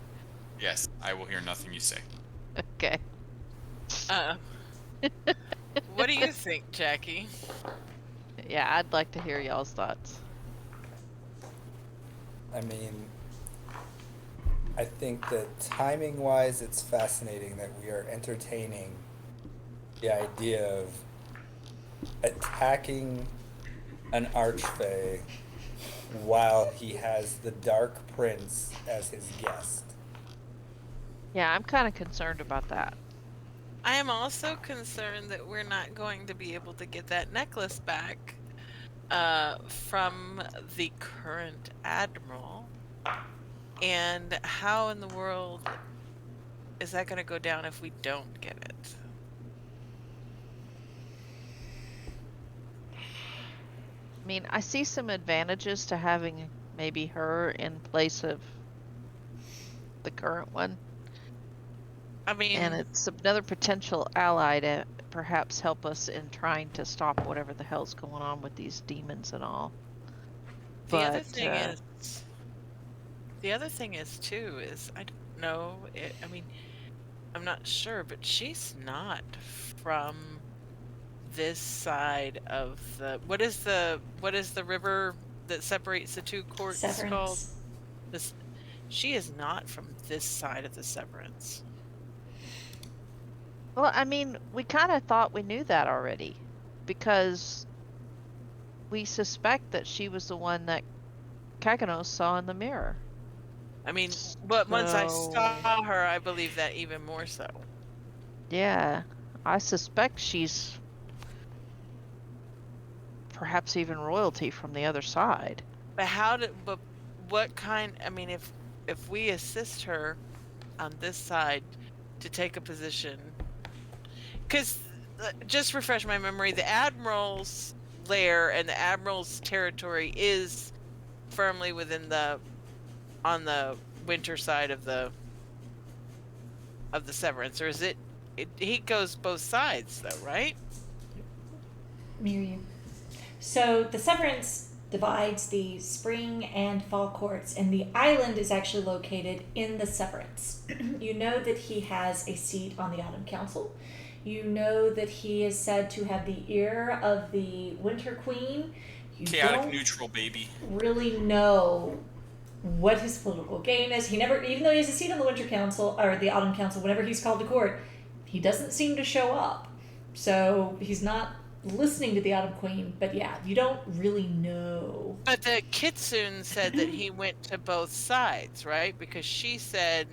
Yes, I will hear nothing you say. Okay. What do you think, Jackie? Yeah, I'd like to hear y'all's thoughts. I mean, I think that timing-wise, it's fascinating that we are entertaining the idea of attacking an archfey while he has the Dark Prince as his guest. Yeah, I'm kind of concerned about that. I am also concerned that we're not going to be able to get that necklace back from the current admiral. And how in the world is that going to go down if we don't get it? I mean, I see some advantages to having maybe her in place of the current one. I mean, And it's another potential ally to perhaps help us in trying to stop whatever the hell's going on with these demons and all. The other But thing is too is I don't know. I mean, I'm not sure, but she's not from this side of the what is the river that separates the two courts called? Severance. This she is not from this side of the Severance. well, I mean, we kind of thought we knew that already, because we suspect that she was the one that Kakanos saw in the mirror. I mean, but once I So- saw her, I believe that even more so. Yeah, I suspect she's perhaps even royalty from the other side. But what kind? I mean, if we assist her on this side to take a position, because just refresh my memory, the Admiral's lair and the Admiral's territory is firmly within on the winter side of the Severance, or is it he goes both sides though, right? Mirror you. So the Severance divides the spring and fall courts, and the island is actually located in the Severance. You know that he has a seat on the Autumn Council. You know that he is said to have the ear of the Winter Queen. You Chaotic don't neutral, baby. really know what his political game is. He never, even though he has a seat on the Winter Council or the Autumn Council, whenever he's called to court, he doesn't seem to show up. So he's not listening to the Autumn Queen. But yeah, you don't really know. But the Kitsune said that he went to both sides, right? Because she said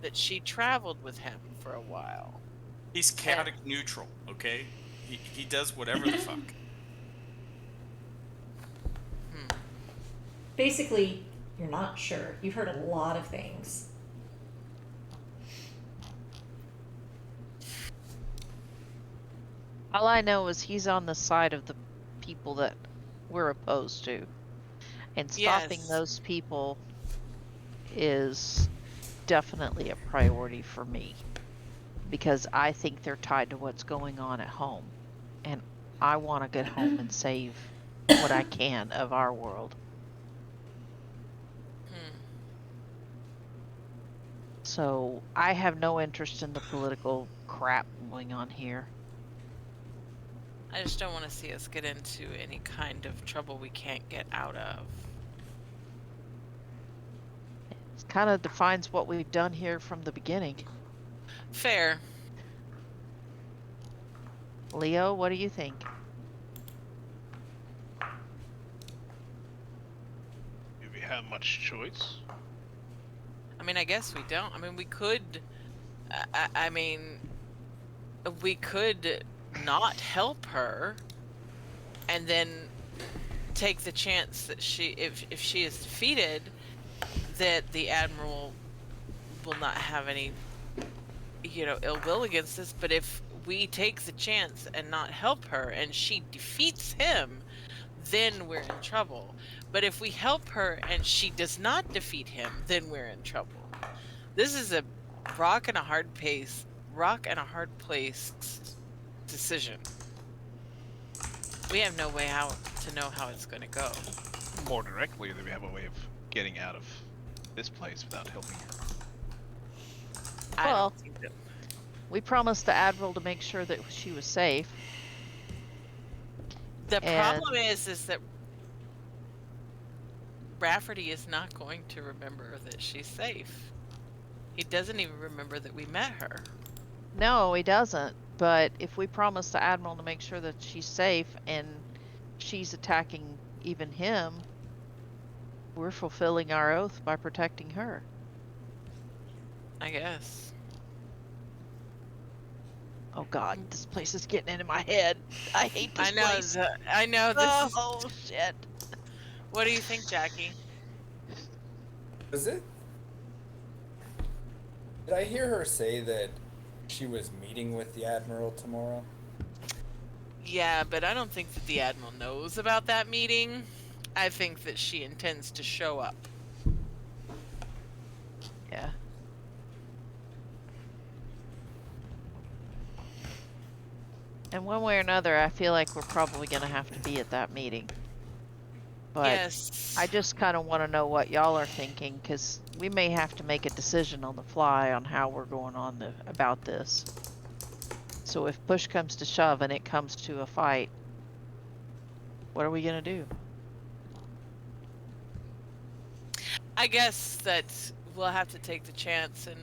that she traveled with him for a while. He's chaotic neutral, okay? He does whatever the fuck. Basically, you're not sure. You've heard a lot of things. All I know is he's on the side of the people that we're opposed to. And stopping Yes. those people is definitely a priority for me. Because I think they're tied to what's going on at home. And I want to get home and save what I can of our world. So I have no interest in the political crap going on here. I just don't want to see us get into any kind of trouble we can't get out of. It kind of defines what we've done here from the beginning. Fair. Leo, what do you think? Do we have much choice? I mean, I guess we don't. I mean, we could. I mean, we could not help her, and then take the chance that if she is defeated, that the Admiral will not have any, ill will against us. But if we take the chance and not help her, and she defeats him, then we're in trouble. But if we help her and she does not defeat him, then we're in trouble. This is a rock and a hard place decision. We have no way to know how it's going to go. More directly, that we have a way of getting out of this place without helping her. I Well- don't think that. We promised the Admiral to make sure that she was safe. The And- problem is that Rafferty is not going to remember that she's safe. He doesn't even remember that we met her. No, he doesn't. But if we promise the Admiral to make sure that she's safe and she's attacking even him, we're fulfilling our oath by protecting her. I guess. Oh god, this place is getting into my head. I hate this place. I know. This is. Oh shit. What do you think, Jackie? Was it? Did I hear her say that she was meeting with the Admiral tomorrow? Yeah, but I don't think that the Admiral knows about that meeting. I think that she intends to show up. Yeah. And one way or another, I feel like we're probably gonna have to be at that meeting. But Yes. I just kind of want to know what y'all are thinking, because we may have to make a decision on the fly on how we're going on about this. So if push comes to shove and it comes to a fight, what are we going to do? I guess that we'll have to take the chance and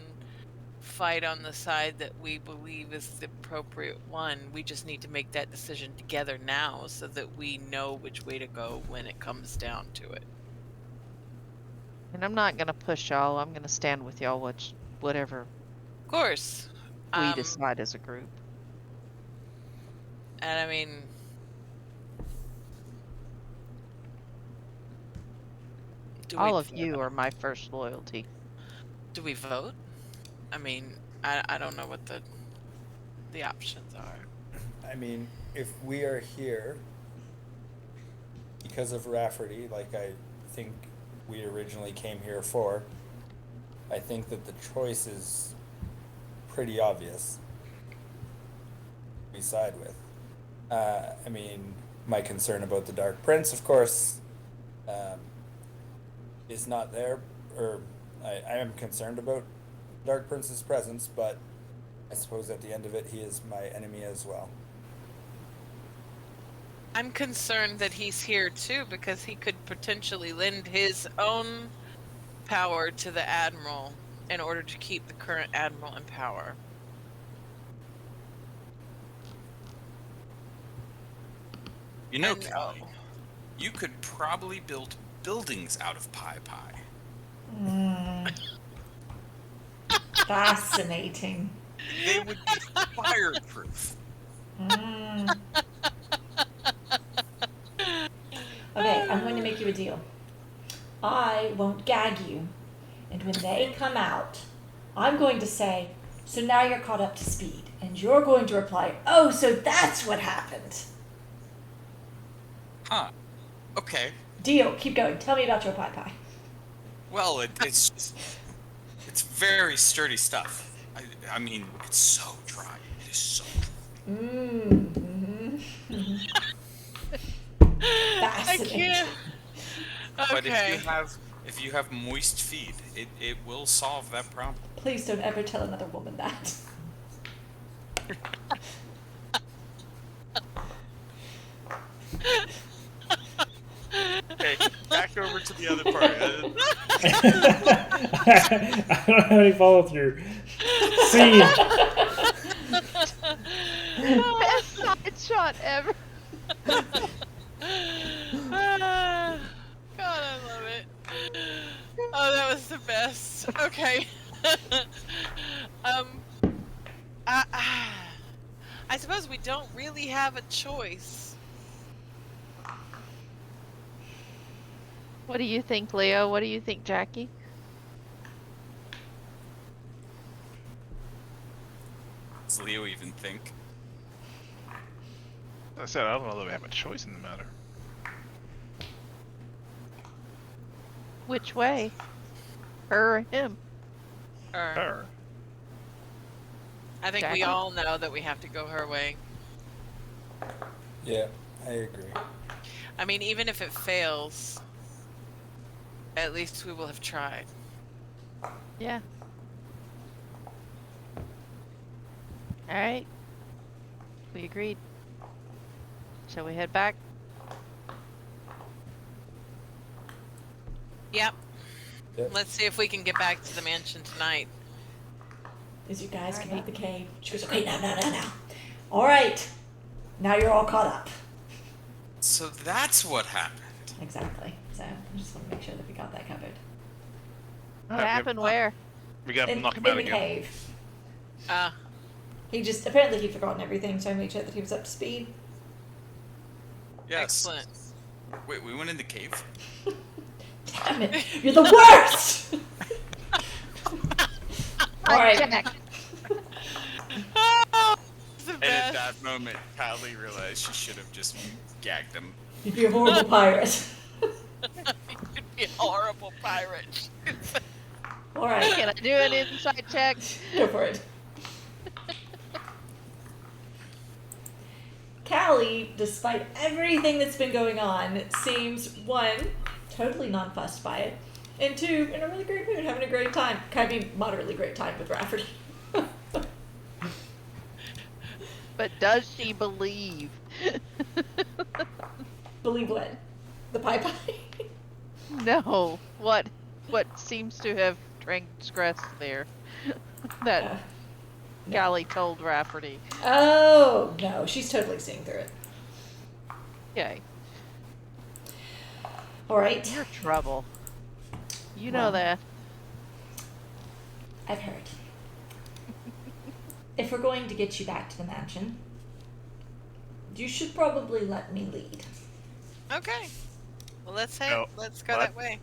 fight on the side that we believe is the appropriate one. We just need to make that decision together now so that we know which way to go when it comes down to it. And I'm not going to push y'all. I'm going to stand with y'all, whatever Of course. we decide as a group. And I mean, All of you are my first loyalty. Do we vote? I mean, I don't know what the options are. I mean, if we are here because of Rafferty, like I think we originally came here for, I think that the choice is pretty obvious. We side with. I mean, my concern about the Dark Prince, of course, is not there, or I am concerned about Dark Prince's presence, but I suppose at the end of it, he is my enemy as well. I'm concerned that he's here too because he could potentially lend his own power to the Admiral in order to keep the current Admiral in power. You know, And, Callie, you could probably build buildings out of pie. Fascinating. They would be fireproof. Okay, I'm going to make you a deal. I won't gag you, and when they come out, I'm going to say, so now you're caught up to speed, and you're going to reply, oh, so that's what happened. Huh. Okay. Deal. Keep going. Tell me about your pie. Well, it's very sturdy stuff. I mean, it's so dry. It is so dry. Fascinating. I can't. But Okay. if you have moist feed, it will solve that problem. Please don't ever tell another woman that. Okay, back over to the other party. I don't have any follow through. Scene. Best side shot ever. God, I love it. Oh, that was the best. Okay. I suppose we don't really have a choice. What do you think, Leo? What do you think, Jackie? Does Leo even think? As I said, I don't know that we have a choice in the matter. Which way? Her or him? Her. I think we Jackie? all know that we have to go her way. Yeah, I agree. I mean, even if it fails, at least we will have tried. Yeah. Alright. We agreed. Shall we head back? Yep. Yep. Let's see if we can get back to the mansion tonight. As you guys come out the cave, she goes, okay, now. All right. Now you're all caught up. So that's what happened. Exactly. So I just want to make sure that we got that covered. What happened where? We got to In knock him out the again. cave. Uh, Apparently he'd forgotten everything, so I made sure that he was up to speed. Yes. excellent. Wait, we went in the cave? Damn it, you're the worst! All right. Jack. Oh, it's the And at best. that moment, Callie realized she should have just gagged him. You'd be a horrible pirate. You'd be a horrible pirate. All right, Can I do an inside check? go for it. Callie, despite everything that's been going on, seems, one, totally non-fussed by it, and two, in a really great mood, having a great time. Kind of moderately great time with Rafferty. But does she believe? Believe what? The pie pie? No. What seems to have transgressed there? That Callie told Rafferty. Oh, no, she's totally seeing through it. Okay. Alright. You're trouble. You know Well. that. I've heard. If we're going to get you back to the mansion, you should probably let me lead. Okay. Well, let's head. No. Let's go What? that way.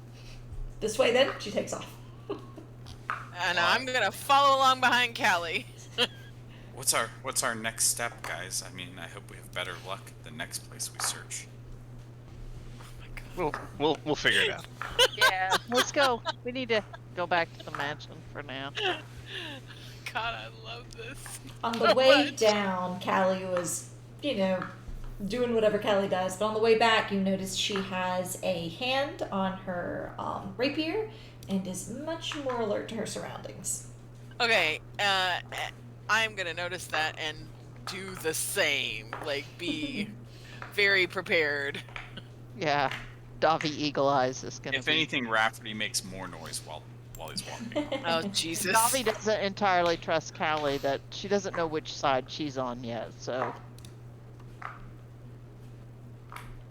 This way then, she takes off. And I'm gonna follow along behind Callie. What's our next step, guys? I mean, I hope we have better luck the next place we search. We'll figure it out. Yeah. Let's go. We need to go back to the mansion for now. God, I love this. On the so way much. down, Callie was, doing whatever Callie does. But on the way back, you notice she has a hand on her rapier and is much more alert to her surroundings. Okay, I'm gonna notice that and do the same. Like, be very prepared. Yeah. Davi Eagle Eyes is gonna If be. anything, Rafferty makes more noise while he's walking. Oh, Jesus. Davi doesn't entirely trust Callie, that she doesn't know which side she's on yet, so.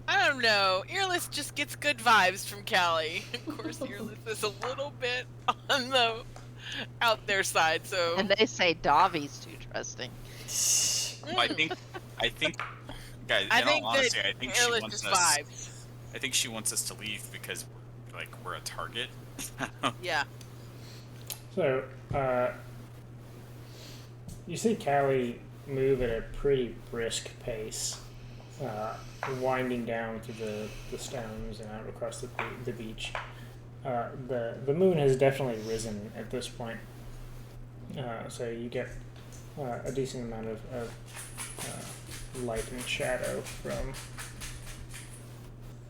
I don't know. Earless just gets good vibes from Callie. Of course, Earless is a little bit on the out there side, so. And they say Davi's too trusting. I think, guys. I In think all honesty, I think she Earless wants just us. vibes. I think she wants us to leave because, we're a target. Yeah. So, you see Callie move at a pretty brisk pace, winding down through the stones and out across the beach. The moon has definitely risen at this point, so you get a decent amount of light and shadow from.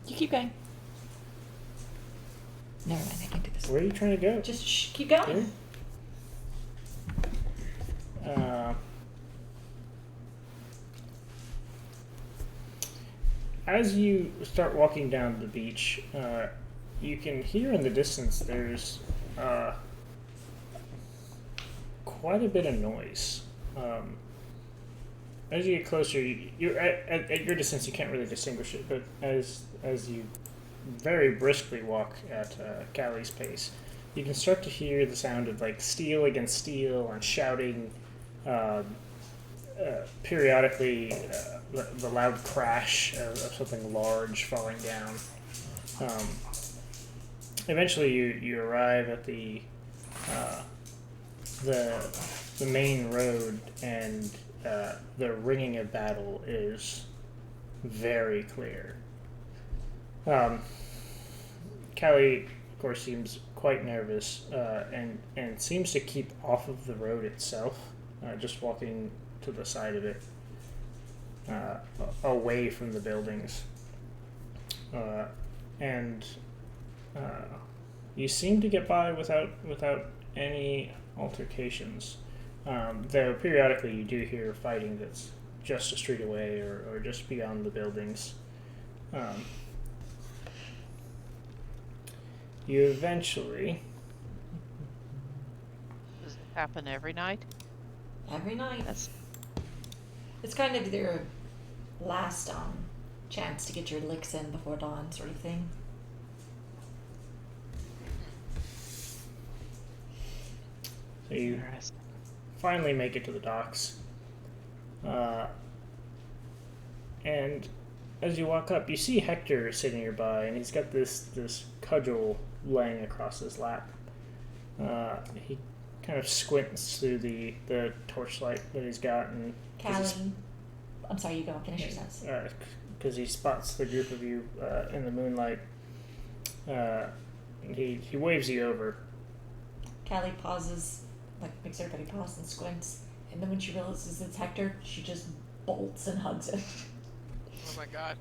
You keep going. Never mind, I can do this. Where are you trying to go? Just keep going. As you start walking down the beach, you can hear in the distance there's quite a bit of noise. As you get closer, you're at your distance, you can't really distinguish it, but as you very briskly walk at Callie's pace, you can start to hear the sound of like steel against steel and shouting. Periodically, the loud crash of something large falling down. Eventually, you arrive at the main road, and the ringing of battle is very clear. Callie, of course, seems quite nervous and seems to keep off of the road itself, just walking to the side of it, away from the buildings. And you seem to get by without any altercations. Though periodically you do hear fighting that's just a street away or just beyond the buildings. You eventually... Does it happen every night? Every night. That's It's kind of their last chance to get your licks in before dawn, sort of thing. So you interesting. finally make it to the docks. And as you walk up, you see Hector sitting nearby, and he's got this cudgel laying across his lap. He kind of squints through the torchlight that he's got, and Callie, I'm sorry, you go. Finish your sentence. because he spots the group of you in the moonlight. And he waves you over. Callie pauses, makes everybody pause and squints, and then when she realizes it's Hector, she just bolts and hugs him. Oh my gosh.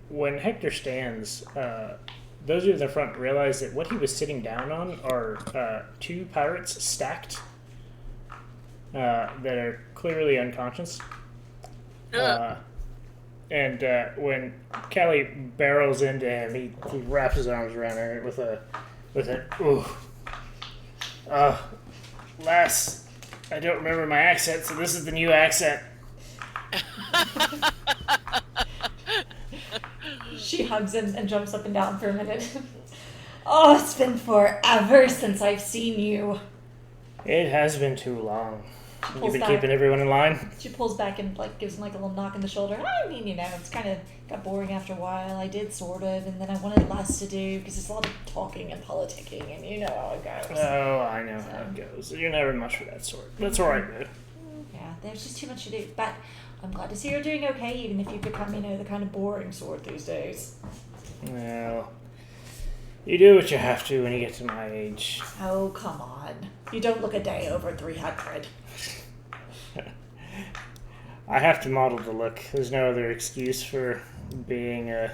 When Hector stands, those of you in the front realize that what he was sitting down on are two pirates stacked that are clearly unconscious. And when Callie barrels into him, he wraps his arms around her with an ooh. Lass, I don't remember my accent, so this is the new accent. She hugs him and jumps up and down for a minute. Oh, it's been forever since I've seen you. It has been too long. You've Pulls been back. keeping everyone in line? She pulls back and gives him a little knock in the shoulder. I mean, it's kind of got boring after a while. I did sort of, and then I wanted less to do because it's a lot of talking and politicking, and you know how it goes. Oh, I know how it goes. You're never much for that sort. That's alright, though. Yeah, there's just too much to do. But I'm glad to see you're doing okay, even if you become, the kind of boring sort these days. Well, you do what you have to when you get to my age. Oh, come on. You don't look a day over 300. I have to model the look. There's no other excuse for being a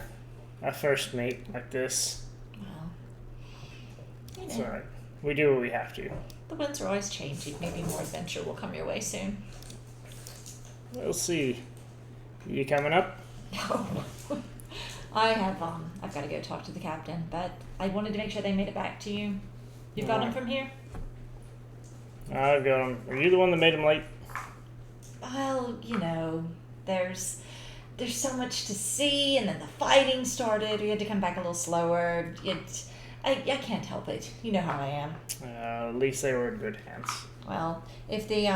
first mate like this. Well, It's alright. We do what we have to. the winds are always changing. Maybe more adventure will come your way soon. We'll see. You coming up? No. I've got to go talk to the captain, but I wanted to make sure they made it back to you. You've got him from here? I've got him. Are you the one that made him late? Well, there's so much to see, and then the fighting started. We had to come back a little slower. I can't help it. You know how I am. At least they were in good hands. Well, if the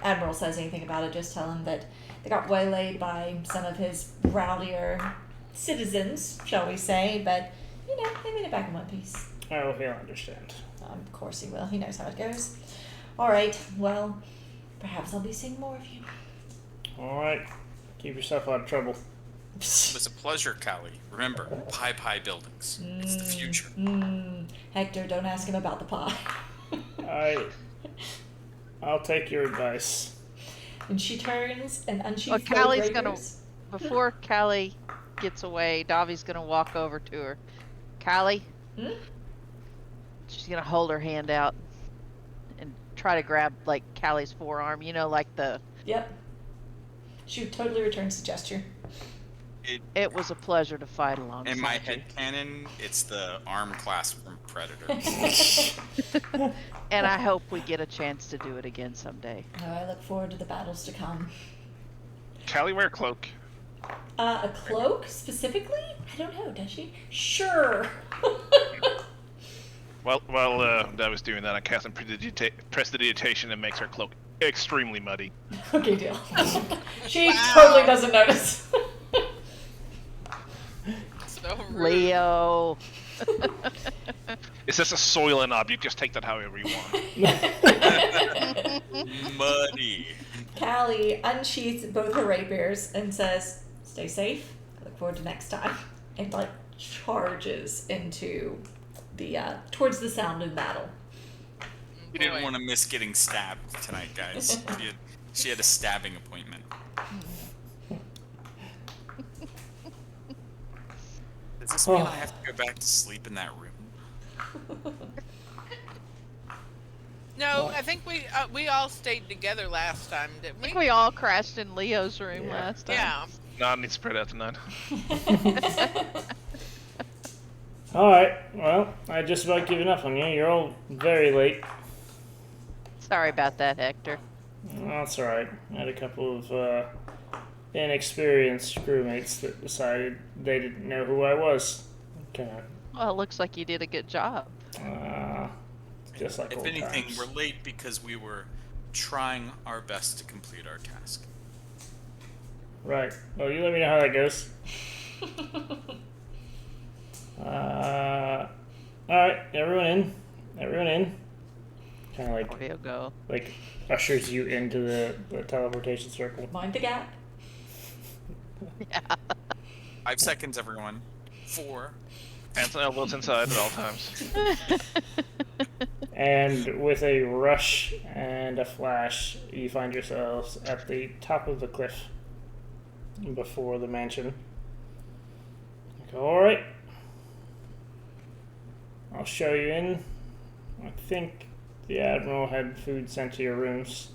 admiral says anything about it, just tell him that they got waylaid by some of his rowdier citizens, shall we say. But they made it back in one piece. Oh, he'll understand. Of course he will. He knows how it goes. All right. Well, perhaps I'll be seeing more of you. Alright. Keep yourself out of trouble. It was a pleasure, Callie. Remember, pie buildings. It's the future. Hector, don't ask him about the pie. I'll take your advice. And she turns and unsheathes Well, both Callie's rapiers. before Callie gets away, Davi's gonna walk over to her. Callie? Hmm? She's gonna hold her hand out and try to grab Callie's forearm, like the Yep. She totally returns the gesture. it was a pleasure to fight alongside In my you. head canon, it's the arm clasp from Predator. And I hope we get a chance to do it again someday. Oh, I look forward to the battles to come. Callie, wear a cloak. A cloak specifically? I don't know. Does she? Sure. While I was doing that, I cast prestidigitation and makes her cloak extremely muddy. Okay, deal. She totally doesn't notice. So rude. Leo. It's just a soiling object. Just take that however you want. Muddy. Callie unsheaths both her rapiers and says, "Stay safe. I look forward to next time." And charges into the towards the sound of battle. You didn't Boy. want to miss getting stabbed tonight, guys. She had a stabbing appointment. Does this mean I have to go back to sleep in that room? No, I think we all stayed together last time, I didn't think we? we all crashed in Leo's room last time. Yeah. No, I need to spread out tonight. Alright, well, I just about given up on you. You're all very late. Sorry about that, Hector. That's alright. I had a couple of inexperienced crewmates that decided they didn't know who I was. Well, it looks like you did a good job. Just like If old anything, times. we're late because we were trying our best to complete our task. Right. Well, you let me know how that goes. Alright, everyone in. Everyone in. Kind of We'll go. like ushers you into the teleportation circle. Mind the gap. Yeah. 5 seconds, everyone. 4. Hands and elbows inside at all times. And with a rush and a flash, you find yourselves at the top of the cliff before the mansion. Alright. I'll show you in. I think the Admiral had food sent to your rooms.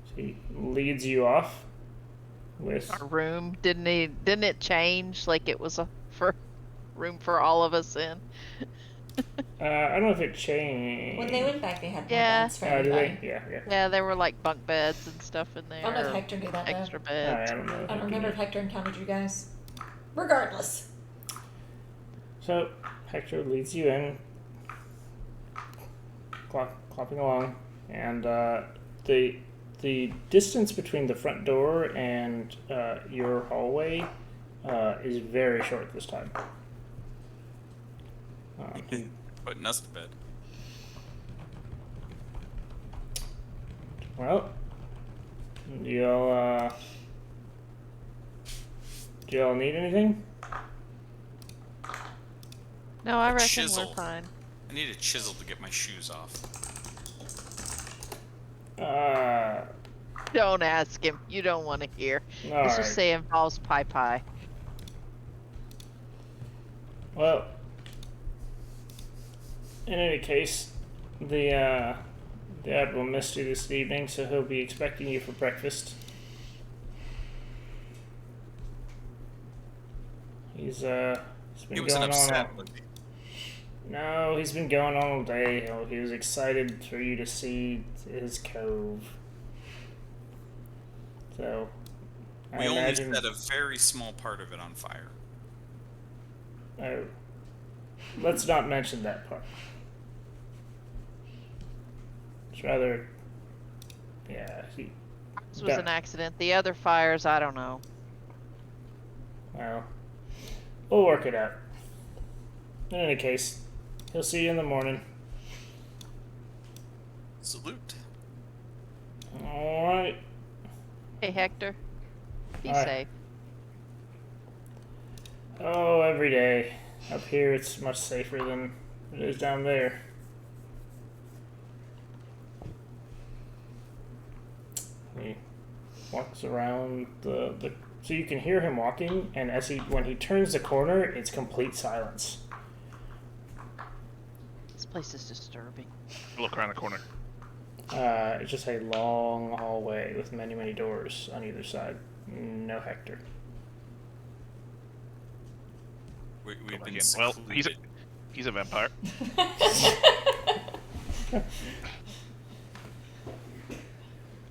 So he leads you off with... Our room, didn't it change? Like it was a room for all of us in? I don't know if it changed. When they went back, they had Yeah. beds for Oh, did everybody. they? Yeah, yeah. Yeah, there were like bunk beds and stuff in there. I don't know if Hector knew that, though. Extra I beds. don't know. I don't remember if Hector encountered you guys. Regardless. So, Hector leads you in, clopping along, and the distance between the front door and your hallway is very short this time. Putting us to bed. Well, do y'all need anything? No, I reckon Chisel. we're fine. I need a chisel to get my shoes off. Don't ask him. You don't want to hear. All Let's right. just say it involves pie. Well, in any case, the Admiral missed you this evening, so he'll be expecting you for breakfast. He's been He wasn't going upset on. with me. No, he's been going on all day. He was excited for you to see his cove. So, I We only imagine. set a very small part of it on fire. Oh, let's not mention that part. It's rather, yeah. This was an accident. The other fires, I don't know. Well, we'll work it out. In any case, he'll see you in the morning. Salute. All right. Hey, Hector. Be Alright. safe. Oh, every day. Up here, it's much safer than it is down there. He walks around the so you can hear him walking, and when he turns the corner, it's complete silence. This place is disturbing. Look around the corner. It's just a long hallway with many, many doors on either side. No Hector. We've been Again. Well, secluded. he's a vampire.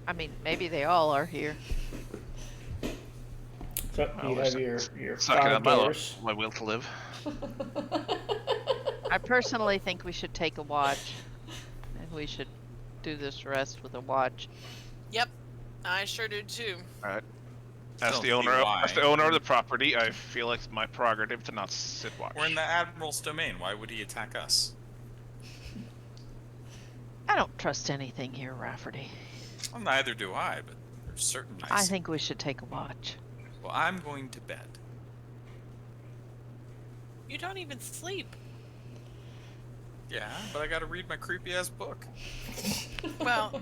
I mean, maybe they all are here. So Oh, you we're have your Sucking 5 up doors. my will to live. I personally think we should take a watch. And we should do this rest with a watch. Yep, I sure do too. All right. I As don't the see owner, why. as the owner of the property, I feel like it's my prerogative to not sit watch. We're in the Admiral's domain. Why would he attack us? I don't trust anything here, Rafferty. Well, neither do I, but there's certain nice. I think we should take a watch. Well, I'm going to bed. You don't even sleep. Yeah, but I gotta read my creepy ass book. Well,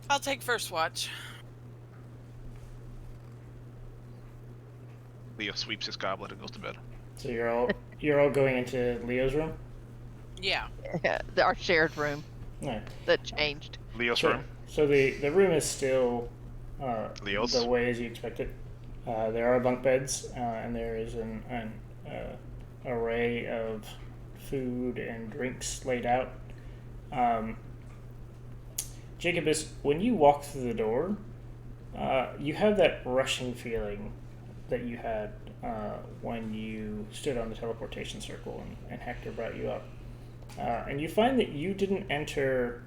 I'll take first watch. Leo sweeps his goblet and goes to bed. So you're all going into Leo's room? Yeah. Our shared room Right. that changed. Leo's So, room. so the room is still Leo's? the way as you expected. There are bunk beds, and there is an array of food and drinks laid out. Jacobus, when you walk through the door, you have that rushing feeling that you had when you stood on the teleportation circle and Hector brought you up. And you find that you didn't enter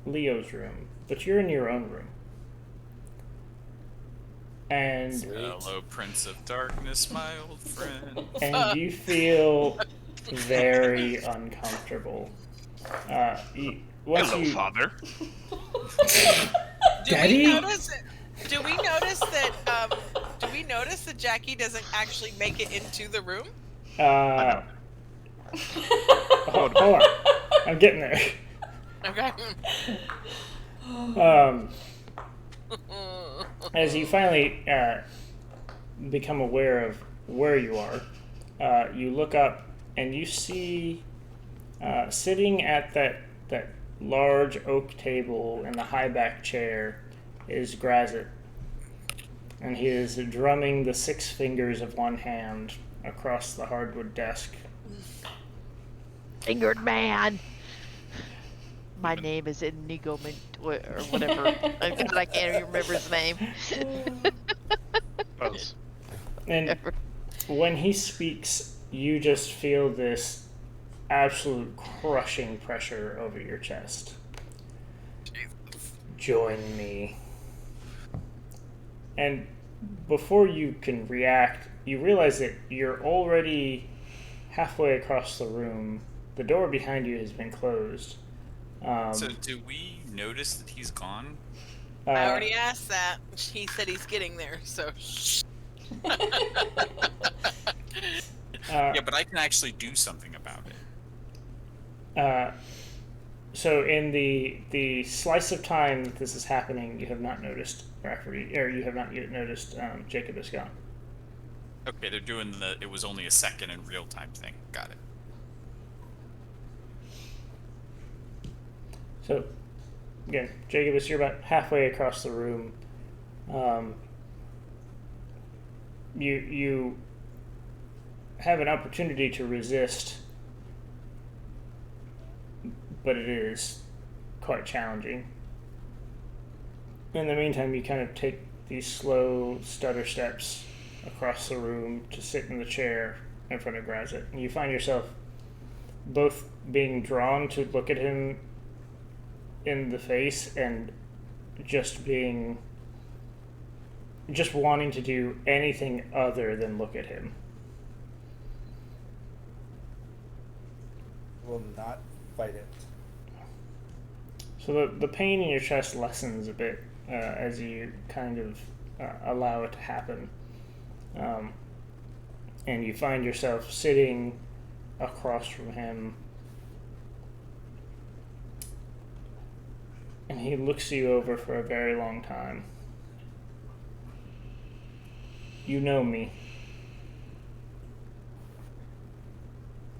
Leo's room, but you're in your own room. And Hello, Prince of Darkness, my old friend. and you feel very uncomfortable. Once Hello, you, father. Daddy? Do we notice that Jackie doesn't actually make it into the room? Hold on. I'm getting there. Okay. As you finally become aware of where you are, you look up and you see sitting at that large oak table in the high back chair is Grazit. And he is drumming the 6 fingers of one hand across the hardwood desk. Fingered man. My name is Inigo or whatever. God, I can't even remember his name. Close. And when he speaks, you just feel this absolute crushing pressure over your chest. Join me. And before you can react, you realize that you're already halfway across the room. The door behind you has been closed. So do we notice that he's gone? I already asked that. He said he's getting there, so. Yeah, but I can actually do something about it. So in the slice of time that this is happening, you have not noticed Rafferty, or you have not yet noticed Jacob is gone. Okay, they're doing it was only a second in real time thing. Got it. So, again, Jacobus, you're about halfway across the room. You have an opportunity to resist, but it is quite challenging. In the meantime, you kind of take these slow stutter steps across the room to sit in the chair in front of Grazit, and you find yourself both being drawn to look at him in the face and just wanting to do anything other than look at him. Will not fight it. So the pain in your chest lessens a bit as you kind of allow it to happen. And you find yourself sitting across from him. And he looks you over for a very long time. You know me.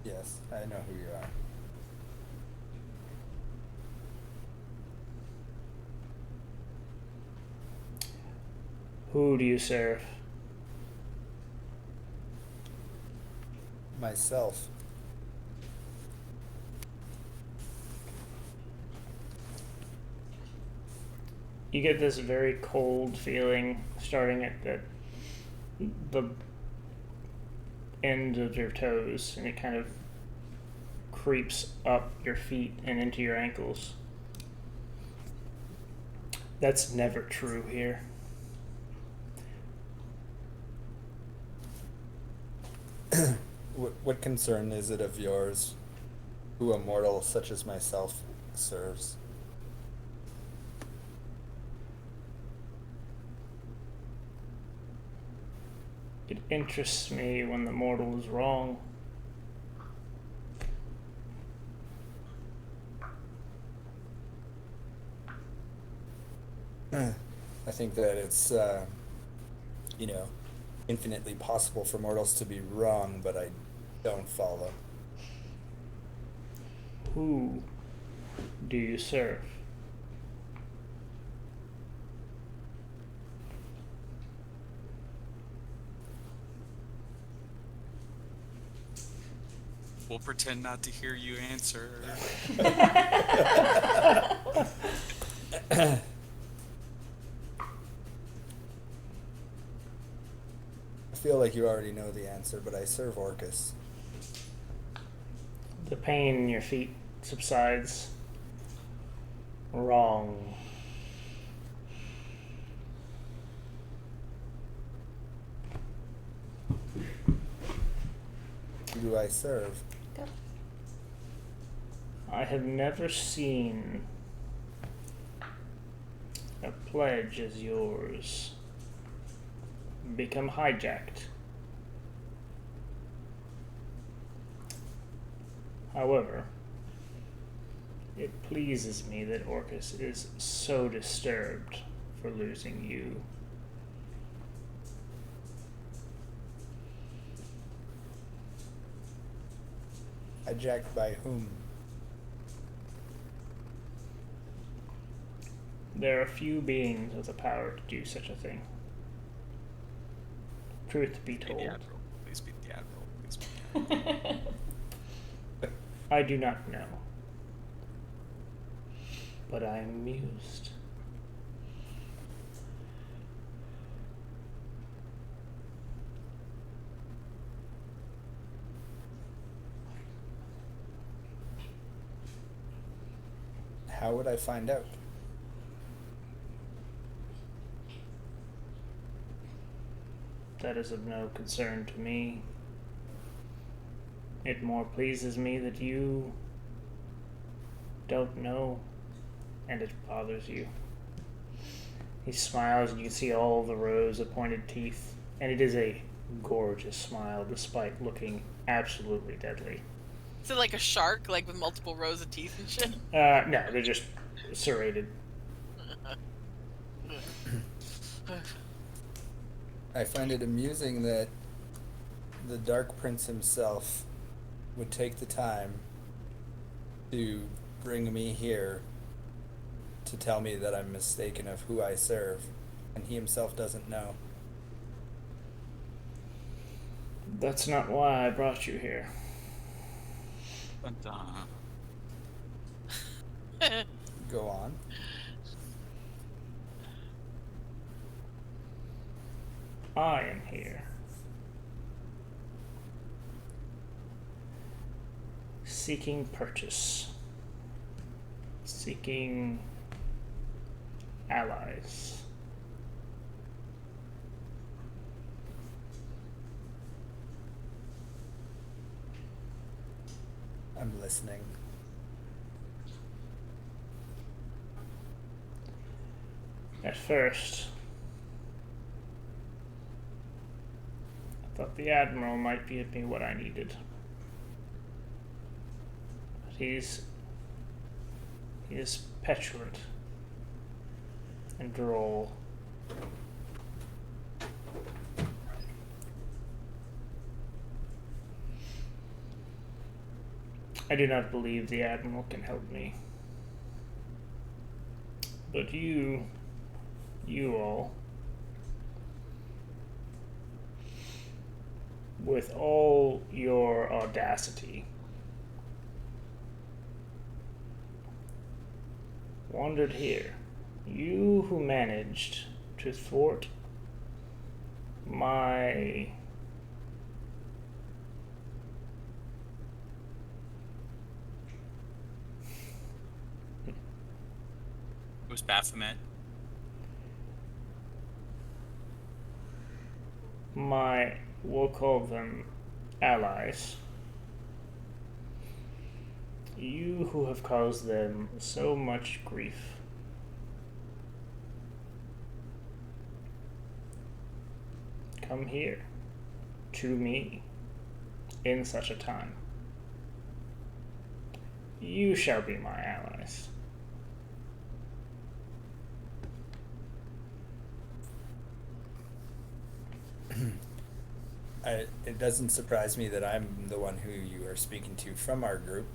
Yes, I know who you are. Who do you serve? Myself. You get this very cold feeling starting at the end of your toes, and it kind of creeps up your feet and into your ankles. That's never true here. What concern is it of yours who a mortal such as myself serves? It interests me when the mortal is wrong. I think that it's, infinitely possible for mortals to be wrong, but I don't follow. Who do you serve? We'll pretend not to hear you answer. I feel like you already know the answer, but I serve Orcus. The pain in your feet subsides. Wrong. Who do I serve? I have never seen a pledge as yours become hijacked. However, it pleases me that Orcus is so disturbed for losing you. Hijacked by whom? There are few beings with the power to do such a thing. Truth be Be the told, admiral. Please be the admiral. Please be the admiral. I do not know. But I am amused. How would I find out? That is of no concern to me. It more pleases me that you don't know, and it bothers you. He smiles, and you can see all the rows of pointed teeth, and it is a gorgeous smile despite looking absolutely deadly. Is it like a shark, like with multiple rows of teeth and shit? No, they're just serrated. I find it amusing that the Dark Prince himself would take the time to bring me here to tell me that I'm mistaken of who I serve, and he himself doesn't know. That's not why I brought you here. But, Go on. I am here. Seeking purchase. Seeking allies. I'm listening. At first, I thought the Admiral might give me what I needed. But he is petulant and droll. I do not believe the Admiral can help me. But you all, with all your audacity, wandered here. You who managed to thwart my it was Baphomet. we'll call them allies. You who have caused them so much grief. Come here, to me, in such a time. You shall be my allies. It doesn't surprise me that I'm the one who you are speaking to from our group,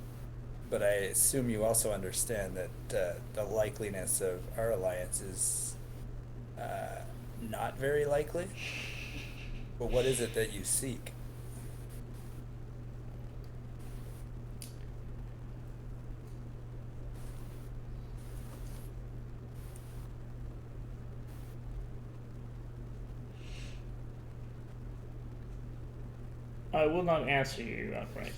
but I assume you also understand that the likeliness of our alliance is not very likely. But what is it that you seek? I will not answer you outright.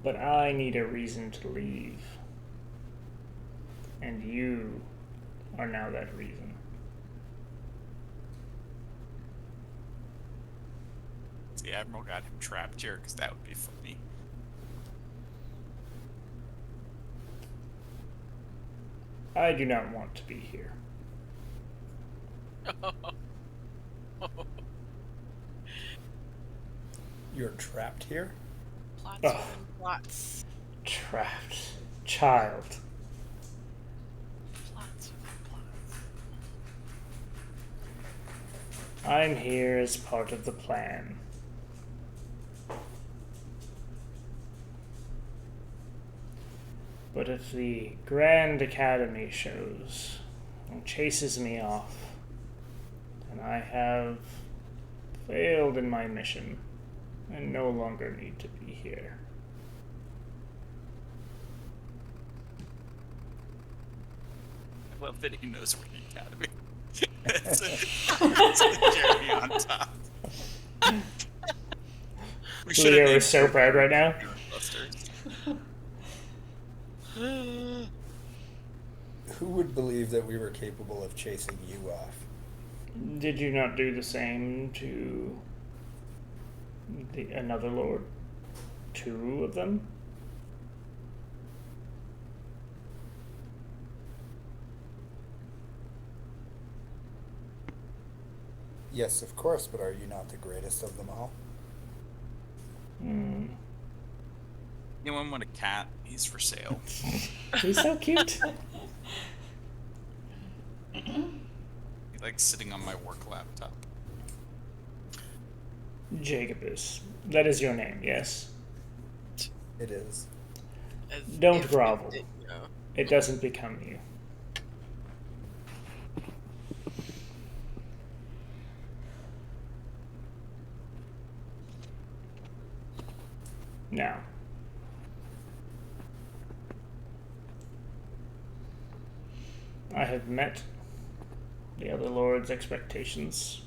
But I need a reason to leave. And you are now that reason. The Admiral got him trapped here, because that would be funny. I do not want to be here. You're trapped here? Plots Oh. within plots. Trapped. Child. Plots within plots. I'm here as part of the plan. But if the Grand Academy shows and chases me off, then I have failed in my mission and no longer need to be here. I love that he knows where the academy. It's a Jeremy on top. We should Leo have is so proud right now. Busters. Who would believe that we were capable of chasing you off? Did you not do the same to another lord? 2 of them? Yes, of course, but are you not the greatest of them all? Hmm. Anyone want a cat? He's for sale. He's so cute. He likes sitting on my work laptop. Jacobus. That is your name, yes? It is. As Don't if grovel. it didn't know. It doesn't become you. Now, I have met the other lord's expectations.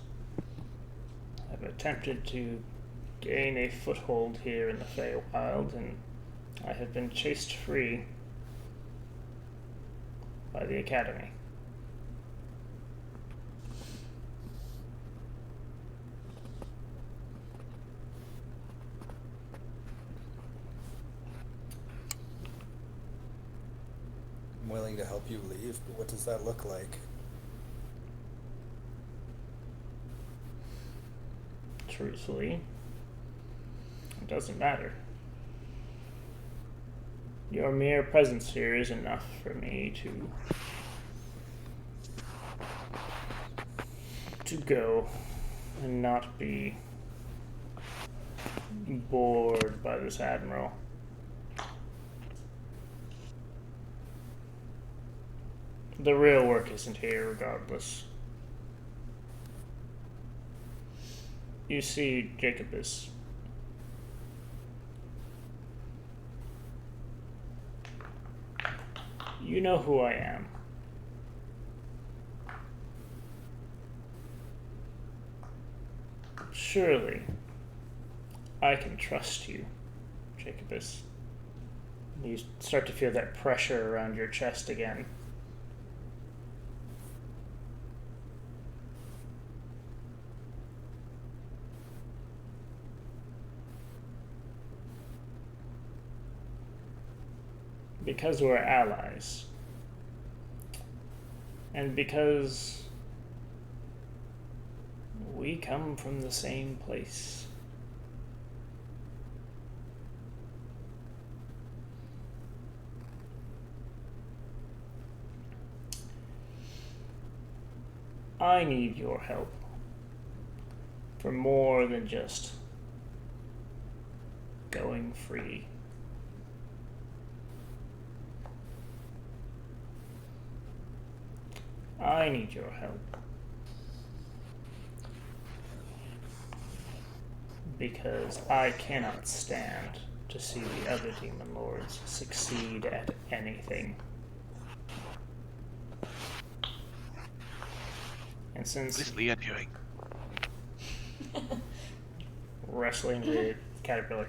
I've attempted to gain a foothold here in the Feywild, and I have been chased free by the Academy. I'm willing to help you leave, but what does that look like? Truthfully, it doesn't matter. Your mere presence here is enough for me to go and not be bored by this admiral. The real work isn't here regardless. You see, Jacobus, you know who I am. Surely, I can trust you, Jacobus. You start to feel that pressure around your chest again. Because we're allies. And because we come from the same place. I need your help for more than just going free. I need your help. Because I cannot stand to see the other demon lords succeed at anything. And What since is Leah doing? wrestling the caterpillar,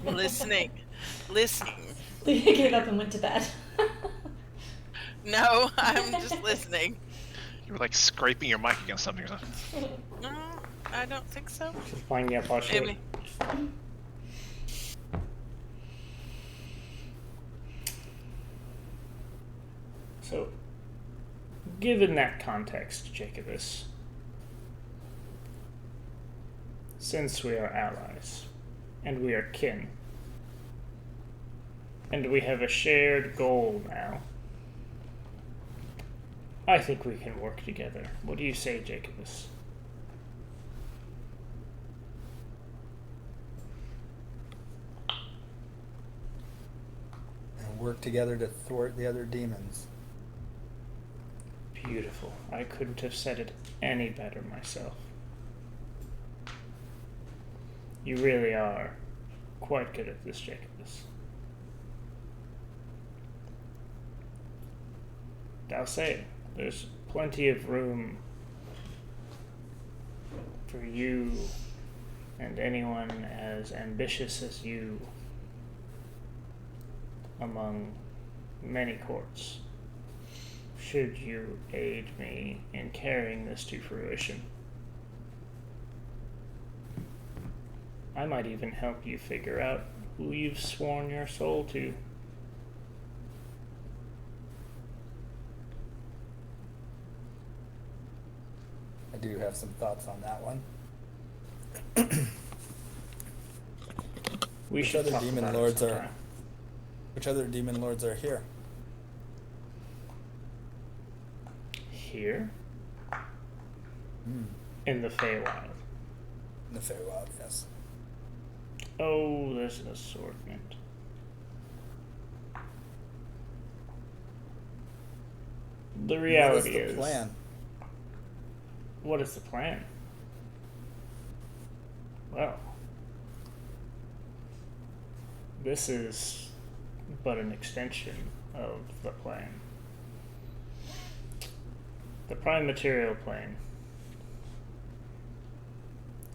Listening. Leah gave up and went to bed. No, I'm just listening. You were like scraping your mic against something or something. No, I don't think so. she's playing the partially. Maybe. So, given that context, Jacobus, since we are allies, and we are kin, and we have a shared goal now, I think we can work together. What do you say, Jacobus? And work together to thwart the other demons. Beautiful. I couldn't have said it any better myself. You really are quite good at this, Jacobus. I'll say it. There's plenty of room for you and anyone as ambitious as you among many courts, should you aid me in carrying this to fruition. I might even help you figure out who you've sworn your soul to. I do have some thoughts on that one. We Which should other talk demon about it lords are? sometime. Which other demon lords are here? Here? Hmm. In the Feywild. In the Feywild, yes. Oh, there's an assortment. The reality What is the plan? What is the plan? Well, this is but an extension of the plan. The prime material plane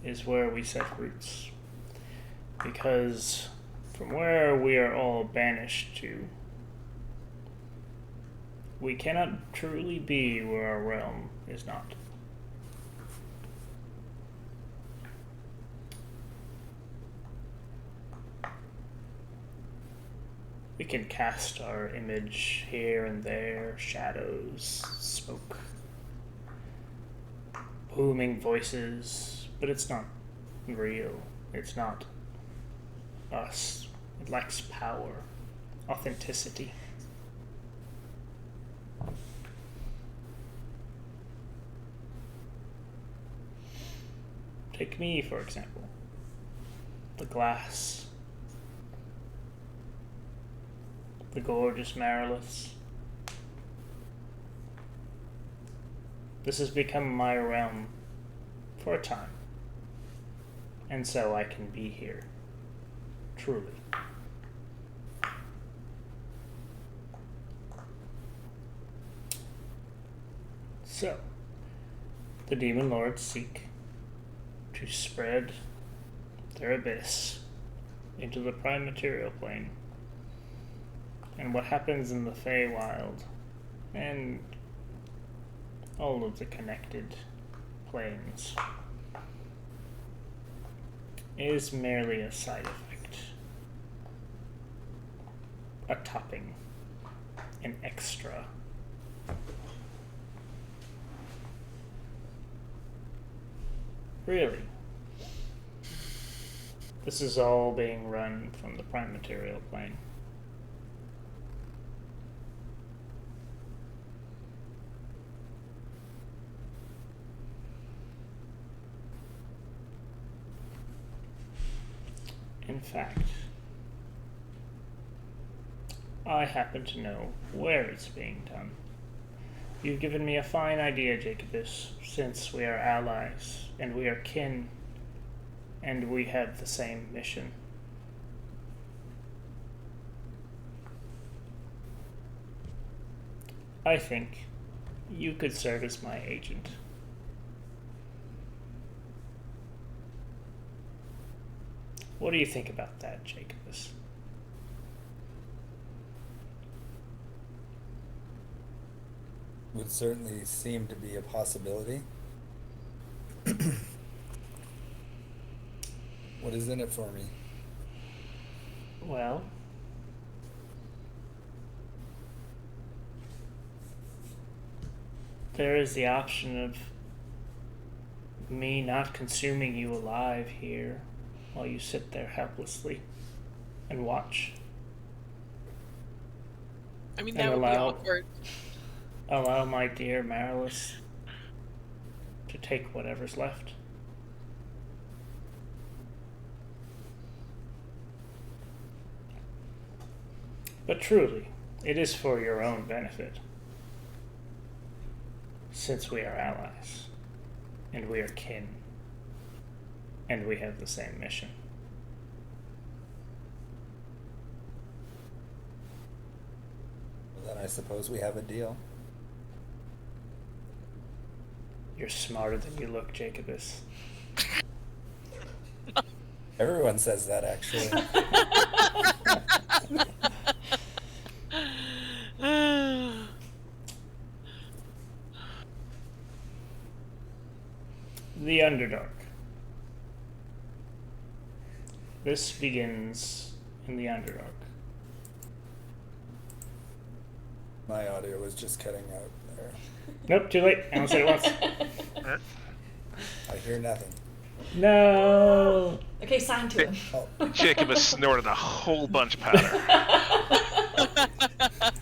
is where we set roots, because from where we are all banished to, we cannot truly be where our realm is not. We can cast our image here and there, shadows, smoke, booming voices, but it's not real. It's not us. It lacks power, authenticity. Take me, for example. The glass. The gorgeous Mariliths. This has become my realm for a time. And so I can be here. Truly. So, the demon lords seek to spread their abyss into the prime material plane. And what happens in the Feywild and all of the connected planes is merely a side effect, a topping, an extra. Really, this is all being run from the prime material plane. In fact, I happen to know where it's being done. You've given me a fine idea, Jacobus, since we are allies, and we are kin, and we have the same mission. I think you could serve as my agent. What do you think about that, Jacobus? Would certainly seem to be a possibility. What is in it for me? Well, there is the option of me not consuming you alive here while you sit there helplessly and watch. I mean, And that would be allow- awkward. Allow my dear Marilys to take whatever's left. But truly, it is for your own benefit, since we are allies, and we are kin, and we have the same mission. Well, then I suppose we have a deal. You're smarter than you look, Jacobus. Everyone says that, actually. The Underdark. This begins in the Underdark. My audio was just cutting out there. Nope, too late. I don't say it once. I hear nothing. No. Okay, sign to him. Oh, Jacob has snorted a whole bunch of powder.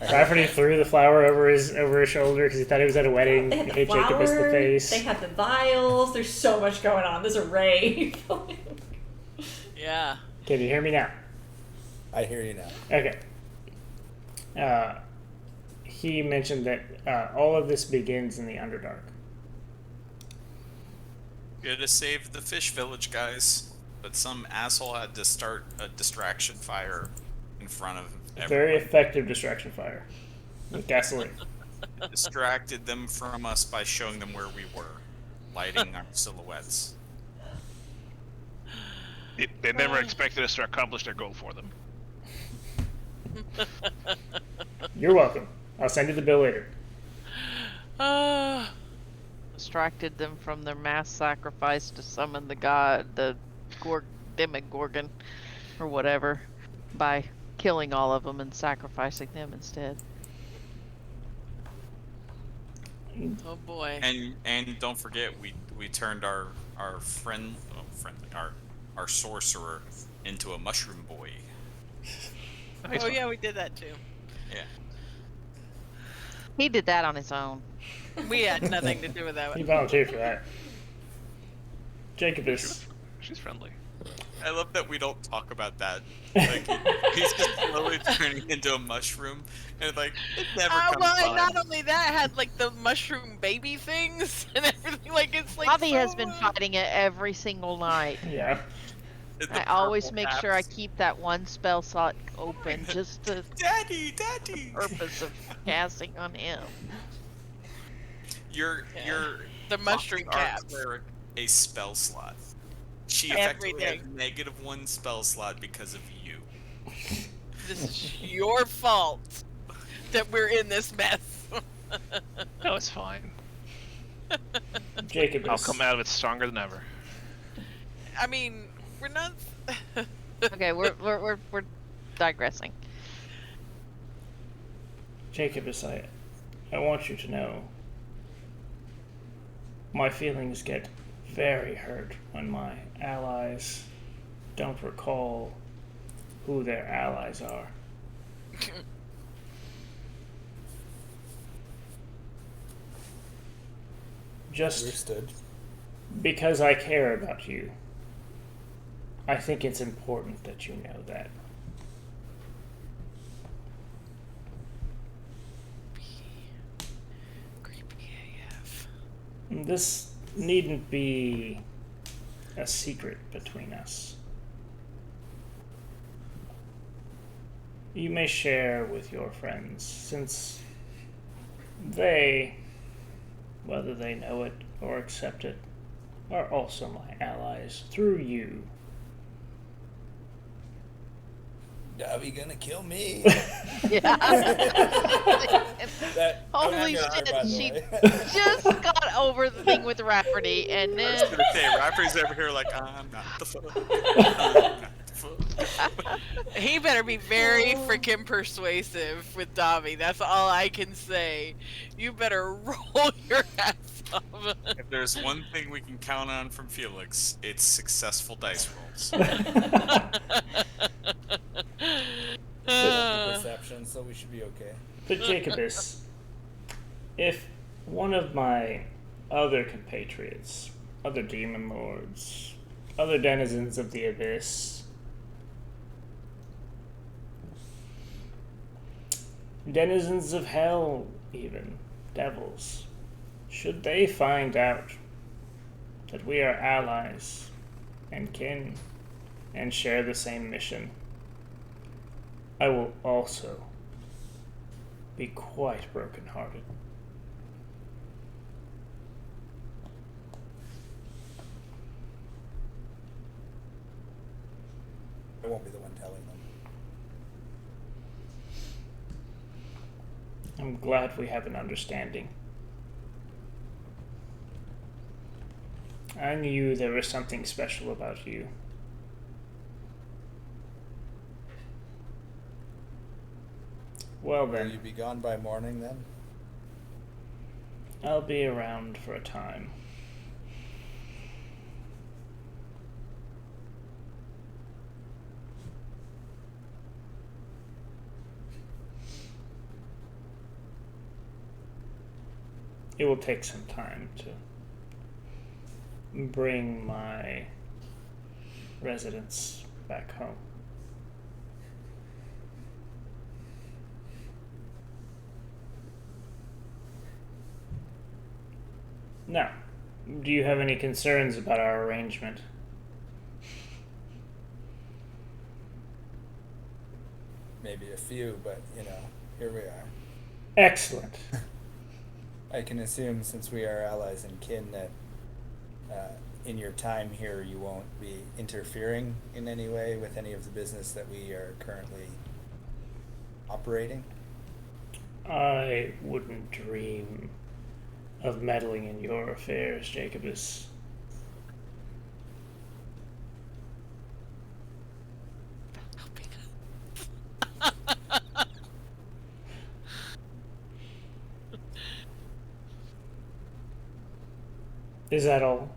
Rafferty threw the flower over his shoulder because he thought he was at a wedding. They He had the hit Jacobus in the flower, face. they have the vials. There's so much going on. There's a rave. Yeah. Can you hear me now? I hear you now. Okay. He mentioned that all of this begins in the Underdark. We had to save the fish village, guys, but some asshole had to start a distraction fire in front of everyone. Very effective distraction fire. With gasoline. Distracted them from us by showing them where we were, lighting our silhouettes. They never expected us to accomplish their goal for them. You're welcome. I'll send you the bill later. Distracted them from their mass sacrifice to summon the god, the Demogorgon, or whatever, by killing all of them and sacrificing them instead. Oh boy. And don't forget, we turned our sorcerer into a mushroom boy. Oh yeah, we did that too. Yeah. He did that on his own. We had nothing to do with that. He volunteered for that. Jacobus. She's friendly. I love that we don't talk about that. Like, he's just slowly turning into a mushroom, and like it never comes Well, and by. not only that, had like the mushroom baby things and everything. Like it's like. Bobby so, has been fighting it every single night. Yeah. The I always purple make sure I caps. keep that one spell slot open just to Daddy. purpose of casting on him. You're The mushroom costing our caps. cleric a spell slot. She effectively has Everything. -1 spell slot because of you. This is your fault that we're in this mess. No, it's fine. Jacobus. I'll come out of it stronger than ever. I mean, we're not. Okay, we're digressing. Jacobus, I want you to know my feelings get very hurt when my allies don't recall who their allies are. Just Understood. because I care about you, I think it's important that you know that. Creepy AF. This needn't be a secret between us. You may share with your friends, since they, whether they know it or accept it, are also my allies through you. Davi gonna kill me. Yeah. That- Holy that was shit, her, by the she way. just got over the thing with Rafferty, and I was then gonna say, Rafferty's over here like, I'm not the foot. I'm not the foot. He better be very freaking persuasive with Davi. That's all I can say. You better roll your ass off. If there's one thing we can count on from Felix, it's successful dice rolls. Perception, so we should be okay. But Jacobus, if one of my other compatriots, other demon lords, other denizens of the abyss, denizens of hell even, devils, should they find out that we are allies and kin and share the same mission, I will also be quite brokenhearted. I won't be the one telling them. I'm glad we have an understanding. I knew there was something special about you. Well Will then, you be gone by morning then? I'll be around for a time. It will take some time to bring my residents back home. Now, do you have any concerns about our arrangement? Maybe a few, but here we are. Excellent. I can assume, since we are allies and kin, that in your time here you won't be interfering in any way with any of the business that we are currently operating. I wouldn't dream of meddling in your affairs, Jacobus. Is that all?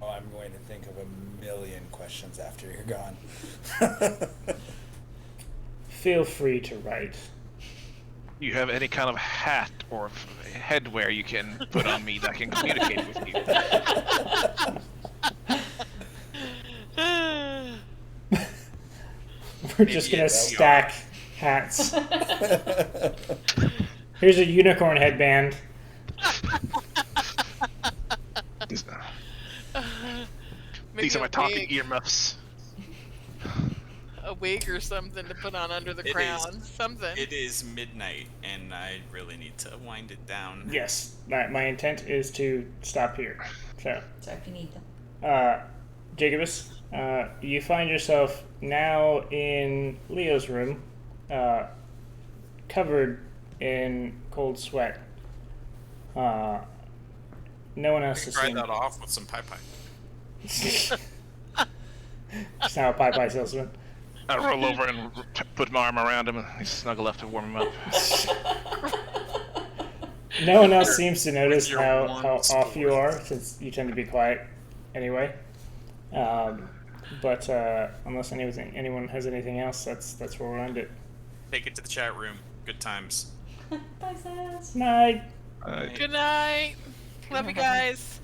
Oh, I'm going to think of a million questions after you're gone. Feel free to write. You have any kind of hat or headwear you can put on me that can communicate with you? We're just gonna stack hats. Here's a unicorn headband. These are my talking wig. earmuffs. A wig or something to put on under the It crown. Something. It is midnight, and I really need to wind it down. Yes, my intent is to stop here. So, if you need them. Jacobus, you find yourself now in Leo's room, covered in cold sweat. No one else has Try seen. that off with some pie. It's now a pie salesman. I roll over and put my arm around him and I snuggle up to warm him up. No one else seems to notice your how warm off you spores. are, since you tend to be quiet anyway. But unless anyone has anything else, that's where we'll end it. Take it to the chat room. Good times. Bye, Sass. Night. Good night. Love you guys.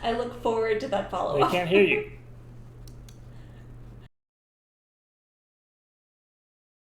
I look forward to that They follow-up. can't hear you.